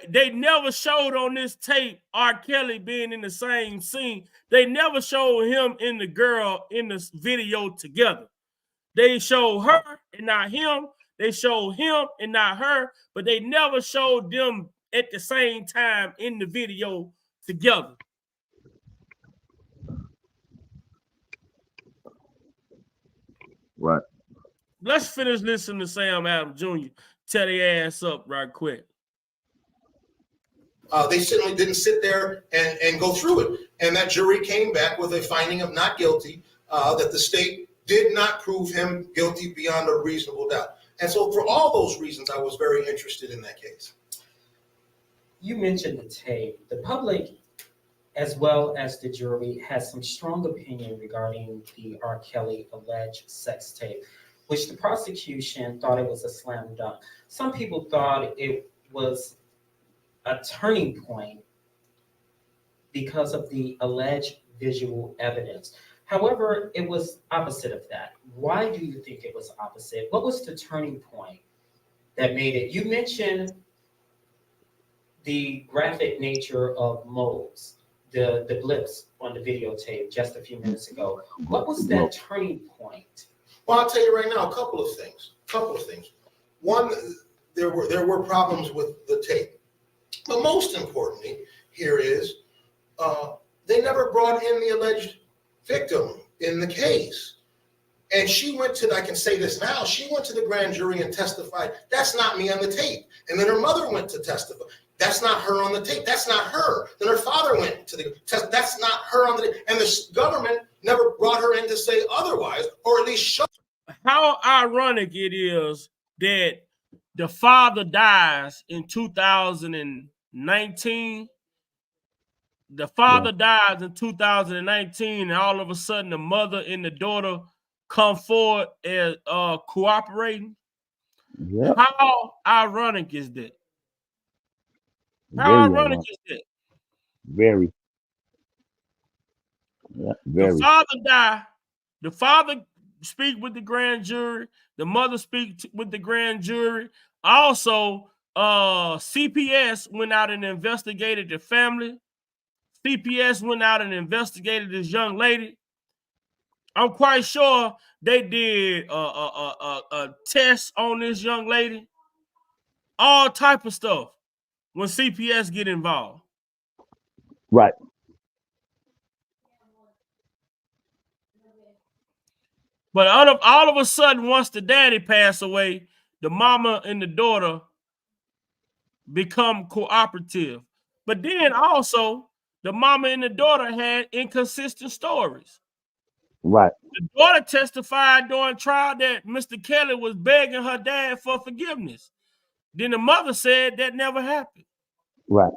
they never showed on this tape R. Kelly being in the same scene. They never showed him and the girl in this video together. They showed her and not him. They showed him and not her, but they never showed them at the same time in the video together. Right. Let's finish listening to Sam Adams Jr. Tear their ass up right quick. They certainly didn't sit there and go through it. And that jury came back with a finding of not guilty, that the state did not prove him guilty beyond a reasonable doubt. And so for all those reasons, I was very interested in that case. You mentioned the tape. The public, as well as the jury, has some strong opinion regarding the R. Kelly alleged sex tape, which the prosecution thought it was a slam dunk. Some people thought it was a turning point because of the alleged visual evidence. However, it was opposite of that. Why do you think it was opposite? What was the turning point that made it? You mentioned the graphic nature of moles, the blips on the videotape just a few minutes ago. What was that turning point? Well, I'll tell you right now, a couple of things. One, there were problems with the tape. But most importantly, here is they never brought in the alleged victim in the case. And she went to, I can say this now, she went to the grand jury and testified, that's not me on the tape. And then her mother went to testify. That's not her on the tape. That's not her. Then her father went to the test. That's not her on the tape. And the government never brought her in to say otherwise, or at least show. How ironic it is that the father dies in 2019. The father dies in 2019, and all of a sudden the mother and the daughter come forward as cooperating. Yep. How ironic is that? How Very ironic ironic. is that? Very. Yeah, very. The father died. The father speak with the grand jury. The mother speak with the grand jury. Also, CPS went out and investigated the family. CPS went out and investigated this young lady. I'm quite sure they did a test on this young lady. All type of stuff when CPS get involved. Right. But all of a sudden, once the daddy passed away, the mama and the daughter become cooperative. But then also, the mama and the daughter had inconsistent stories. Right. The daughter testified during trial that Mr. Kelly was begging her dad for forgiveness. Then the mother said that never happened. Right.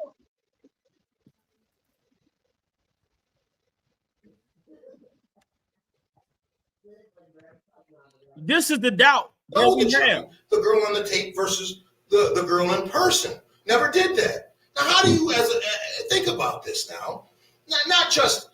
This is the doubt that Know we the jury, have. the girl on the tape versus the girl in person. Never did that. Now, how do you, think about this now? Not just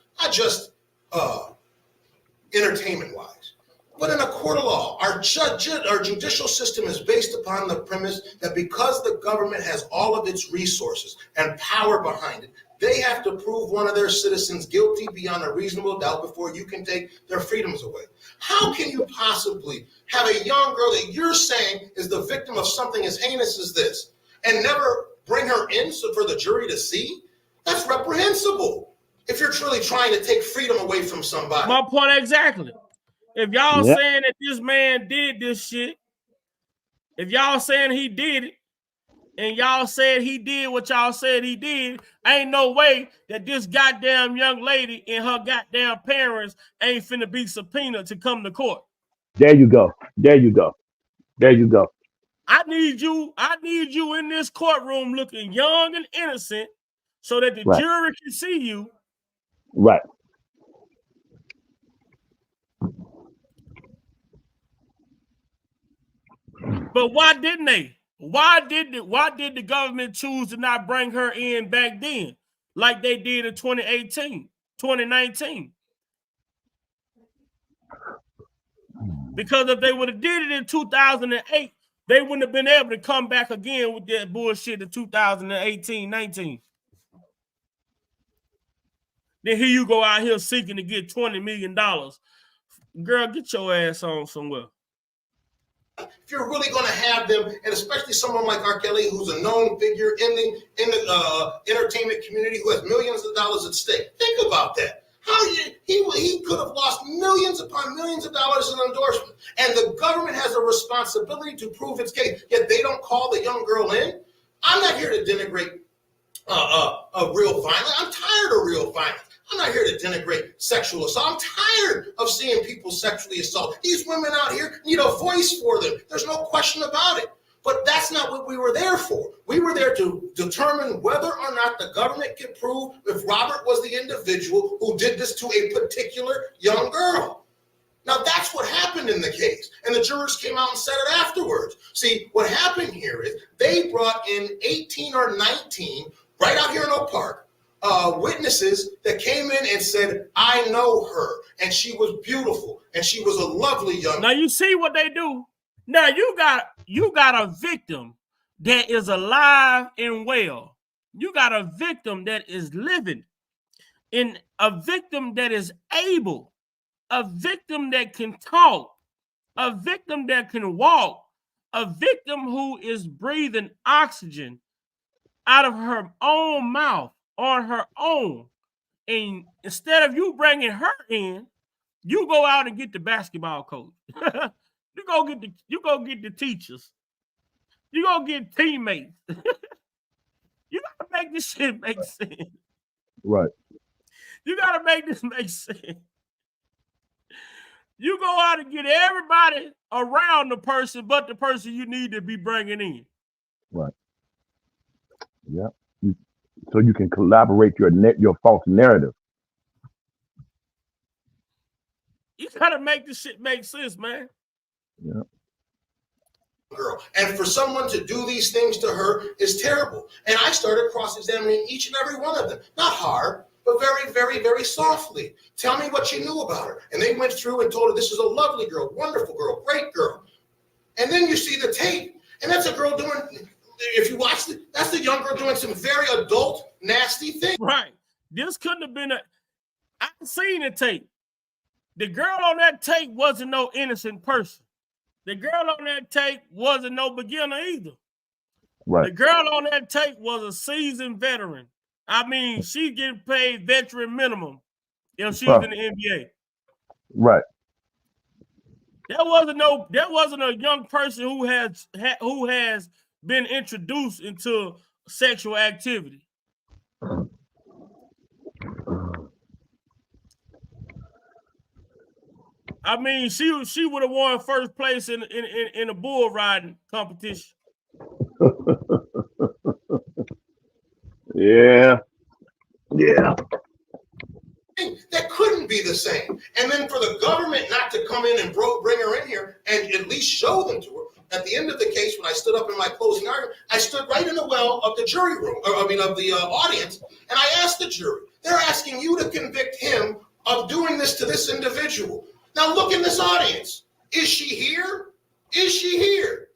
entertainment wise, but in a court of law, our judicial system is based upon the premise that because the government has all of its resources and power behind it, they have to prove one of their citizens guilty beyond a reasonable doubt before you can take their freedoms away. How can you possibly have a young girl that you're saying is the victim of something as heinous as this and never bring her in for the jury to see? That's reprehensible if you're truly trying to take freedom away from somebody. My point exactly. If y'all saying that this man did this shit, if y'all saying he did it, and y'all said he did what y'all said he did, ain't no way that this goddamn young lady and her goddamn parents ain't finna be subpoenaed to come to court. There you go. There you go. There you go. I need you in this courtroom looking young and innocent so that the jury can see you. Right. But why didn't they? Why did the government choose to not bring her in back then like they did in 2018, 2019? Because if they would have did it in 2008, they wouldn't have been able to come back again with that bullshit in 2018, 19. Then here you go out here seeking to get $20 million. Girl, get your ass on somewhere. If you're really going to have them, and especially someone like R.Kelly, who's a known figure in the entertainment community, who has millions of dollars at stake, think about that. He could have lost millions upon millions of dollars in endorsement, and the government has a responsibility to prove its case. Yet they don't call the young girl in. I'm not here to denigrate real violence. I'm tired of real violence. I'm not here to denigrate sexual assault. I'm tired of seeing people sexually assaulted. These women out here need a voice for them. There's no question about it. But that's not what we were there for. We were there to determine whether or not the government can prove if Robert was the individual who did this to a particular young girl. Now, that's what happened in the case. And the jurors came out and said it afterwards. See, what happened here is they brought in 18 or 19 right out here in Oak Park. Witnesses that came in and said, I know her, and she was beautiful, and she was a lovely young. Now you see what they do. Now you got a victim that is alive and well. You got a victim that is living, and a victim that is able, a victim that can talk, a victim that can walk, a victim who is breathing oxygen out of her own mouth on her own. And instead of you bringing her in, you go out and get the basketball coach. you go get the teachers. You go get teammates. You gotta make this shit make sense. Right. You gotta make this make sense. You go out and get everybody around the person, but the person you need to be bringing in. Right. Yeah. So you can collaborate your false narrative. You gotta make this shit make sense, man. Yeah. Girl. And for someone to do these things to her is terrible. And I started cross-examining each and every one of them. Not hard, but very, very, very softly. Tell me what you knew about her. And they went through and told her this is a lovely girl, wonderful girl, great girl. And then you see the tape, and that's a girl doing, if you watch it, that's the young girl doing some very adult, nasty things. Right. This couldn't have been I've seen the tape. The girl on that tape wasn't no innocent person. The girl on that tape wasn't no beginner either. Right. The girl on that tape was a seasoned veteran. I mean, she's getting paid veteran minimum if she's in the NBA. Right. There wasn't a young person who has been introduced into sexual activity. I mean, she would have won first place in a bull riding competition. Yeah. Yeah. That couldn't be the same. And then for the government not to come in and bring her in here and at least show them to her. At the end of the case, when I stood up in my closing argument, I stood right in the well of the jury room, of the audience, and I asked the jury, they're asking you to convict him of doing this to this individual. Now look in this audience. Is she here? Is she here?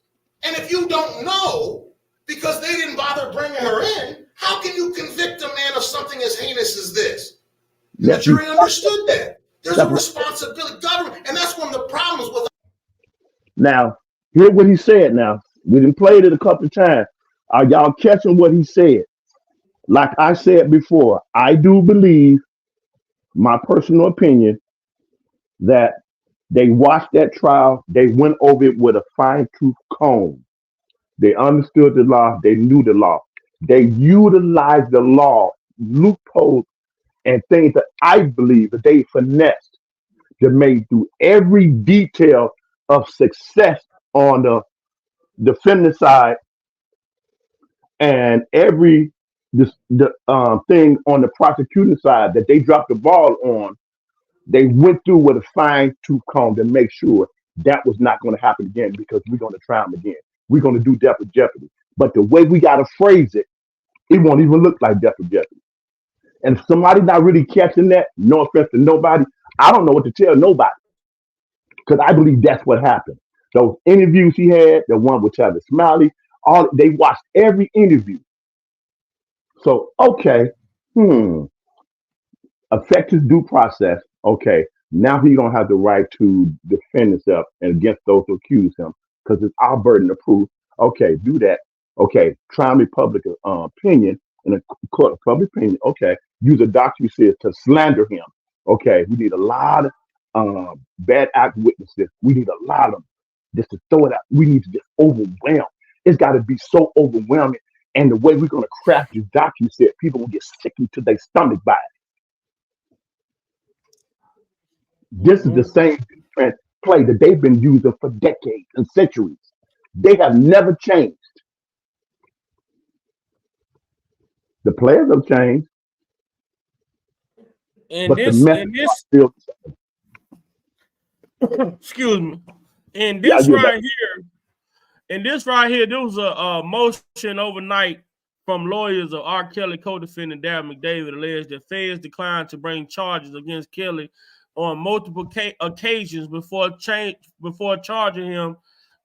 And if you don't know, because they didn't bother bringing her in, how can you convict a man of something as heinous as this? The jury understood that. There's a responsibility, government, and that's one of the problems with. Now, hear what he said now. We done played it a couple of times. Are y'all catching what he said? Like I said before, I do believe, my personal opinion, that they watched that trial, they went over it with a fine-tooth comb. They understood the law, they knew the law. They utilized the law, loopholes, and things that I believe that they finessed to make through every detail of success on the defendant side and every thing on the prosecuting side that they dropped the ball on. They went through with a fine tooth comb to make sure that was not going to happen again, because we're going to try them again. We're going to do Death of Jeopardy. But the way we got to phrase it, it won't even look like Death of Jeopardy. And if somebody not really catching that, no offense to nobody, I don't know what to tell nobody, because I believe that's what happened. Those interviews he had, the one with Travis Smiley, all they watched every interview. So, okay, effective due process. Okay, now he's gonna have the right to defend himself and against those who accuse him, because it's our burden of proof. Okay, do that. Okay, try me public opinion in a court of public opinion. Okay, use a doctor, you said, to slander him. Okay, we need a lot of bad act witnesses. We need a lot of them just to throw it out. We need to just overwhelm. It's got to be so overwhelming. And the way we're going to craft this document, said people will get sick to their stomach by it. This is the same play that they've been using for decades and centuries. They have never changed. The players have changed, And but the this, message is still excuse me. And yeah, this you're back. right here, there was a motion overnight from lawyers of R.Kelly co-defendant Darren McDavid alleged that feds declined to bring charges against Kelly on multiple occasions before charging him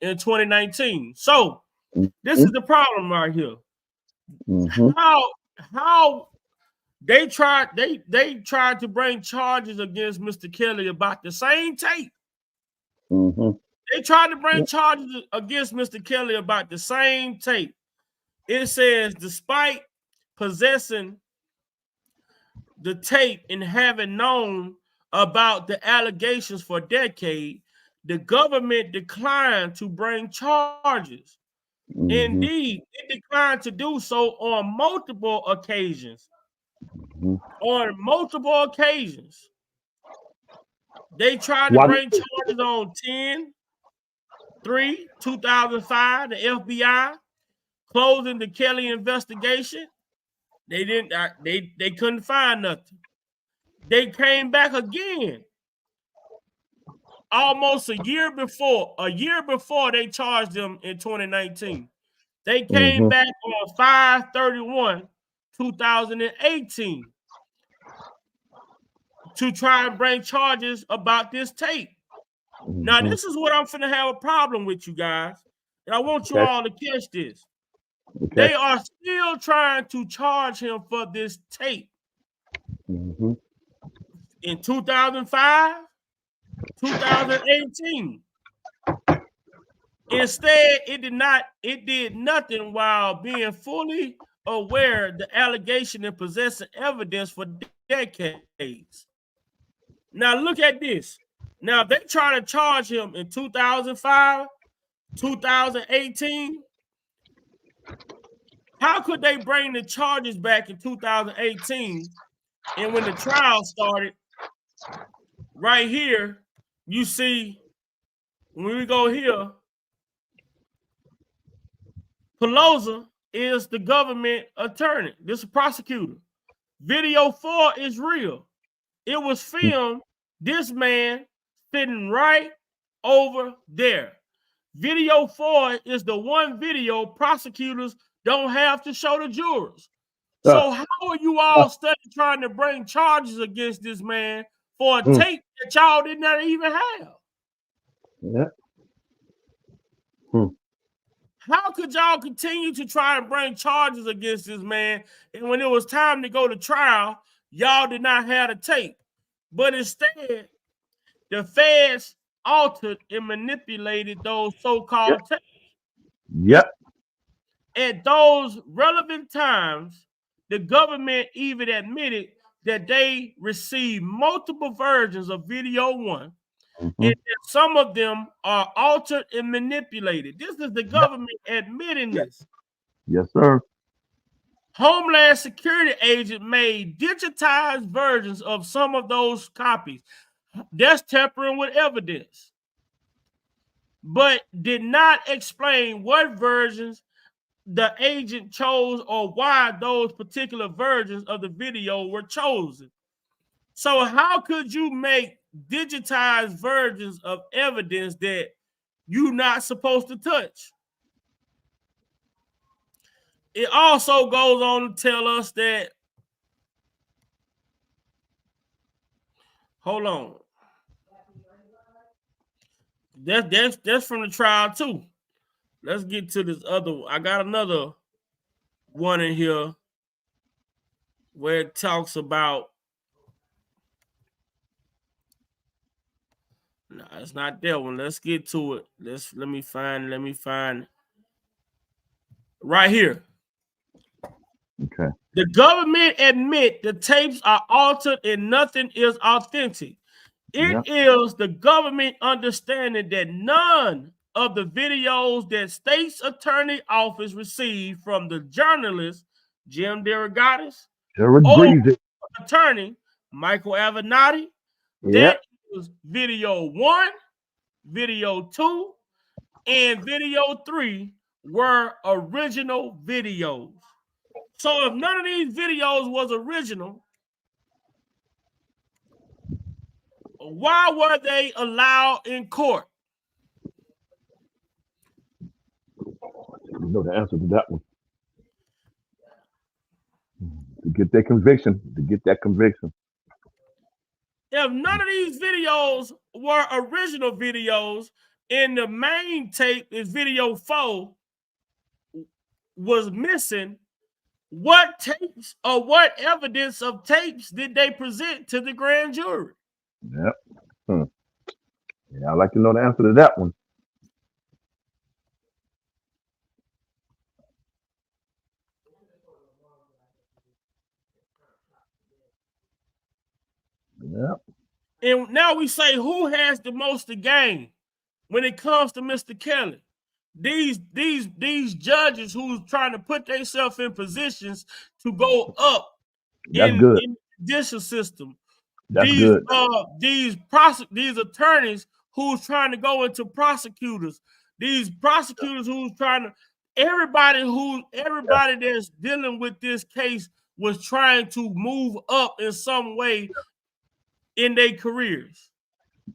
in 2019. So this is the problem right here. How they tried to bring charges against Mr. Kelly about the same tape. They tried to bring charges against Mr. Kelly about the same tape. It says, despite possessing the tape and having known about the allegations for decades, the government declined to bring charges. Indeed, it declined to do so on multiple occasions. On multiple occasions. They tried to bring charges on 10/3/2005, the FBI closing the Kelly investigation. They didn't. They couldn't find nothing. They came back again, almost a year before. A year before they charged them in 2019. They came back on 5/31/2018 to try and bring charges about this tape. Now, this is what I'm finna have a problem with, you guys, and I want you all to catch this. They are still trying to charge him for this tape. In 2005, 2018. Instead, it did nothing while being fully aware the allegation and possessing evidence for decades. Now look at this. Now they try to charge him in 2005, 2018. How could they bring the charges back in 2018? And when the trial started, right here, you see, when we go here, Pelosi is the government attorney. This is a prosecutor. Video 4 is real. It was filmed. This man sitting right over there. Video 4 is the one video prosecutors don't have to show the jurors. So how are you all trying to bring charges against this man for a tape that y'all did not even have? Yeah. How could y'all continue to try and bring charges against this man, and when it was time to go to trial, y'all did not have the tape? But instead, the feds altered and manipulated those so-called tapes. Yep. At those relevant times, the government even admitted that they received multiple versions of video 1, and that some of them are altered and manipulated. This is the government admitting this. Yes, sir. Homeland Security agent made digitized versions of some of those copies. That's tampering with evidence, but did not explain what versions the agent chose or why those particular versions of the video were chosen. So how could you make digitized versions of evidence that you're not supposed to touch? It also goes on to tell us that, hold on, that's from the trial too. Let's get to this other one. I got another one in here where it talks about, no, it's not that one. Let's get to it. Let me find right here. Okay. The government admit the tapes are altered and nothing is authentic. It is the government understanding that none of the videos that state's attorney office received from the journalist Jim Derogatis or attorney Michael Avenatti, that is video 1, video 2, and video 3 were original videos. So if none of these videos was original, why were they allowed in court? You know the answer to that one. To get that conviction. If none of these videos were original videos, and the main tape is video 4 was missing, what tapes or what evidence of tapes did they present to the grand jury? Yep. Yeah, I'd like to know the answer to that one. Yep. And now we say, who has the most to gain when it comes to Mr. Kelly? These judges who's trying to put themselves in positions to go up in the judicial system. That's good. These attorneys who's trying to go into prosecutors. These prosecutors who's trying to everybody that's dealing with this case was trying to move up in some way in their careers.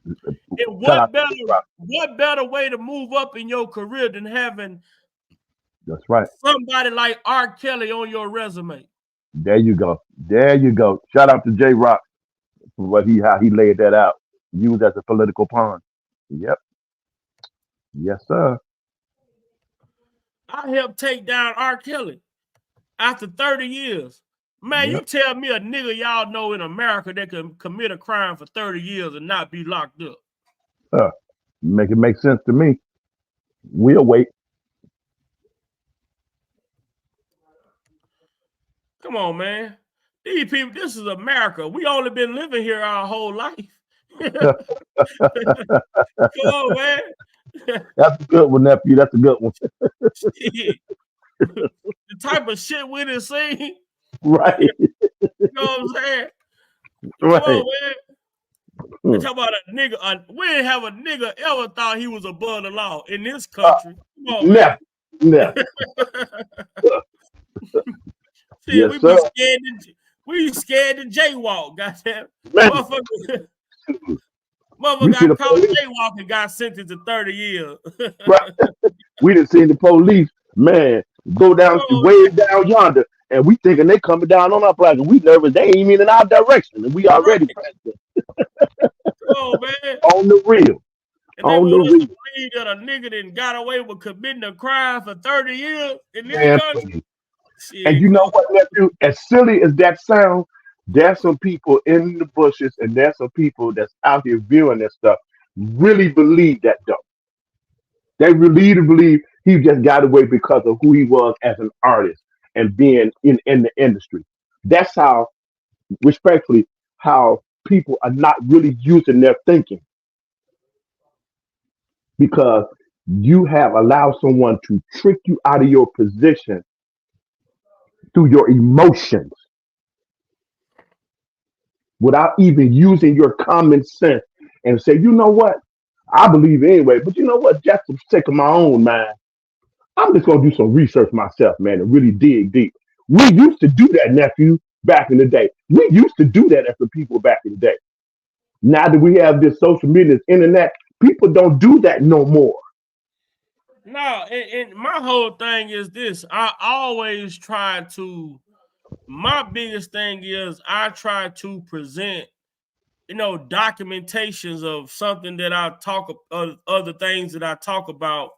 And what better way to move up in your career than having somebody like R.Kelly on your resume? There you go. Shout out to J Rock for how he laid that out. Used as a political pawn. Yep. Yes, sir. I helped take down R.Kelly after 30 years. Man, you tell me a nigga y'all know in America that can commit a crime for 30 years and not be locked up. Make it make sense to me. We'll wait. Come on, man. These people, this is America. We only been living here our whole life. Come on, man. That's a good one, nephew. That's a good one. The type of shit we done seen. Right. You know what I'm saying? Right. Come on, man. They talk about a nigga. We didn't have a nigga ever thought he was above the law in this Uh, country. Come on, never, man. never. See, Yes, sir. We scared to jaywalk. Goddamn, Man, motherfucker, motherfucker we see the got caught police. jaywalking, got sentenced to 30 years. Right. We didn't see the police, man, go down Oh, way down yonder, and we thinking they coming down on our block, and we nervous. They ain't even in our direction, and we already right. past them. Come on, man. On the real. And they On the want us to real. believe that a nigga that got away with committing a crime for 30 years in this Man, country. please. And Shit, you come know on. what, nephew? As silly as that sounds, there's some people in the bushes, and there's some people that's out here viewing that stuff really believe that though. They really believe he just got away because of who he was as an artist and being in the industry. That's how, respectfully, how people are not really using their thinking because you have allowed someone to trick you out of your position through your emotions without even using your common sense and say, you know what? I believe anyway, but you know what? Just for the sake of my own mind, I'm just gonna do some research myself, man, and really dig deep. We used to do that, nephew, back in the day. We used to do that as the people back in the day. Now that we have this social media, this internet, people don't do that no more. No, and my whole thing is this. I always try to, my biggest thing is I try to present, documentations of something that I talk of other things that I talk about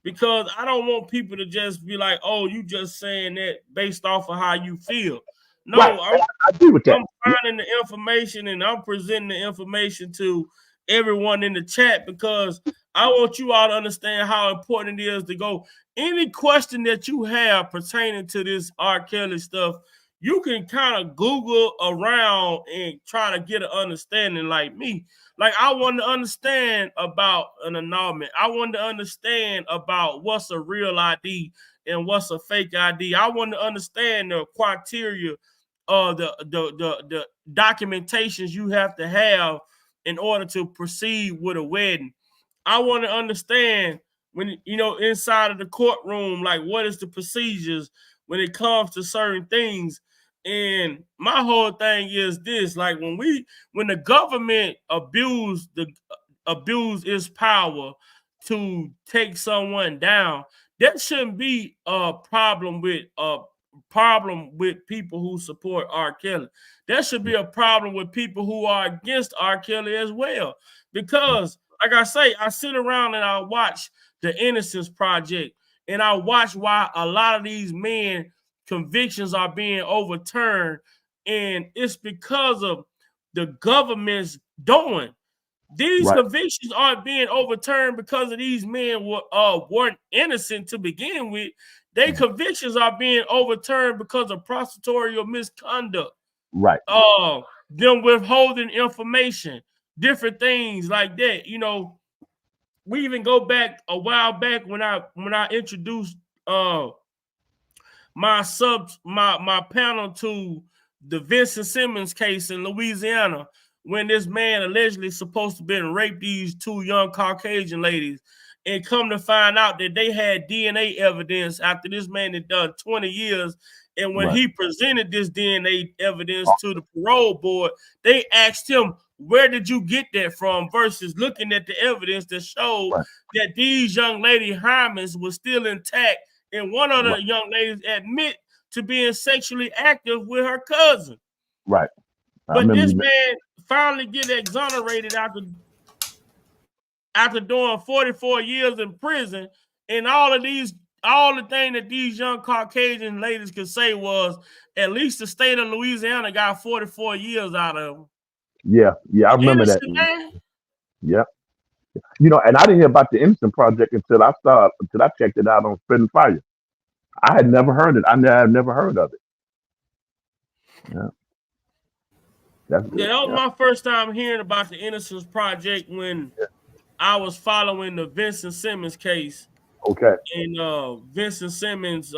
because I don't want people to just be like, "Oh, you just saying that based off of how you feel." Right. No, I agree with that. I'm finding the information and I'm presenting the information to everyone in the chat because I want you all to understand how important it is to go. Any question that you have pertaining to this R. Kelly stuff, you can kind of Google around and try to get an understanding like me. Like I want to understand about an annulment. I want to understand about what's a real ID and what's a fake ID. I want to understand the criteria the documentations you have to have in order to proceed with a wedding. I want to understand when inside of the courtroom, like what is the procedures when it comes to certain things. And my whole thing is this: like when the government abuse its power to take someone down, that shouldn't be a problem with people who support R. Kelly. There should be a problem with people who are against R. Kelly as well. Because, like I say, I sit around and I watch the Innocence Project and I watch why a lot of these men convictions are being overturned. And it's because of the government's doing. These Right. convictions aren't being overturned because of these men weren't innocent to begin with. Their convictions are being overturned because of prosecutorial misconduct. Right. Them withholding information, different things like that. We even go back a while back when I introduced my panel to the Vincent Simmons case in Louisiana when this man allegedly supposed to have been raped these two young Caucasian ladies, and come to find out that they had DNA evidence after this man had done 20 years. And when Right. he presented this DNA evidence to the parole board, they asked him, where did you get that from? Versus looking at the evidence that showed Right. that these young lady hymens were still intact. And one of Right. the young ladies admit to being sexually active with her cousin. Right. I But remember this you. man finally get exonerated after doing 44 years in prison. And all the thing that these young Caucasian ladies could say was, at least the state of Louisiana got 44 years out of them. Yeah. I remember that. Innocent man. Yeah. And I didn't hear about the Innocent Project until I checked it out on Spitting Fire. I had never heard it. I've never heard of it. Yeah. That's Yeah, good. that was Yeah. my first time hearing about the Innocence Project when I was following the Vincent Simmons case. Okay. And Vincent Simmons,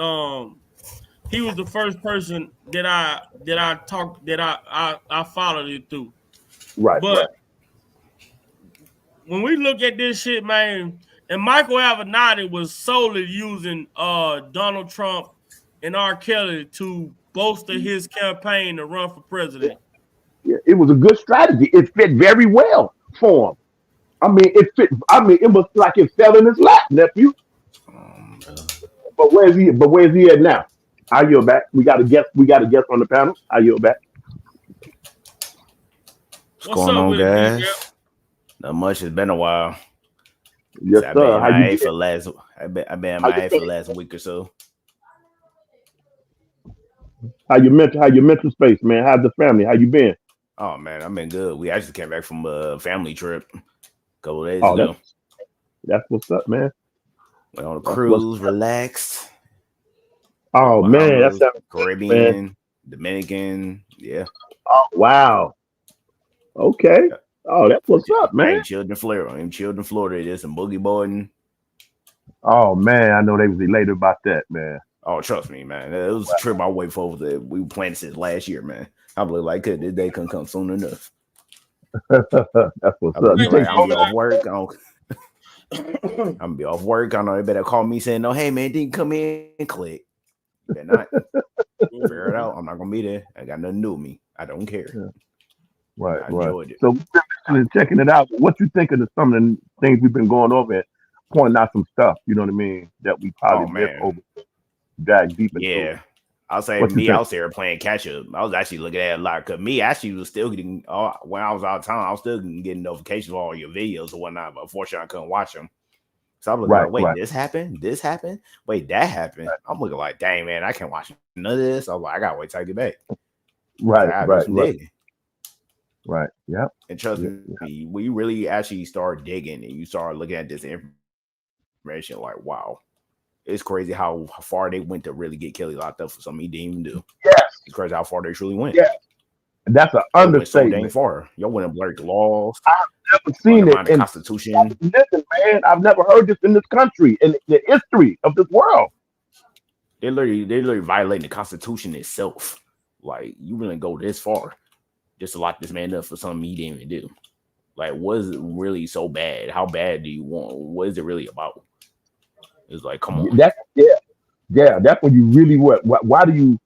he was the first person that I followed it through. Right. But when we look at this shit, man, and Michael Avenatti was solely using Donald Trump and R. Kelly to bolster his campaign to run for president. Yeah, it was a good strategy. It fit very well for him. I mean, it fit. I mean, it was like it fell in his lap, nephew. But where's he? But where's he at now? I yield back. We got a guest. We got a guest on the panel. I yield back. What's What's going up on, with it, D-Rap? guys? Not much. It's been a while. Yes, So I've sir. been How you MIA been? for the last. I've been How you MIA for been? the last week or so. How your mental space, man? How's the family? How you been? Oh man, I've been good. We actually came back from a family trip a couple of days Oh, ago. that's what's up, man. Went on a That's what's cruise, up. relaxed. Went to Oh man, that Bahamas, sounds good, man. Caribbean, Dominican. Yeah. Oh wow. Okay. Oh, that's what's up, I man. ain't chilled in Florida. I ain't chilled in Florida. There's some boogie boarding. Oh man, I know they was elated about that, man. Oh, trust me, man. It was a trip I wait for. We were planning since last year, man. I believe like this day couldn't come soon enough. That's what's I up. You believe like take I'm gonna be off Hey, work. I'm gonna be off work. I know they better call me saying, "No, hey man, didn't come in and click." You better not figure it out. I'm not gonna be there. I got nothing to do with me. I don't care. Yeah. Right, I right. enjoyed it. So we've been listening and checking it out. What you think of some of the things we've been going over and pointing out some stuff, you know what I mean, that we probably Oh missed man, over, dive deep into it. yeah. I'll say What you me. I think? was there playing catch up. I was actually looking at it a lot because me actually was still getting. When I was out of town, I was still getting notifications of all your videos and whatnot. But unfortunately, I couldn't watch them. So I'm looking Right, like, wait, right, this happened? This happened? Wait, that happened? I'm looking like, dang man, I can't watch none of this. I was like, I gotta wait till I get back. So right, I gotta do right, some right, digging. right. Yep. And trust Yeah. me, we really actually start digging and you start looking at this information like, wow, it's crazy how far they went to really get Kelly locked up for something he didn't even do. Yes, It's crazy how far they truly went. yes. That's an They went so dang understatement. far. Y'all went and blurred the laws, I've never seen it undermined the in Constitution. listen, man, I've never heard this in this country, in the history of this world. They literally violating the Constitution itself. Like, you really go this far just to lock this man up for something he didn't even do. Like, what is it really so bad? How bad do you want? What is it really about? It's like, come on. That's yeah. That's when you really why do you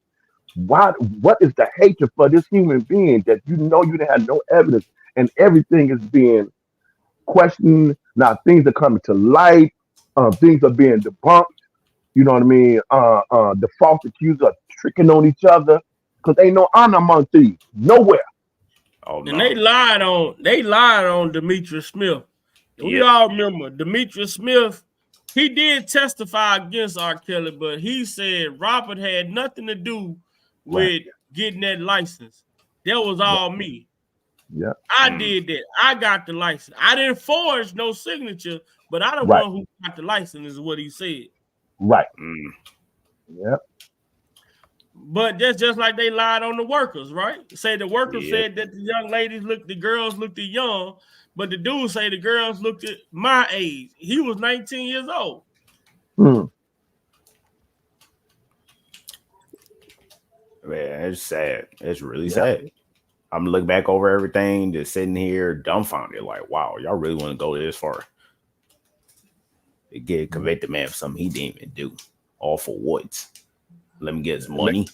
what is the hatred for this human being that you know you didn't have no evidence and everything is being questioned. Now things are coming to light, things are being debunked. You know what I mean? The false accusers are tricking on each other because ain't no honor among thieves nowhere. Oh and no. they lied on Demetrius Smith. And we Yep. all remember Demetrius Smith. He did testify against R. Kelly, but he said Robert had nothing to do Right. with getting that license. That was Right. all me. Yeah. I did that. I got the license. I didn't forge no signature, but I the Right. one who got the license is what he said. Right. Mm. Yeah. But that's just like they lied on the workers, right? Say the workers Yep. said that the girls looked young, but the dude say the girls looked at my age. He was 19 years old. Hmm. Man, it's sad. It's really Yeah. sad. I'm looking back over everything, just sitting here dumbfounded, like, wow, y'all really want to go this far? Get convict the man for something he didn't even do. All for what? Let me get his It makes money. you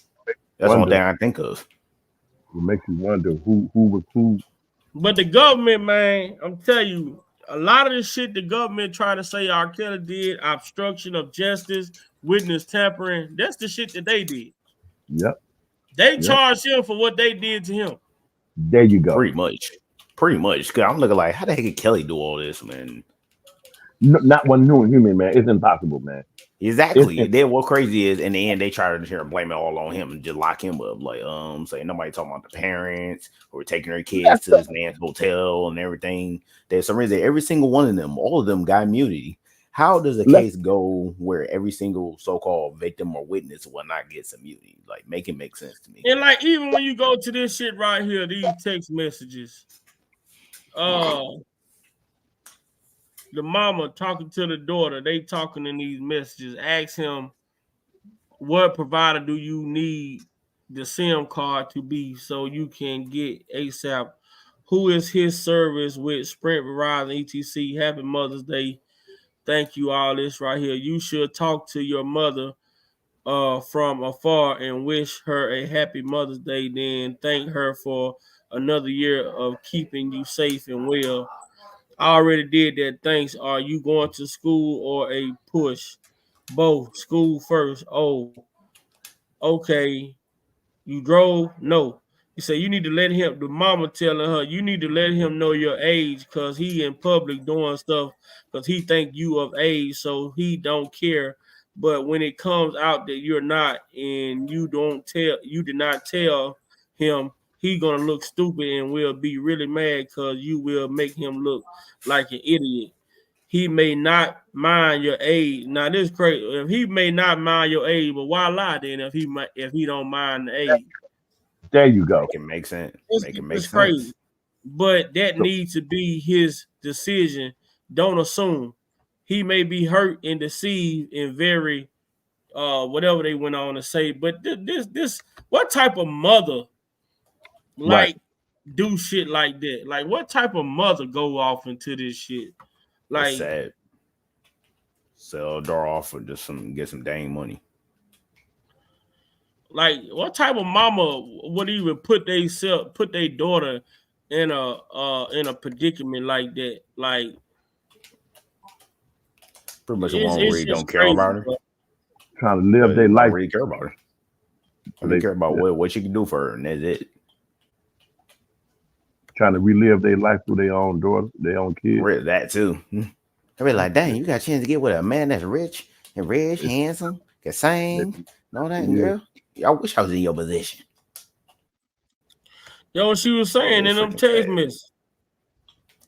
That's the only wonder. thing I think of. It makes you wonder who was who. But the government, man, I'm telling you, a lot of the shit the government trying to say R. Kelly did, obstruction of justice, witness tampering, that's the shit that they did. Yep. They Yep. charged him for what they did to him. There you go. Pretty much. Pretty much. Cause I'm looking like, how the heck did Kelly do all this, man? Not one new human, man. It's impossible, man. Exactly. Then what crazy is in the end they try to blame it all on him and just lock him up. Like saying nobody talking about the parents who were taking their kids to this man's hotel and everything. There's some reason every single one of them, all of them got immunity. How does a case go where every single so-called victim or witness will not get immunity? Like, make it make sense to me. And like even when you go to this shit right here, these text messages, the mama talking to the daughter, they talking in these messages, ask him what provider do you need the SIM card to be so you can get ASAP Who is his service with Sprint, Verizon, etc. Happy Mother's Day. Thank you, all this right here. You should talk to your mother from afar and wish her a happy Mother's Day, then thank her for another year of keeping you safe and well. I already did that. Thanks. Are you going to school or a push? Both. School first. Oh, okay. You drove? No. He said you need to let him, the mama telling her, you need to let him know your age because he in public doing stuff because he think you of age, so he don't care. But when it comes out that you're not and you did not tell him, he gonna look stupid and will be really mad because you will make him look like an idiot. He may not mind your age. Now this is crazy. If he may not mind your age, but why lie then if he don't mind the age? There you go. Make it make sense. Make it make It's sense. crazy. But that needs to be his decision. Don't assume. He may be hurt and deceived and very whatever they went on to say. But this what type of mother Right. do shit like that? Like what type of mother go off into this shit? It's Like sad. Sell a door off for just get some dang money. Like what type of mama would even put their daughter in a predicament like that? Like Pretty much one who really just don't care crazy, about her. bro. Trying to live their Don't life. really care about her. They care about what she can do for her, and that's it. Trying to relive their life through their own daughter, their own kids. That too. I be like, dang, you got a chance to get with a man that's rich, handsome, can sing, and all that, girl. I wish I was in your position. Yo, what she was saying in them text messages.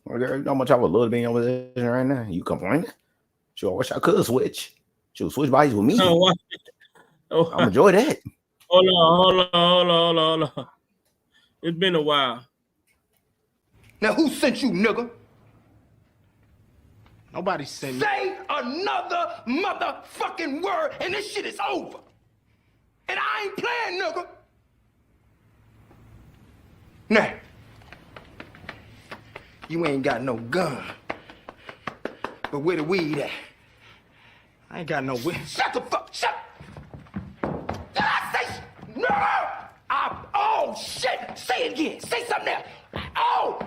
Well, girl, you know how much I would love to be in your position right now. You complaining? Sure, I wish I could switch. She would switch bodies with me. I'm enjoy that. Hold on. It's been a while. Now, who sent you, nigga? Nobody sent me. Say another motherfucking word and this shit is over. And I ain't playing, nigga. Now, you ain't got no gun. But where the weed at? I ain't got no weed. Shut the fuck, shut. Did I say, no? Oh, shit. Say it again. Say something else. Oh.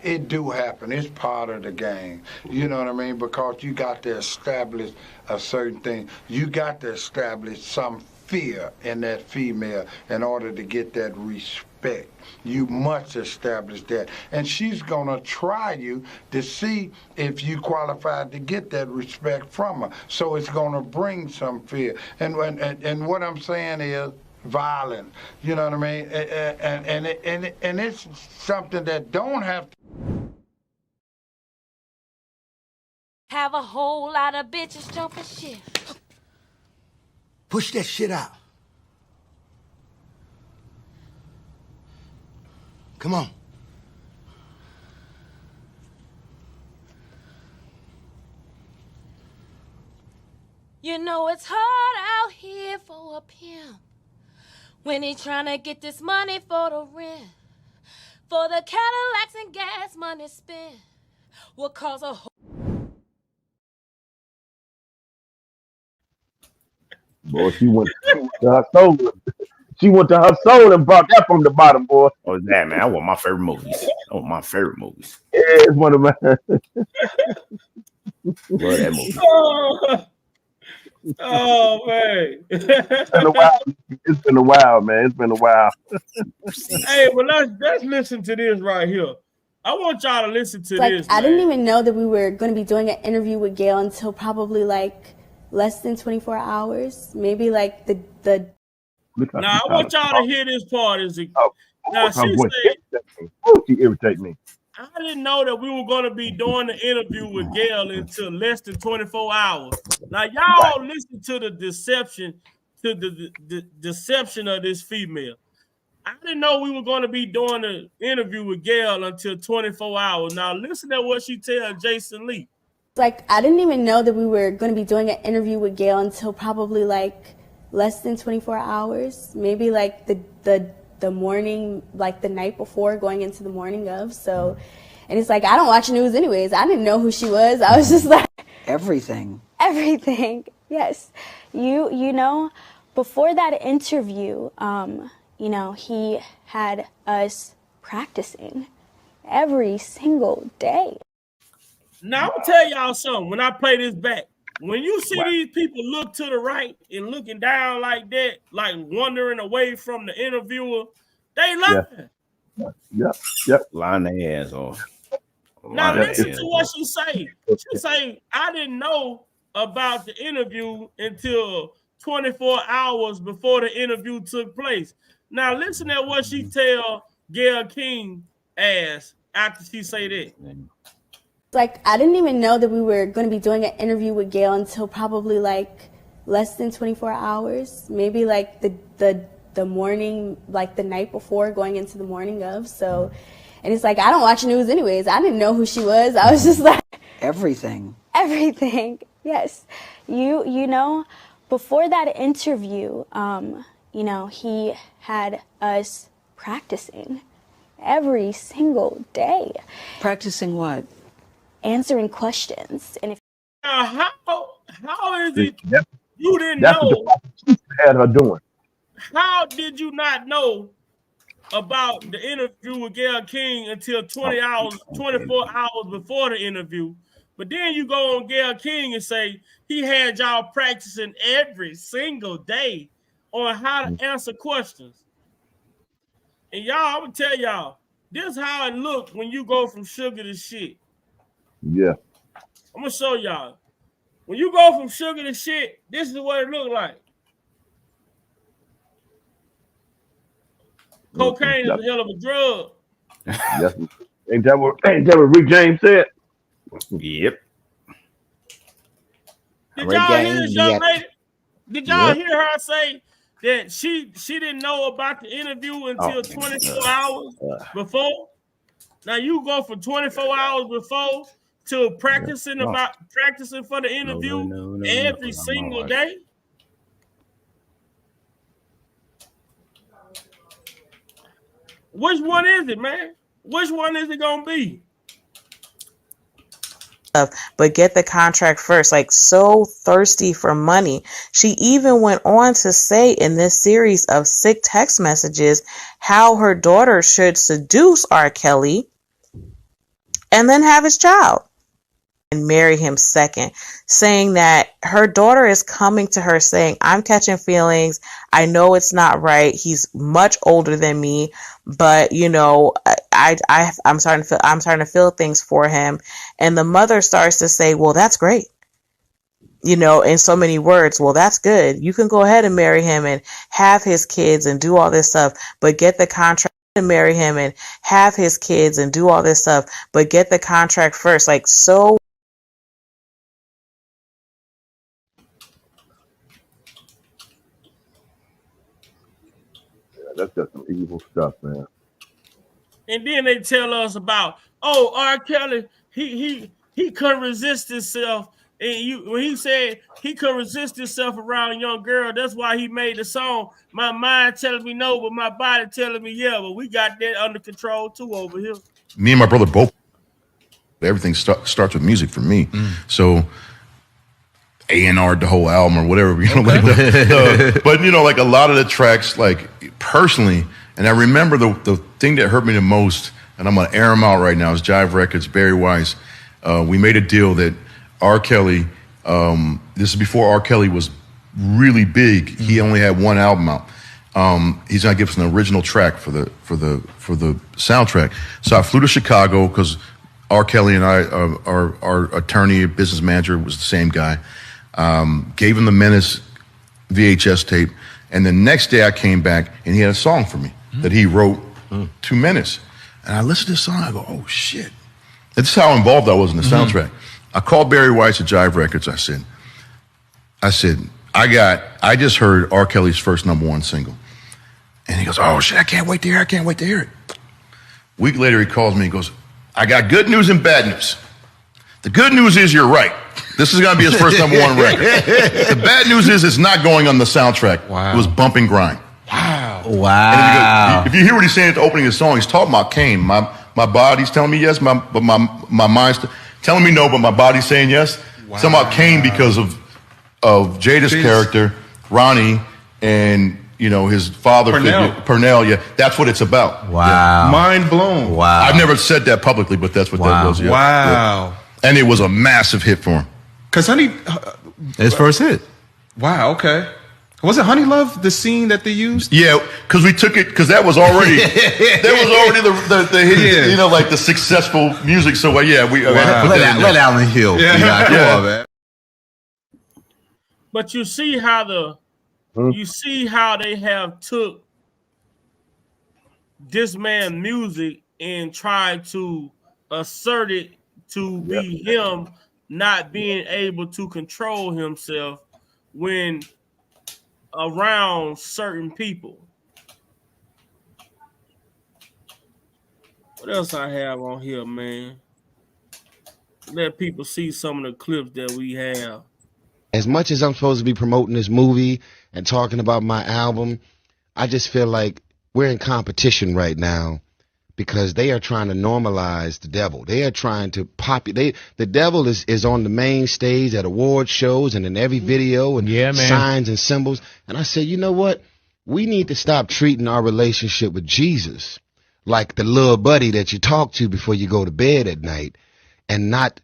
It do happen. It's part of the game. You know what I mean? Because you got to establish a certain thing. You got to establish some fear in that female in order to get that respect. You must establish that. And she's going to try you to see if you qualified to get that respect from her. So it's going to bring some fear. And what I'm saying is, violent, you know what I mean, and it's something that don't have to. Have a whole lot of bitches jumping shit. Push that shit out. Come on. You know it's hard out here for a pimp when he trying to get this money for the rent, for the Cadillacs and gas money spent will cause a Boy, she went to her soul. She went to her soul and brought that from the bottom, boy. Oh, that man, I want my favorite movies. Yeah, it's one of my. Love that movie. Oh man. It's been a while, man. It's been a while. Hey, well let's listen to this right here. I want y'all to listen to this. I didn't even know that we were going to be doing an interview with Gail until probably like less than 24 hours. Maybe like the Now I want y'all to hear this part. Now she said, she irritate me. I didn't know that we were going to be doing the interview with Gail until less than 24 hours. Now y'all listen to the deception, deception of this female. I didn't know we were going to be doing the interview with Gail until 24 hours. Now listen to what she tell Jason Lee. like I didn't even know that we were going to be doing an interview with Gail until probably like less than 24 hours. Maybe like the the morning, like the night before, going into the morning of. So, and it's like, I don't watch news anyways. I didn't know who she was. I was just like, everything. Yes. You know, before that interview, you know, he had us practicing every single day. Now, I'm going to tell y'all something. When I play this back, when you see these people look to the right and looking down like that, like wandering away from the interviewer, they lying. Yep. Line their ass off. Now listen to what she say. She say, I didn't know about the interview until 24 hours before the interview took place. Now listen at what she tell Gayle King ass after she say that. Like, I didn't even know that we were going to be doing an interview with Gayle until probably like less than 24 hours, maybe like the morning, like the night before, going into the morning of. So, and it's like, I don't watch news anyways. I didn't know who she was. I was just like, everything. Yes. You know, before that interview, you know, he had us practicing every single day. Practicing what? Answering questions. And if how is it That's you didn't what know? the had her doing. How did you not know about the interview with Gayle King until 24 hours before the interview? But then you go on Gayle King and say he had y'all practicing every single day on how to answer questions. And y'all, I'm gonna tell y'all, this is how it looks when you go from sugar to shit. Yeah. I'm gonna show y'all. When you go from sugar to shit, this is what it look like. Cocaine is a hell of a drug. Yes. Ain't that what Rick James said? Yep. Did y'all hear this young lady? Did y'all hear her say that she didn't know about the interview until 24 hours before? Now you go from 24 hours before to practicing for the interview every single day. Which one is it, man? Which one is it gonna be? But get the contract first. Like, so thirsty for money. She even went on to say in this series of sick text messages how her daughter should seduce R. Kelly and then have his child and marry him second, saying that her daughter is coming to her saying, I'm catching feelings. I know it's not right. He's much older than me, but you know, I'm starting to feel things for him. And the mother starts to say, well, that's great. You know, in so many words, well, that's good. You can go ahead and marry him and have his kids and do all this stuff, but get the contract and marry him and have his kids and do all this stuff, but get the contract first. Like, so. That's just some evil stuff, man. And then they tell us about, oh, R. Kelly, he couldn't resist himself. And when he said he couldn't resist himself around a young girl, that's why he made the song. My mind telling me no, but my body telling me yeah. But we got that under control too over here. Me and my brother both. Everything starts with music for me. So A&R the whole album or whatever, you know. But you know, like a lot of the tracks, like personally, and I remember the thing that hurt me the most, and I'm gonna air them out right now, is Jive Records, Barry Weiss. We made a deal that R. Kelly, this is before R. Kelly was really big. He only had one album out. He's gonna give us an original track for the soundtrack. So I flew to Chicago because R. Kelly and I, our attorney, business manager, was the same guy. Gave him the Menace VHS tape, and the next day I came back and he had a song for me that he wrote to Menace. And I listened to the song, I go, oh shit. That's how involved I was in the soundtrack. I called Barry Weiss at Jive Records. I said, I just heard R. Kelly's first #1 single. And he goes, oh shit, I can't wait to hear it. A week later he calls me, he goes, I got good news and bad news. The good news is you're right. This is going to be his first #1 record. The bad news is it's not going on the soundtrack. Wow. It was Bump and Grind. Wow. And if you hear what he's saying at the opening of the song, he's talking about Cain. My body's telling me yes, but my mind's telling me no, but my body's saying yes. It's talking about Cain because of Jada's character, Ronnie, and his father figure, Purnell. Yeah, that's what it's about. Wow. Mind blown. Wow. I've never said that publicly, but that's what that was. Yeah. Wow. Yeah. And it was a massive hit for him. Because his first hit. Wow. Okay. Was it Honey Love, the scene that they used? Yeah, because we took it because that was already the hit, like the successful music. So yeah, we let Alan Hill. Yeah. Come on, man. But you see how they have took this man's music and tried to assert it to be him not being able to control himself when around certain people. What else I have on here, man? Let people see some of the clips that we have. As much as I'm supposed to be promoting this movie and talking about my album, I just feel like we're in competition right now because they are trying to normalize the devil. They are trying to the devil is on the main stage at award shows and in every video and signs and symbols. And I said, you know what? We need to stop treating our relationship with Jesus like the little buddy that you talk to before you go to bed at night and not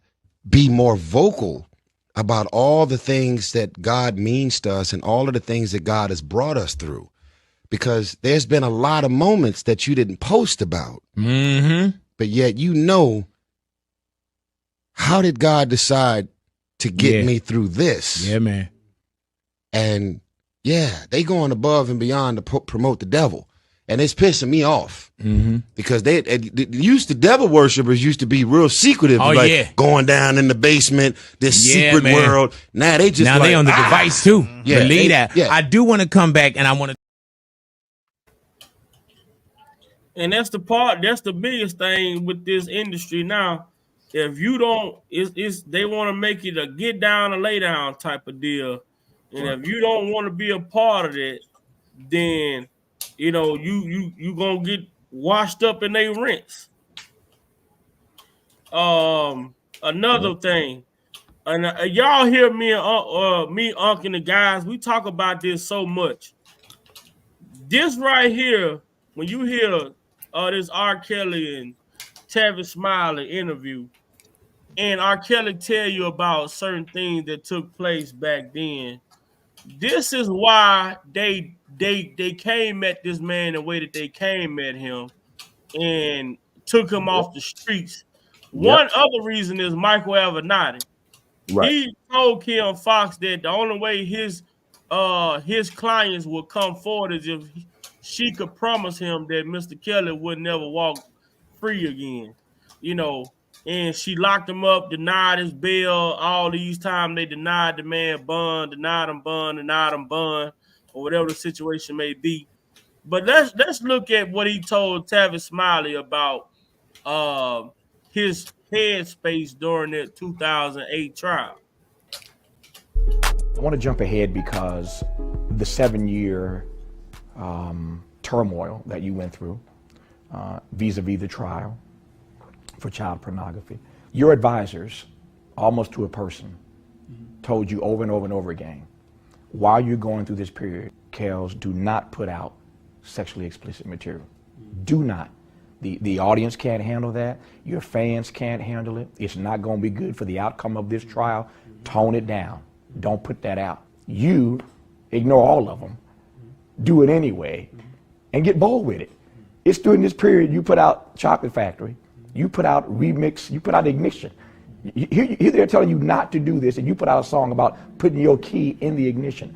be more vocal about all the things that God means to us and all of the things that God has brought us through. Because there's been a lot of moments that you didn't post about. Mm-hmm. But yet how did God decide to get me through this? Yeah, man. And they going above and beyond to promote the devil. And it's pissing me off. Mm-hmm. Because the devil worshipers used to be real secretive, going down in the basement, this secret world. Now they just they on the device too. Yeah, Believe that. Yeah. I do want to come back and I want to. And that's the biggest thing with this industry now. If you don't, they want to make it a get down or lay down type of deal. And if you don't want to be a part of it, then you gonna get washed up in their rents. Another thing, and y'all hear me and Unc and the guys, we talk about this so much. This right here, when you hear this R. Kelly and Tavis Smiley interview, and R. Kelly tell you about certain things that took place back then, this is why they came at this man the way that they came at him and took him off the streets. One other reason is Michael Avenatti. Right. He told Kim Fox that the only way his clients would come forward is if she could promise him that Mr. Kelly would never walk free again. And she locked him up, denied his bail. All these times they denied the man bond, denied him bond, or whatever the situation may be. But let's look at what he told Tavis Smiley about his headspace during that 2008 trial. I want to jump ahead because the 7-year turmoil that you went through vis-a-vis the trial for child pornography. Your advisors, almost to a person, told you over and over and over again, while you're going through this period, Kels, do not put out sexually explicit material. Do not. The audience can't handle that. Your fans can't handle it. It's not going to be good for the outcome of this trial. Tone it down. Don't put that out. You ignore all of them. Do it anyway and get bold with it. It's during this period you put out Chocolate Factory. You put out Remix. You put out Ignition. Here they're telling you not to do this, and you put out a song about putting your key in the ignition.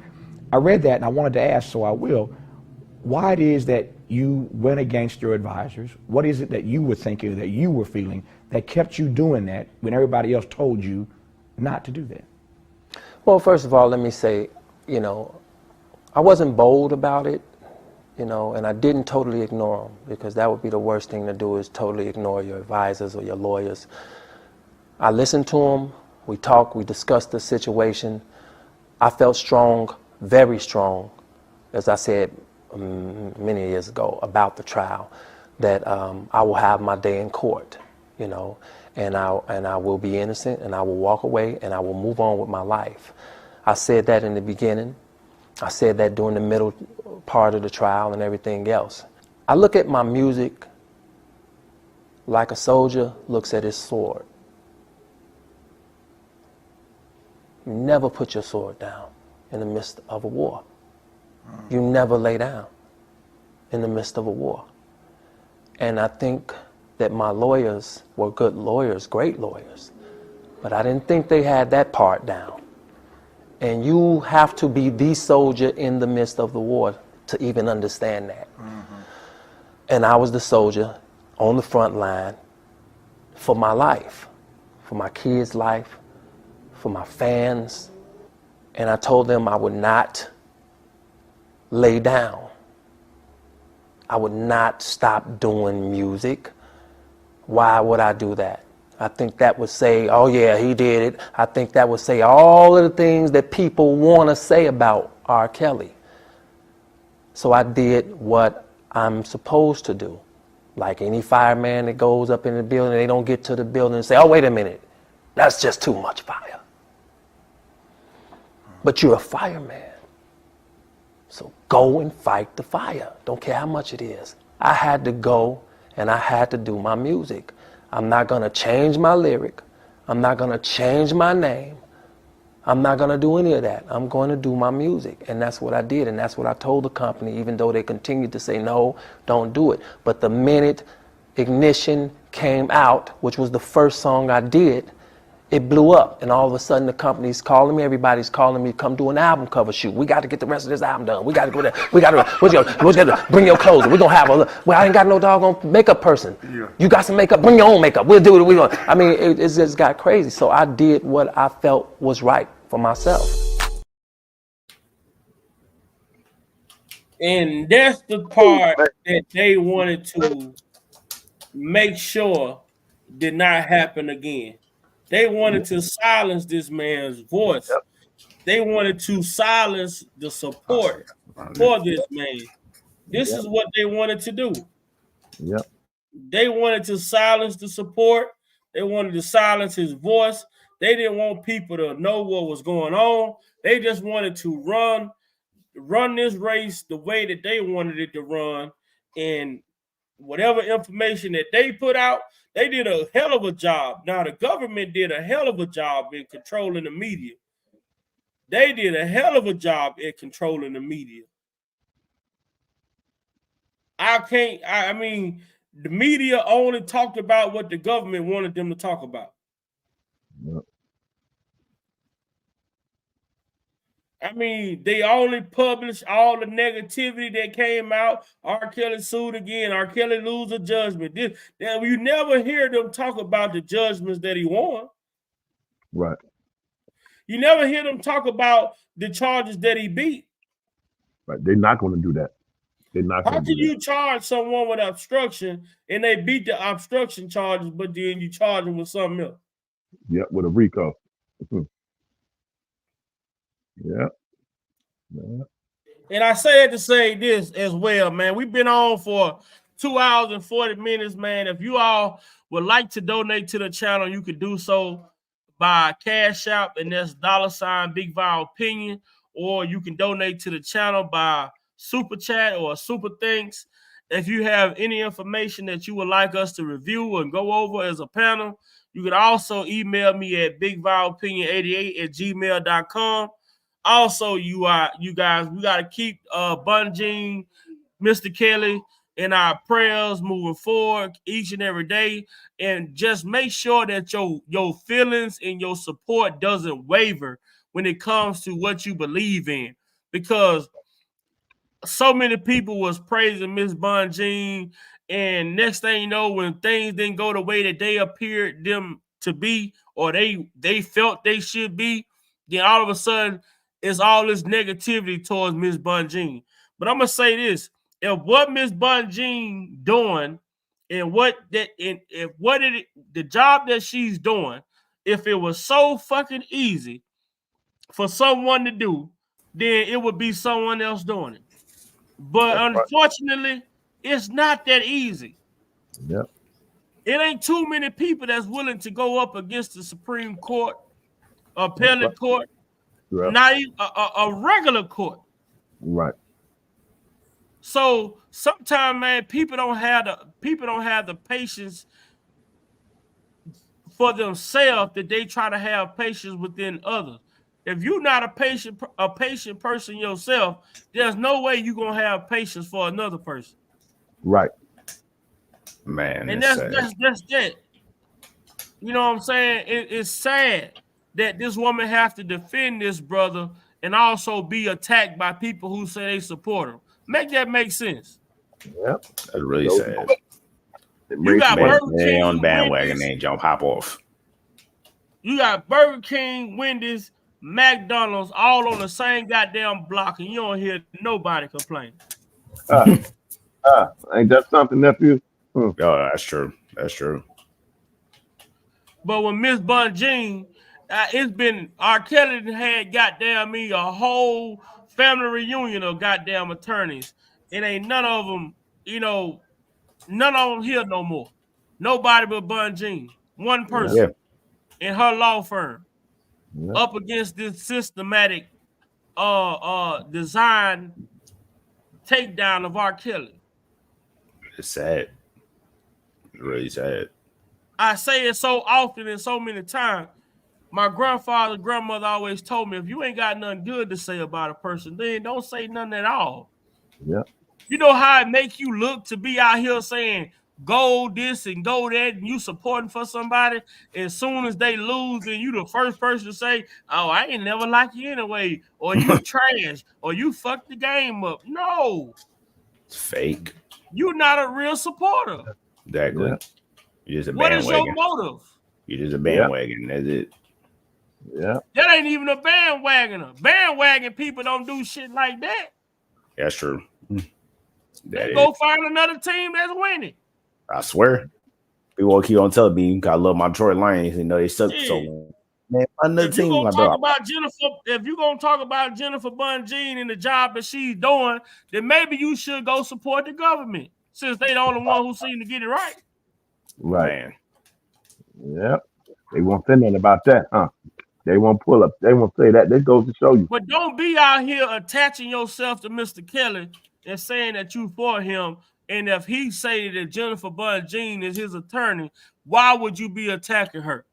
I read that and I wanted to ask, so I will, why it is that you went against your advisors? What is it that you were thinking, that you were feeling, that kept you doing that when everybody else told you not to do that? Well, first of all, let me say, I wasn't bold about it, and I didn't totally ignore them, because that would be the worst thing to do, is totally ignore your advisors or your lawyers. I listened to them, we talked, we discussed the situation. I felt strong, very strong. As I said, many years ago about the trial, that I will have my day in court, you know, and I will be innocent, and I will walk away, and I will move on with my life. I said that in the beginning. I said that during the middle part of the trial and everything else. I look at my music like a soldier looks at his sword. You never put your sword down in the midst of a war. You never lay down in the midst of a war. And I think that my lawyers were good lawyers, great lawyers, but I didn't think they had that part down. And you have to be the soldier in the midst of the war to even understand that. And I was the soldier on the front line for my life, for my kids' life, for my fans. And I told them I would not lay down. I would not stop doing music. Why would I do that? I think that would say, oh yeah, he did it. I think that would say all of the things that people want to say about R. Kelly. So I did what I'm supposed to do. Like any fireman that goes up in the building, they don't get to the building and say, oh, wait a minute, that's just too much fire. But you're a fireman. So go and fight the fire. Don't care how much it is. I had to go and I had to do my music. I'm not going to change my lyric. I'm not going to change my name. I'm not going to do any of that. I'm going to do my music. And that's what I did. And that's what I told the company, even though they continued to say, no, don't do it. But the minute Ignition came out, which was the first song I did, it blew up. And all of a sudden the company's calling me. Everybody's calling me, come do an album cover shoot. We got to get the rest of this album done. We got to go there. We got to bring your clothes. We're going to have well, I ain't got no doggone makeup person. Yeah. You got some makeup? Bring your own makeup. We'll do it. I mean, it just got crazy. So I did what I felt was right for myself. And that's the part that they wanted to make sure did not happen again. They wanted to silence this man's voice. They wanted to silence the support for this man. This is what they wanted to do. Yep. They wanted to silence the support. They wanted to silence his voice. They didn't want people to know what was going on. They just wanted to run this race the way that they wanted it to run. And whatever information that they put out, they did a hell of a job. Now, the government did a hell of a job in controlling the media. They did a hell of a job at controlling the media. I mean, the media only talked about what the government wanted them to talk about. Yep. I mean, they only published all the negativity that came out. R. Kelly sued again. R. Kelly lose a judgment. You never hear them talk about the judgments that he won. Right. You never hear them talk about the charges that he beat. Right. They're not going to do that. They're not How going to can do that. you charge someone with obstruction and they beat the obstruction charges, but then you charge them with something else? Yep, with a RICO. Yeah. And I say it to say this as well, man. We've been on for 2 hours and 40 minutes, man. If you all would like to donate to the channel, you could do so by Cash App, and that's $ Big Val Opinion, or you can donate to the channel by Super Chat or Super Thanks. If you have any information that you would like us to review and go over as a panel, you can also email me at bigvalopinion88@gmail.com. Also, you guys, we got to keep Bunjean, Mr. Kelly, in our prayers moving forward each and every day, and just make sure that your feelings and your support doesn't waver when it comes to what you believe in, because so many people was praising Miss Bunjean, and next thing you know, when things didn't go the way that they appeared them to be, or they felt they should be, then all of a sudden it's all this negativity towards Miss Bunjean. But I'm gonna say this: if what Miss Bunjean doing and the job that she's doing, if it was so fucking easy for someone to do, then it would be someone else doing it. But That's right. unfortunately, it's not that easy. Yep. It ain't too many people that's willing to go up against the Supreme Court, That's right. appellate court, Yep. not even a regular court. Right. So sometimes, man, people don't have the patience for themselves that they try to have patience within others. If you're not a patient person yourself, there's no way you're gonna have patience for another person. Right. Man, And it's sad. that's that. You know what I'm saying? It's sad that this woman has to defend this brother and also be attacked by people who say they support him. Make that make sense. Yep. That's really Those sad. You got Man, Burger they on King, bandwagon, Wendy's. they ain't jump hop off. You got Burger King, Wendy's, McDonald's, all on the same goddamn block, and you don't hear nobody complain. Ain't that something, nephew? Oh, that's true. That's true. But when Miss Bunjean, it's been R.kelly had goddamn me a whole family reunion of goddamn attorneys. It ain't none of them, none of them here no more. Nobody but Bunjean. One person in her law firm up against this systematic design takedown of R.kelly. It's sad. It's really sad. I say it so often and so many times. My grandfather, grandmother always told me, if you ain't got nothing good to say about a person, then don't say nothing at all. Yep. You know how it make you look to be out here saying go this and go that, and you supporting for somebody. As soon as they lose, then you the first person to say, "Oh, I ain't never like you anyway," or "You trash," or "You fucked the game up." No, It's fake. you're not a real supporter. Exactly. Yeah. You're just a What is your bandwagon. motive? You're just a bandwagon. That's it. Yeah. That ain't even a bandwagoner. Bandwagon people don't do shit like that. That's true. They go find another team that's winning. I swear. People will keep on telling me I love my Detroit Lions. You know they suck. Yeah. So man, another If you team, gonna my talk bro. about Jennifer Bunjean and the job that she's doing, then maybe you should go support the government since they the only one who seem to get it right. Right. Man. Yep. They won't say nothing about that, huh? They won't pull up. They won't say that. That goes to show you. But don't be out here attaching yourself to Mr. Kelly and saying that you for him. And if he say that Jennifer Bunjean is his attorney, why would you be attacking her?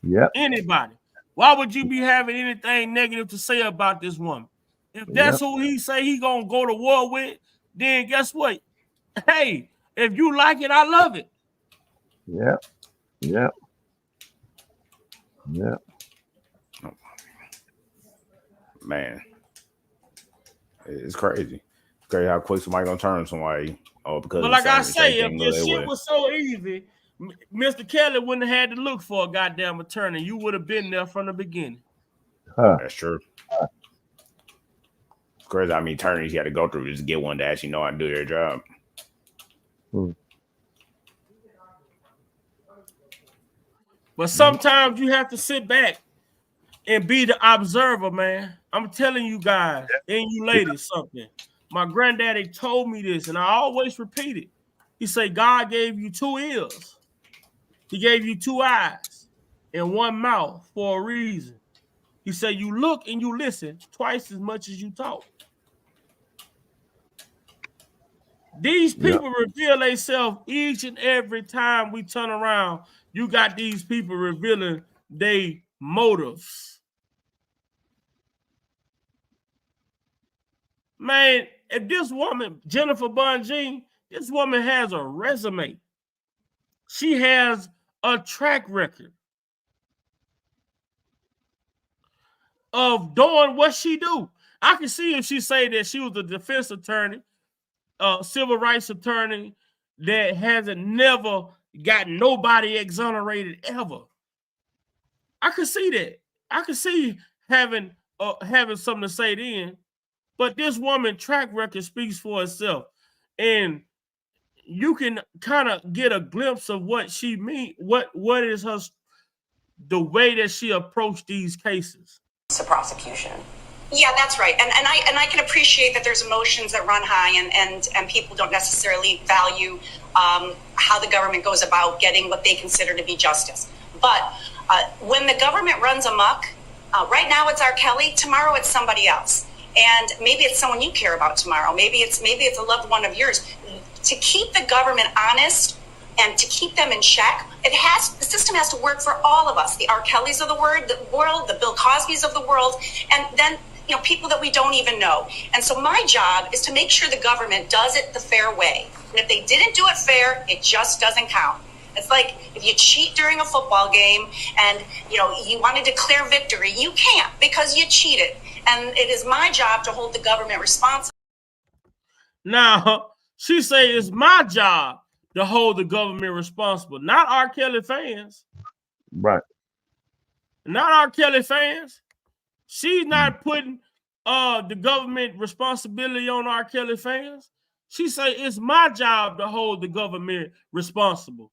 Yep. Anybody. Why would you be having anything negative to say about this woman? If that's who he say he gonna go to war with, then guess what? Hey, if you like it, I love it. Yep. Yep. Yep. Man. It's crazy. It's crazy how quick somebody gonna turn somebody. Oh, because but like I say, if this shit was so easy, Mr. Kelly wouldn't have had to look for a goddamn attorney. You would have been there from the beginning. That's true. It's crazy how many attorneys you had to go through just to get one to actually know how to do their job. But sometimes you have to sit back and be the observer, man. I'm telling you guys and you ladies something. My granddaddy told me this, and I always repeat it. He said, God gave you 2 ears. He gave you 2 eyes and 1 mouth for a reason. He said, you look and you listen twice as much as you talk. These people reveal themselves each and every time we turn around. You got these people revealing their motives. Man, if this woman, Jennifer Bunjean, this woman has a resume. She has a track record of doing what she do. I can see if she say that she was a defense attorney, civil rights attorney that hasn't never got nobody exonerated ever. I could see that. I could see having something to say then. But this woman track record speaks for itself. And you can kind of get a glimpse of what she mean, what is her, the way that she approached these cases. The prosecution. Yeah, that's right. And I can appreciate that there's emotions that run high and people don't necessarily value how the government goes about getting what they consider to be justice. But when the government runs amok, right now it's R.Kelly, tomorrow it's somebody else. And maybe it's someone you care about tomorrow. Maybe it's a loved one of yours. To keep the government honest and to keep them in check, the system has to work for all of us. The R.Kellys of the world, the Bill Cosbys of the world, and then people that we don't even know. And so my job is to make sure the government does it the fair way. And if they didn't do it fair, it just doesn't count. It's like if you cheat during a football game and you want to declare victory, you can't because you cheated. And it is my job to hold the government responsible. Now, she say it's my job to hold the government responsible, not R. Kelly fans. Right. Not R. Kelly fans. She's not putting the government responsibility on R. Kelly fans. She say it's my job to hold the government responsible.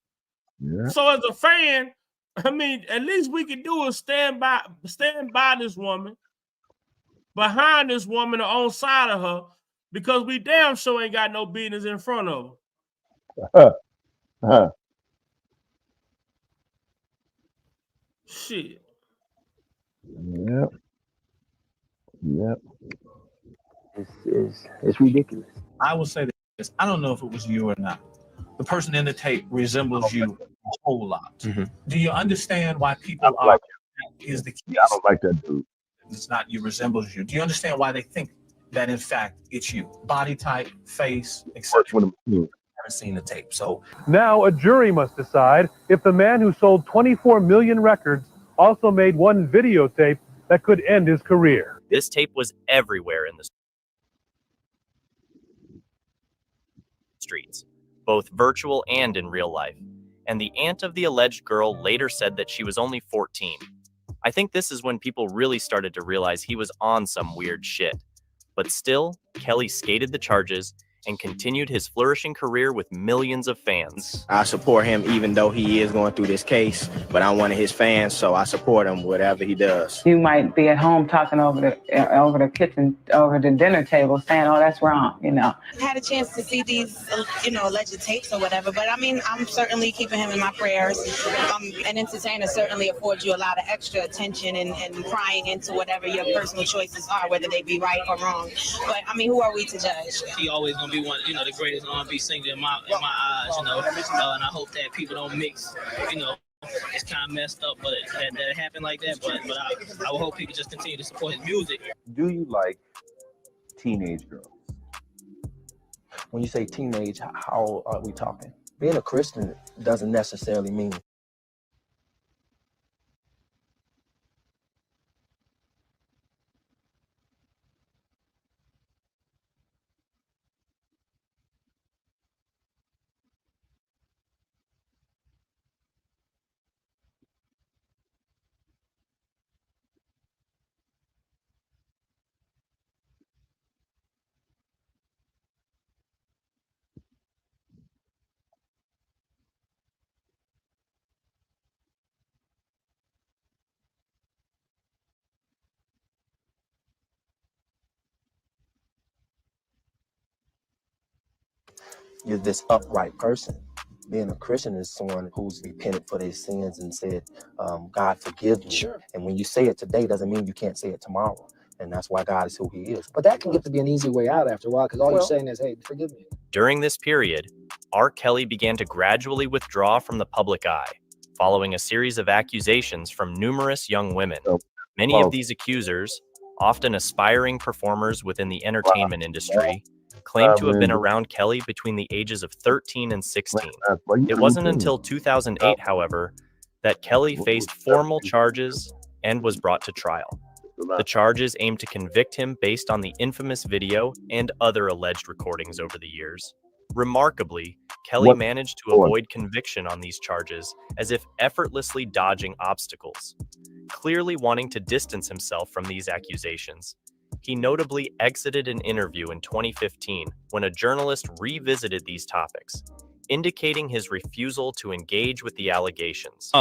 Yeah. So as a fan, I mean, at least we can do is stand by this woman, behind this woman or on side of her, because we damn sure ain't got no business in front of her. Shit. Yep. Yep. It's ridiculous. I will say this. I don't know if it was you or not. The person in the tape resembles you a whole lot. Mm-hmm. Do you understand why people are? Like Is the I don't like that dude. It's not you, resembles you. Do you understand why they think that in fact it's you? Body type, face, etc. Haven't seen the tape, so now a jury must decide if the man who sold 24 million records also made one videotape that could end his career. This tape was everywhere in the streets, both virtual and in real life. And the aunt of the alleged girl later said that she was only 14. I think this is when people really started to realize he was on some weird shit. But still, Kelly skated the charges and continued his flourishing career with millions of fans. I support him even though he is going through this case, but I'm one of his fans, so I support him whatever he does. You might be at home talking over the dinner table saying, oh, that's wrong, I had a chance to see these, alleged tapes or whatever, but I mean, I'm certainly keeping him in my prayers. An entertainer certainly affords you a lot of extra attention and prying into whatever your personal choices are, whether they be right or wrong. But I mean, who are we to judge? He always gonna be one, the greatest R&B singer in my eyes, and I hope that people don't mix, it's kind of messed up, but that it happened like that. But I would hope people just continue to support his music. Do you like teenage girls? When you say teenage, how are we talking? Being a Christian doesn't necessarily mean you're this upright person. Being a Christian is someone who's repented for their sins and said, God forgive me. Sure. And when you say it today, doesn't mean you can't say it tomorrow. And that's why God is who he is. But that can get to be an easy way out after a while, because all you're saying is, hey, forgive me. During this period, R. Kelly began to gradually withdraw from the public eye, following a series of accusations from numerous young women. Many of these accusers, often aspiring performers within the entertainment industry, claimed to have been around Kelly between the ages of 13 and 16. It wasn't until 2008, however, that Kelly faced formal charges and was brought to trial. The charges aimed to convict him based on the infamous video and other alleged recordings over the years. Remarkably, Kelly managed to avoid conviction on these charges as if effortlessly dodging obstacles. Clearly wanting to distance himself from these accusations, he notably exited an interview in 2015 when a journalist revisited these topics. indicating his refusal to engage with the allegations.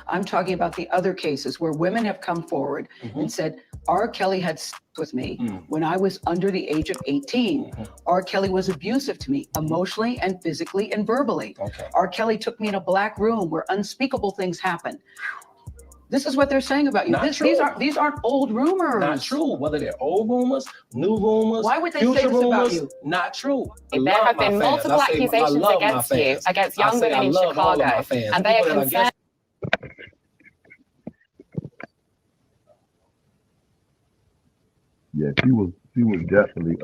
I'm talking about the other cases where women have come forward and said, R. Kelly had sex with me when I was under the age of 18. R. Kelly was abusive to me emotionally and physically and verbally. R. Kelly took me in a black room where unspeakable things happened. This is what they're saying about you. These aren't old rumors. Not true. Whether they're old rumors, new rumors, why would they future say this rumors, about you? Not true. There have been multiple accusations against you, against young women in Chicago, and they are concerned. Yeah, she was definitely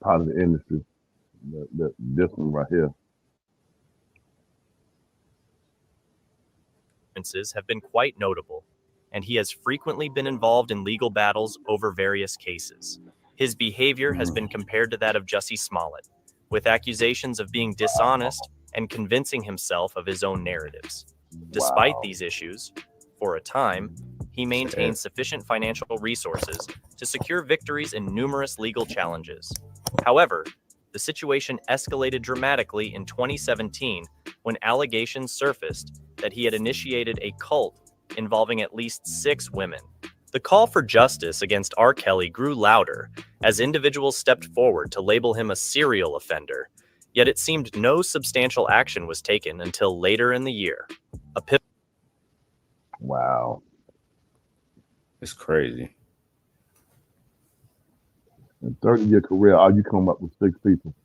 part of the industry. This one right here. Have been quite notable, and he has frequently been involved in legal battles over various cases. His behavior has been compared to that of Jussie Smollett, with accusations of being dishonest and convincing himself of his own narratives. Despite these issues, for a time, he maintained sufficient financial resources to secure victories in numerous legal challenges. However, the situation escalated dramatically in 2017 when allegations surfaced that he had initiated a cult involving at least 6 women. The call for justice against R. Kelly grew louder as individuals stepped forward to label him a serial offender, yet it seemed no substantial action was taken until later in the year. Wow. It's crazy. In 30-year career, all you come up with 6 people.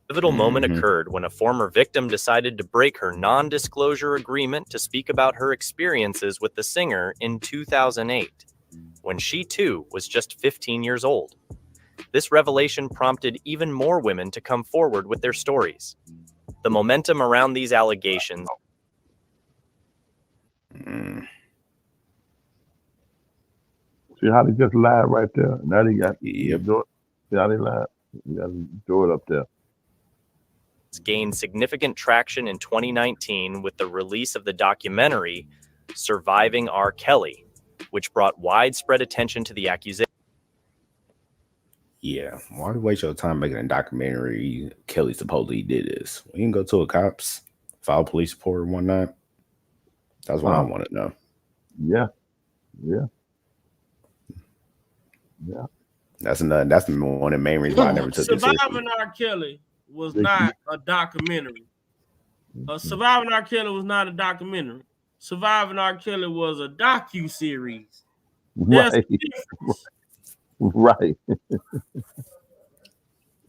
Pivotal moment occurred when a former victim decided to break her non-disclosure agreement to speak about her experiences with the singer in 2008, when she too was just 15 years old. This revelation prompted even more women to come forward with their stories. The momentum around these allegations See how they just lied right there? Now they got see how they lied? You got to throw it up there. gained significant traction in 2019 with the release of the documentary Surviving R. Kelly, which brought widespread attention to the accusation. Yeah, why waste your time making a documentary? Kelly supposedly did this. We can go to a cops, file a police report and whatnot. That's what I want to know. Yeah. That's one of the main reasons why I never took this seriously. Surviving R. Kelly was not a documentary. Surviving R. Kelly was not a documentary. Surviving R. Kelly was a docu-series. Right. Right.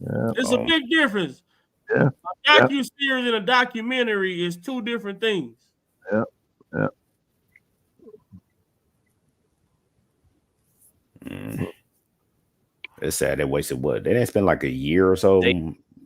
It's a big difference. Yeah. A docu-series and a documentary is 2 different things. Yeah. It's sad they wasted what? They didn't spend like a year or so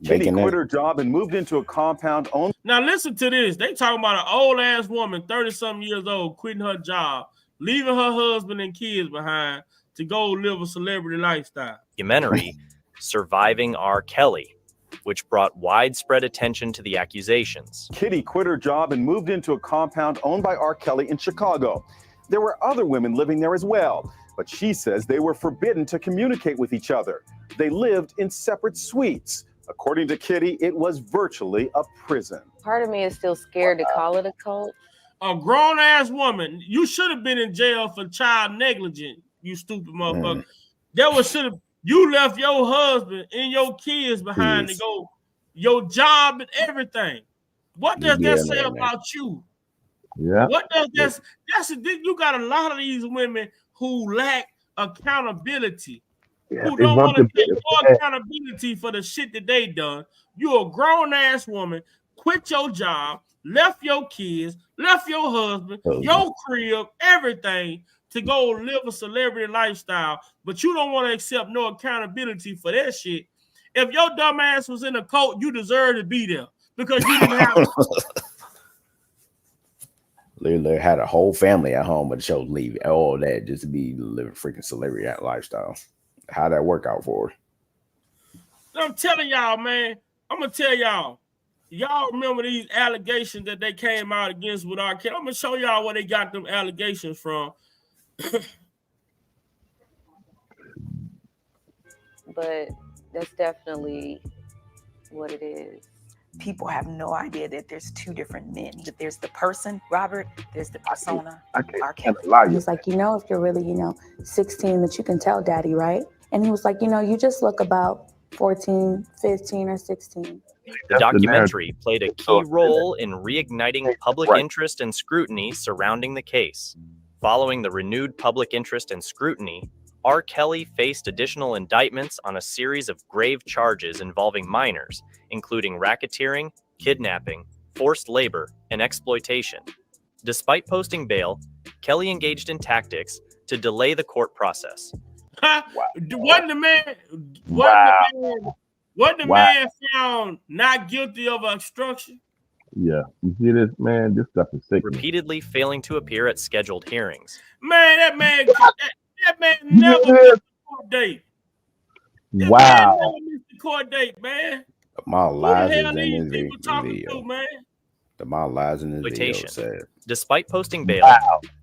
Kitty quit her job and moved into a compound owned. Now listen to this. They talking about an old ass woman, 30-something years old, quitting her job, leaving her husband and kids behind to go live a celebrity lifestyle. Documentary Surviving R. Kelly, which brought widespread attention to the accusations. Kitty quit her job and moved into a compound owned by R. Kelly in Chicago. There were other women living there as well, but she says they were forbidden to communicate with each other. They lived in separate suites. According to Kitty, it was virtually a prison. Part of me is still scared to call it a cult. A grown-ass woman, you should have been in jail for child negligence, you stupid motherfucker. You left your husband and your kids behind to go, your job and everything. What does that say about you? Yeah. What does you got a lot of these women who lack accountability, who don't want to take more accountability for the shit that they done. You're a grown-ass woman, quit your job, left your kids, left your husband, your crib, everything to go live a celebrity lifestyle, but you don't want to accept no accountability for that shit. If your dumb ass was in a cult, you deserve to be there because you didn't have Literally had a whole family at home, but chose leave all that just to be living freaking celebrity lifestyle. How'd that work out for her? I'm telling y'all, man. I'm gonna tell y'all. Y'all remember these allegations that they came out against with R. Kelly? I'm gonna show y'all where they got them allegations from. But that's definitely what it is. people have no idea that there's two different men. That there's the person, Robert, there's the persona, R.kelly. He was like, you know, if you're really, 16, that you can tell daddy, right? And he was like, you just look about 14, 15, or 16. The documentary played a key role in reigniting public interest and scrutiny surrounding the case. Following the renewed public interest and scrutiny, R. Kelly faced additional indictments on a series of grave charges involving minors, including racketeering, kidnapping, forced labor, and exploitation. Despite posting bail, Kelly engaged in tactics to delay the court process. Wasn't the man found not guilty of obstruction? Yeah, you see this, man? This stuff is sick. Repeatedly failing to appear at scheduled hearings. Man, that man never missed a court date. That man never missed a court date, man. The amount of lies in this video. The amount of lies in this video is sad. Despite posting bail,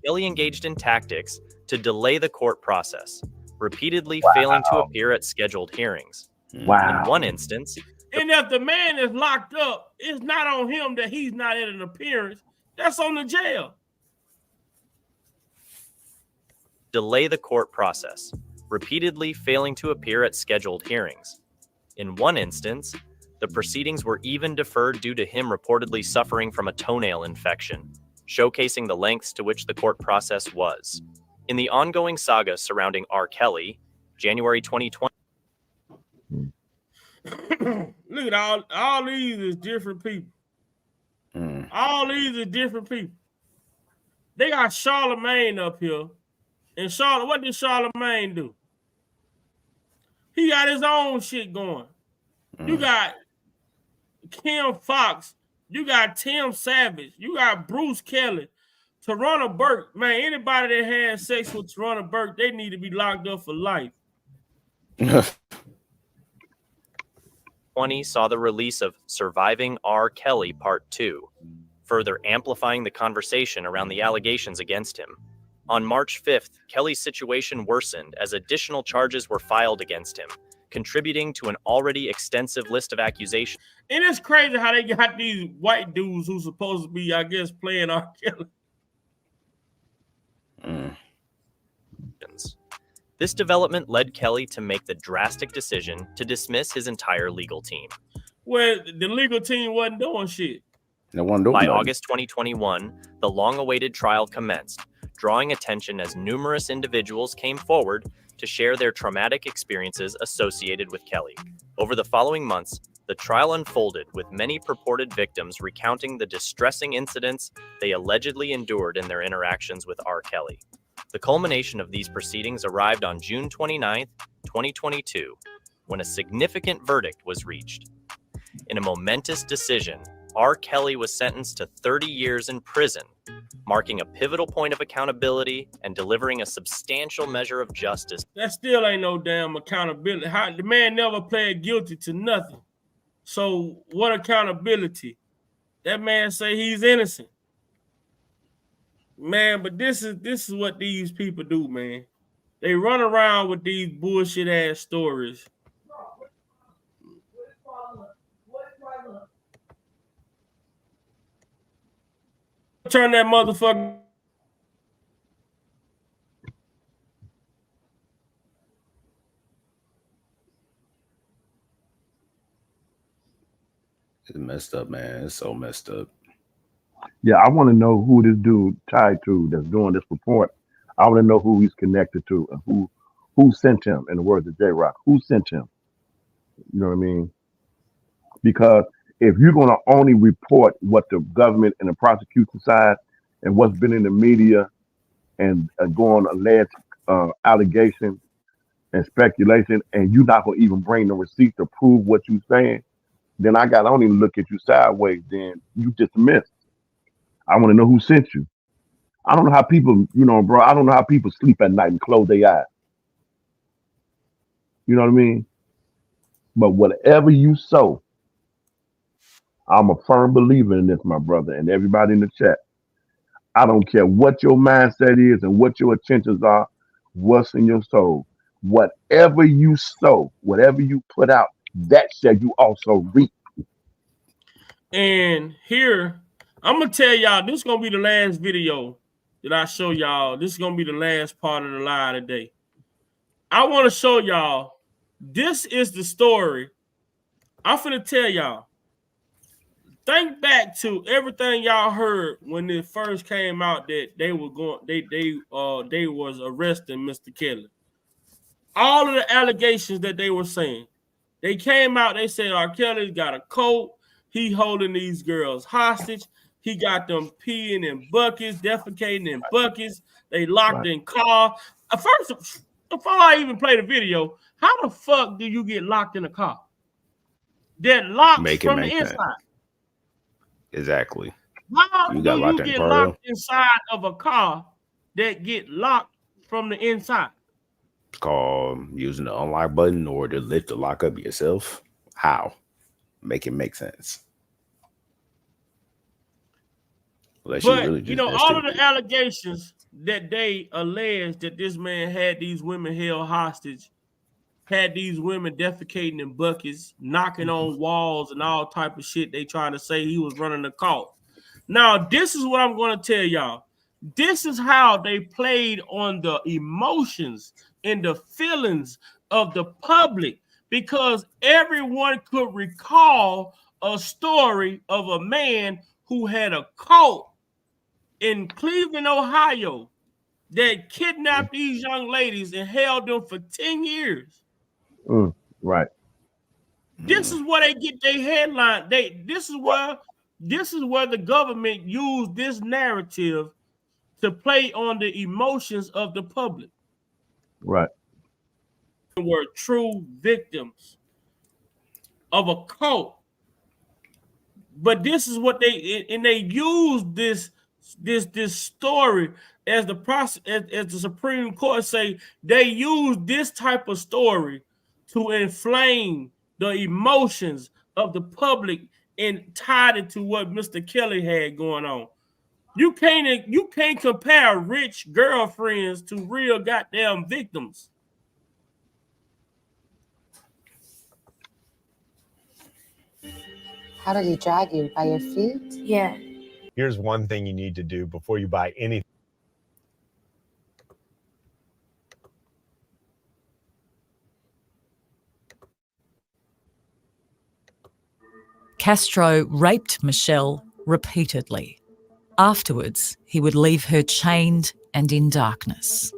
Kelly engaged in tactics to delay the court process, repeatedly failing to appear at scheduled hearings. In one instance, and if the man is locked up, it's not on him that he's not at an appearance. That's on the jail. Delay the court process, repeatedly failing to appear at scheduled hearings. In one instance, the proceedings were even deferred due to him reportedly suffering from a toenail infection, showcasing the lengths to which the court process was. In the ongoing saga surrounding R. Kelly, January 2020. Look at all these is different people. All these are different people. They got Charlemagne up here. And what did Charlemagne do? He got his own shit going. You got Kim Fox. You got Tim Savage. You got Bruce Kelly. Tarana Burke. Man, anybody that had sex with Tarana Burke, they need to be locked up for life. 2020 saw the release of Surviving R. Kelly Part 2, further amplifying the conversation around the allegations against him. On March 5th, Kelly's situation worsened as additional charges were filed against him, contributing to an already extensive list of accusations. And it's crazy how they got these white dudes who's supposed to be, I guess, playing R. Kelly. This development led Kelly to make the drastic decision to dismiss his entire legal team. Well, the legal team wasn't doing shit. By August 2021, the long-awaited trial commenced, drawing attention as numerous individuals came forward to share their traumatic experiences associated with Kelly. Over the following months, the trial unfolded with many purported victims recounting the distressing incidents they allegedly endured in their interactions with R. Kelly. The culmination of these proceedings arrived on June 29, 2022, when a significant verdict was reached. In a momentous decision, R. Kelly was sentenced to 30 years in prison, marking a pivotal point of accountability and delivering a substantial measure of justice. That still ain't no damn accountability. The man never pled guilty to nothing. So what accountability? That man say he's innocent. Man, but this is what these people do, man. They run around with these bullshit ass stories. Turn that motherfucker. It's messed up, man. It's so messed up. Yeah, I want to know who this dude tied to that's doing this report. I want to know who he's connected to and who sent him, in the words of J-Rock. Who sent him? You know what I mean? Because if you're going to only report what the government and the prosecution side and what's been in the media and go on alleged allegation and speculation, and you're not going to even bring the receipt to prove what you're saying, then I got to only look at you sideways. Then you dismissed. I want to know who sent you. I don't know how people, bro, I don't know how people sleep at night and close their eyes. You know what I mean? But whatever you sow, I'm a firm believer in this, my brother, and everybody in the chat. I don't care what your mindset is and what your intentions are, what's in your soul. Whatever you sow, whatever you put out, that shall you also reap. And here, I'm gonna tell y'all, this is gonna be the last video that I show y'all. This is gonna be the last part of the lie today. I want to show y'all. This is the story. I'm finna tell y'all. Think back to everything y'all heard when it first came out that they were going, they was arresting Mr. Kelly. All of the allegations that they were saying, they came out. They said R. Kelly's got a coat. He holding these girls hostage. He got them peeing in buckets, defecating in buckets. They locked in car. First, before I even play the video, how the fuck do you get locked in a car? That locks from the inside. Sense. Exactly. How do you get locked inside of a car that get locked from the inside? It's called using the unlock button or to lift the lock up yourself. How? Make it make sense. Unless but really you know, all of the allegations that they allege that this man had these women held hostage, had these women defecating in buckets, knocking on walls and all type of shit. They trying to say he was running a cult. Now, this is what I'm going to tell y'all. This is how they played on the emotions and the feelings of the public, because everyone could recall a story of a man who had a cult in Cleveland, Ohio, that kidnapped these young ladies and held them for 10 years. Right. This is where they get their headline. This is where the government used this narrative to play on the emotions of the public. Right. They were true victims of a cult. But this is what they used this story as the process, as the Supreme Court say, they use this type of story to inflame the emotions of the public and tied it to what Mr. Kelly had going on. You can't compare rich girlfriends to real goddamn victims. How did he drag you? By your feet? Yeah. Here's one thing you need to do before you buy anything. Castro raped Michelle repeatedly. Afterwards, he would leave her chained and in darkness.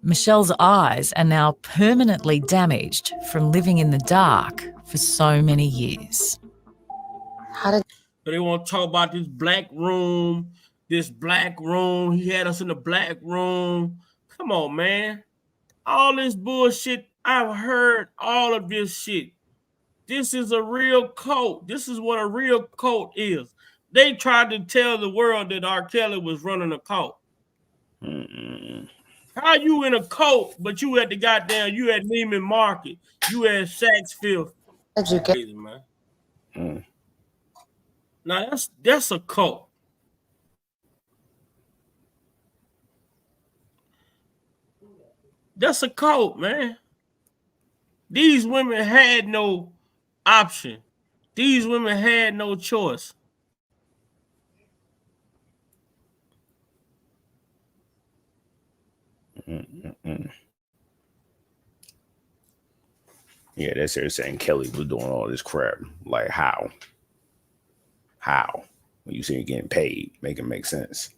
Michelle's eyes are now permanently damaged from living in the dark for so many years. So they want to talk about this black room. He had us in the black room. Come on, man. All this bullshit. I've heard all of this shit. This is a real cult. This is what a real cult is. They tried to tell the world that R. Kelly was running a cult. How you in a cult, but you at the goddamn, you at Neiman Market, you at Saks Fifth. Crazy, man. Now that's a cult. That's a cult, man. These women had no option. These women had no choice. Yeah, that's her saying Kelly was doing all this crap. Like how? How? When you see him getting paid, make it make sense.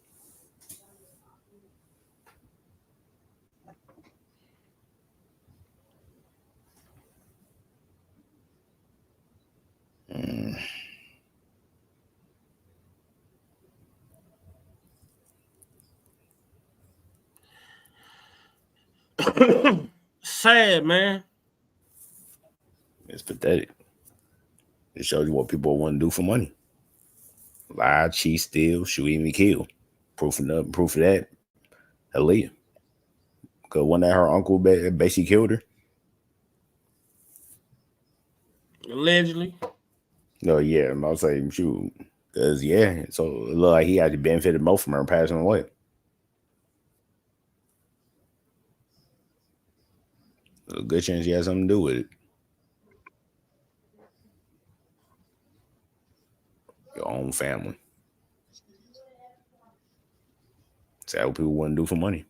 Sad, man. It's pathetic. It shows you what people want to do for money. Lie, cheat, steal, shoot, even kill. Proof of that. Aaliyah. Because one that her uncle basically killed her. Allegedly. No, yeah, I'm about to say shoot. Because yeah, so it looked like he had to benefited more from her passing away. A good chance he had something to do with it. own family. So that's what people wouldn't do for money.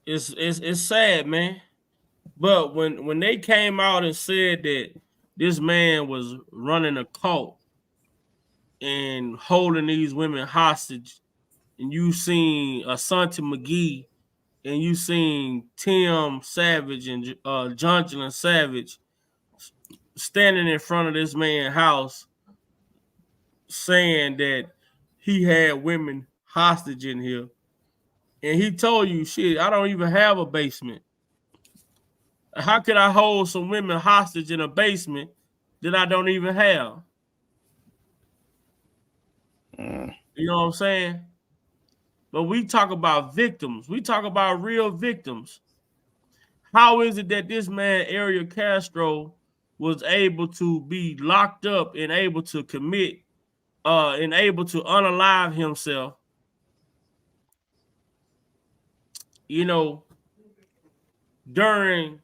It's sad, man. But when they came out and said that this man was running a cult and holding these women hostage, and you seen Asante McGee, and you seen Tim Savage and Jonathan Savage standing in front of this man's house saying that he had women hostage in here. And he told you, shit, I don't even have a basement. How could I hold some women hostage in a basement that I don't even have? You know what I'm saying? But we talk about victims. We talk about real victims. How is it that this man, Ariel Castro, was able to be locked up and able to commit, and able to unalive himself, you know, during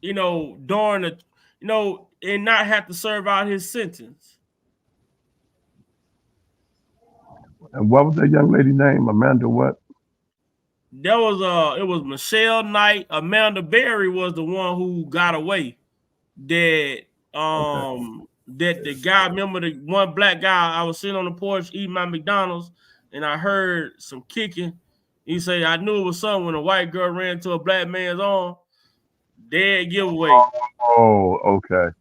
the, and not have to serve out his sentence? And what was that young lady name? Amanda what? There was it was Michelle Knight. Amanda Berry was the one who got away. That that the guy, remember the one black guy, I was sitting on the porch eating my McDonald's and I heard some kicking. He said, I knew it was something when a white girl ran to a black man's arm. Dead giveaway. Oh, okay.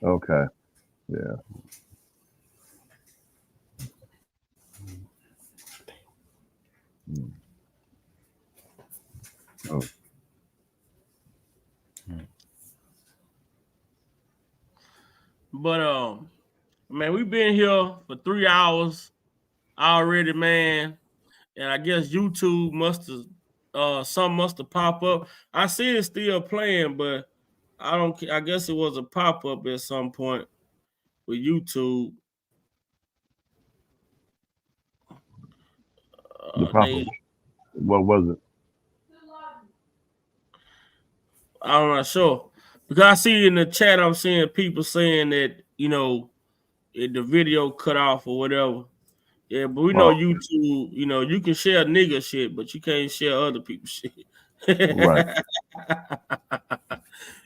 Okay. Yeah. Oh. But man, we've been here for 3 hours already, man. And I guess YouTube must have something must have popped up. I see it still playing, but I guess it was a pop-up at some point with YouTube. The pop-up. What was it? I'm not sure. Because I see in the chat, I'm seeing people saying that, the video cut off or whatever. Yeah, but we know YouTube, you can share nigga shit, but you can't share other people's shit. Right.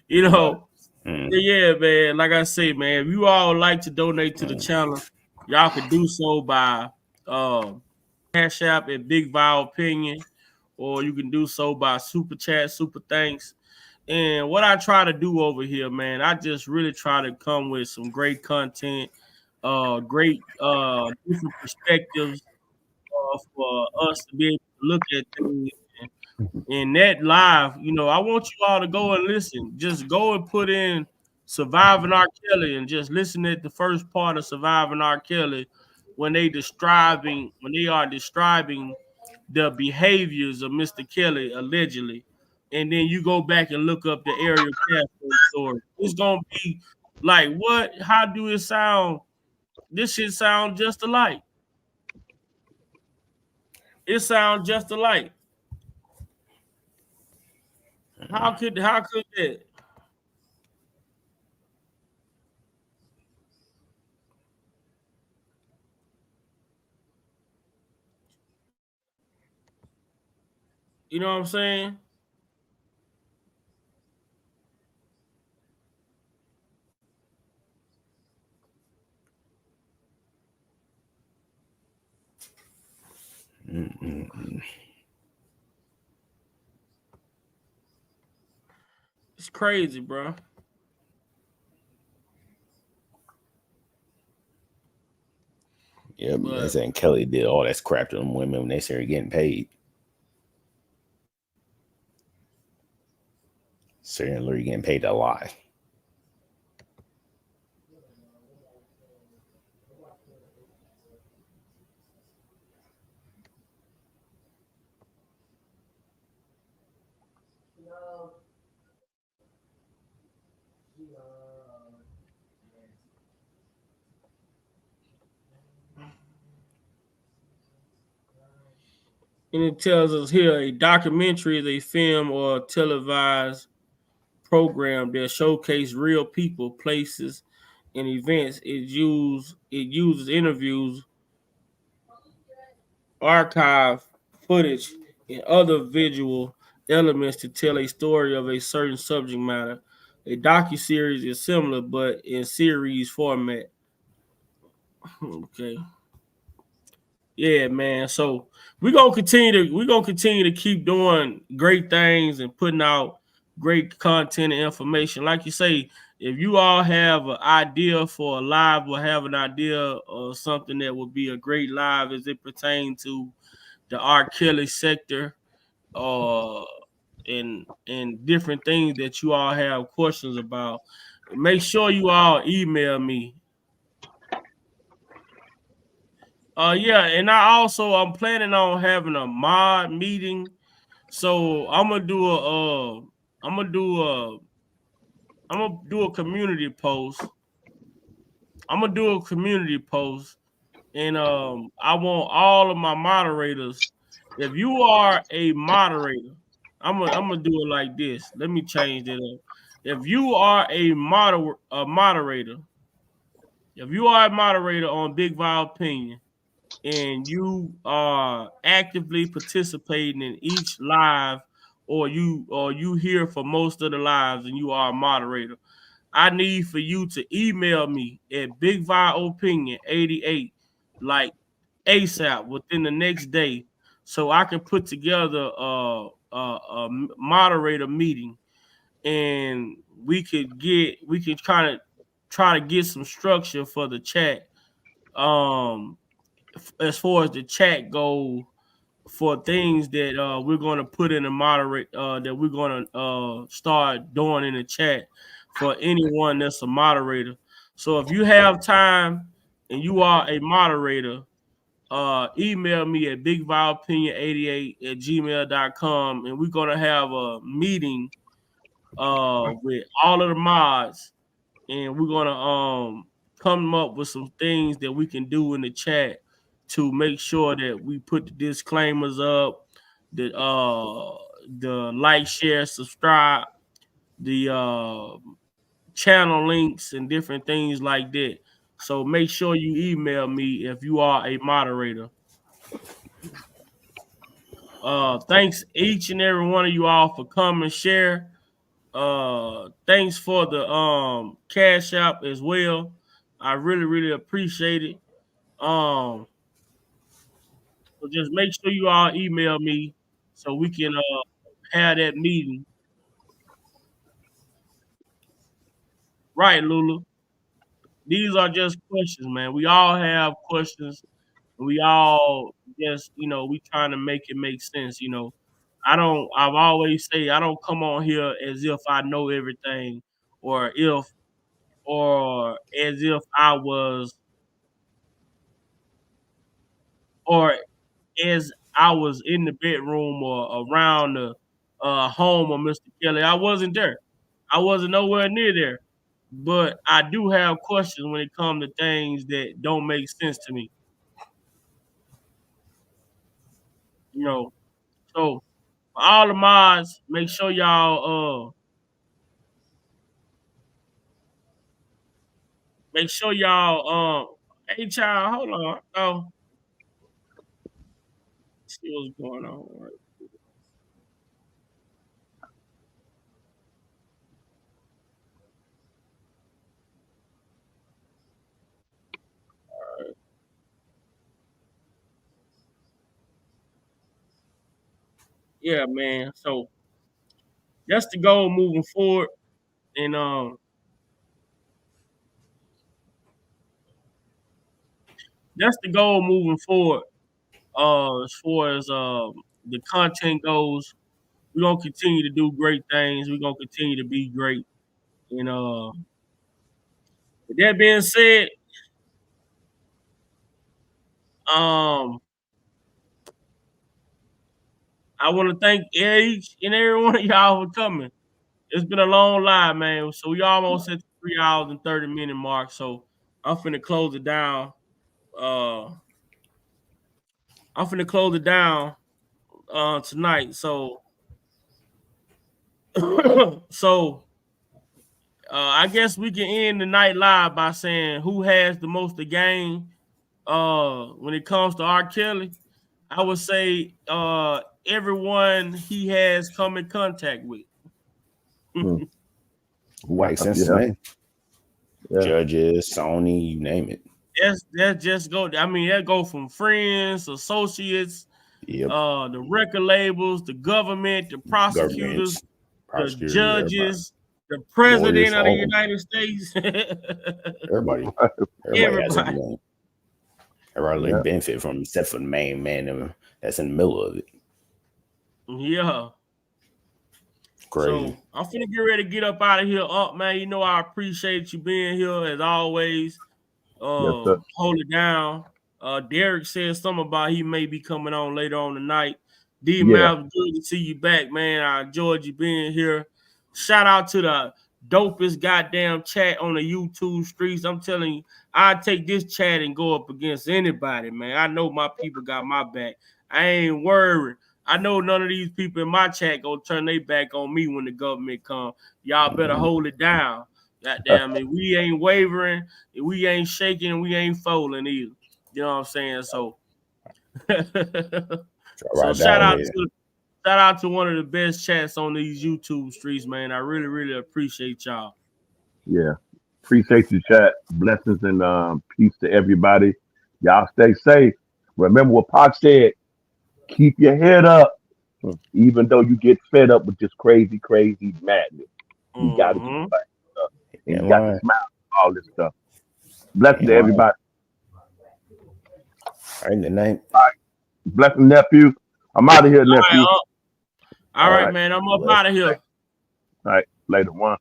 Yeah, man. Like I say, man, if you all like to donate to the channel, y'all could do so by Cash App and Big Vile Opinion, or you can do so by Super Chat, Super Thanks. And what I try to do over here, man, I just really try to come with some great content, great different perspectives for us to be able to look at things. And that live, I want you all to go and listen. Just go and put in Surviving R. Kelly and just listen at the first part of Surviving R. Kelly when they are describing the behaviors of Mr. Kelly allegedly. And then you go back and look up the Ariel Castro story. It's gonna be like, what? How do it sound? This shit sound just alike. It sounds just alike. How could that? You know what I'm saying? It's crazy, bro. Yeah, they saying Kelly did all that crap to them women when they started getting paid. Seriously, getting paid to lie. And it tells us here a documentary is a film or televised program that showcase real people, places, and events. It uses interviews, archive footage, and other visual elements to tell a story of a certain subject matter. A docuseries is similar, but in series format. Okay. Yeah, man. So we're gonna continue to keep doing great things and putting out great content and information. Like you say, if you all have an idea for a live or have an idea or something that would be a great live as it pertains to the R.kelly sector, uh and different things that you all have questions about, make sure you all email me. Yeah, and I'm planning on having a mod meeting. So I'm gonna do a I'm gonna do a community post. I'm gonna do a community post, and I want all of my moderators. If you are a moderator, I'm gonna do it like this. Let me change it up. If you are a moderator, if you are a moderator on Big Vibe Opinion, and you are actively participating in each live, or you here for most of the lives, and you are a moderator, I need for you to email me at bigviopinion88 like ASAP within the next day, so I can put together a moderator meeting, and we can kind of try to get some structure for the chat. As far as the chat goes, for things that we're going to put in the moderate that we're going to start doing in the chat for anyone that's a moderator. So if you have time and you are a moderator, email me at bigviopinion88@gmail.com, and we're going to have a meeting with all of the mods, and we're gonna come up with some things that we can do in the chat to make sure that we put the disclaimers up, the like, share, subscribe, the channel links, and different things like that. So make sure you email me if you are a moderator. Thanks each and every one of you all for coming, share. Thanks for the cash app as well. I really appreciate it. So just make sure you all email me so we can have that meeting. Right, Lulu. These are just questions, man. We all have questions. We all just, we trying to make it make sense. I've always say I don't come on here as if I know everything, or as if I was, or as I was in the bedroom or around the home of Mr. Kelly. I wasn't there. I wasn't nowhere near there. But I do have questions when it comes to things that don't make sense to me. So for all the mods, make sure y'all hey child, hold on. Oh, see what's going on. Right. Yeah, man. So that's the goal moving forward. And that's the goal moving forward. As far as the content goes, we're gonna continue to do great things. We're gonna continue to be great. And with that being said, um, I want to thank each and every one of y'all for coming. It's been a long live, man. So we almost at the 3 hours and 30-minute mark. So I'm finna close it down. Uh, I'm finna close it down tonight. So so I guess we can end the night live by saying who has the most to gain when it comes to R. Kelly. I would say everyone he has come in contact with. White sense, man. Judges, Sony, you name it. That's just go. I mean, that go from friends, associates, the record labels, the government, the prosecutors, the judges, the president of the United States. Everybody has a name. Everybody benefit from, except for the main man that's in the middle of it. Yeah. Crazy. So I'm finna get ready to get up out of here. Up, man. You know I appreciate you being here as always. Hold it down. Derek said something about he may be coming on later on tonight. D-Mouth, good to see you back, man. I enjoyed you being here. Shout out to the dopest goddamn chat on the YouTube streets. I'm telling you, I take this chat and go up against anybody, man. I know my people got my back. I ain't worried. I know none of these people in my chat gonna turn their back on me when the government come. Y'all better hold it down. Goddamn it, we ain't wavering, we ain't shaking, we ain't folding either. You know what I'm saying? So, shout out to one of the best chats on these YouTube streets, man. I really, really appreciate y'all. Yeah, appreciate you, chat. Blessings and peace to everybody. Y'all stay safe. Remember what Pac said. Keep your head up, even though you get fed up with this crazy madness. You got to keep fighting up. And you got to smile, all this stuff. Blessings to everybody. All right, good night. All right. Blessing, nephew. I'm out of here, nephew. All right, man. I'm up out of here. All right, later, one.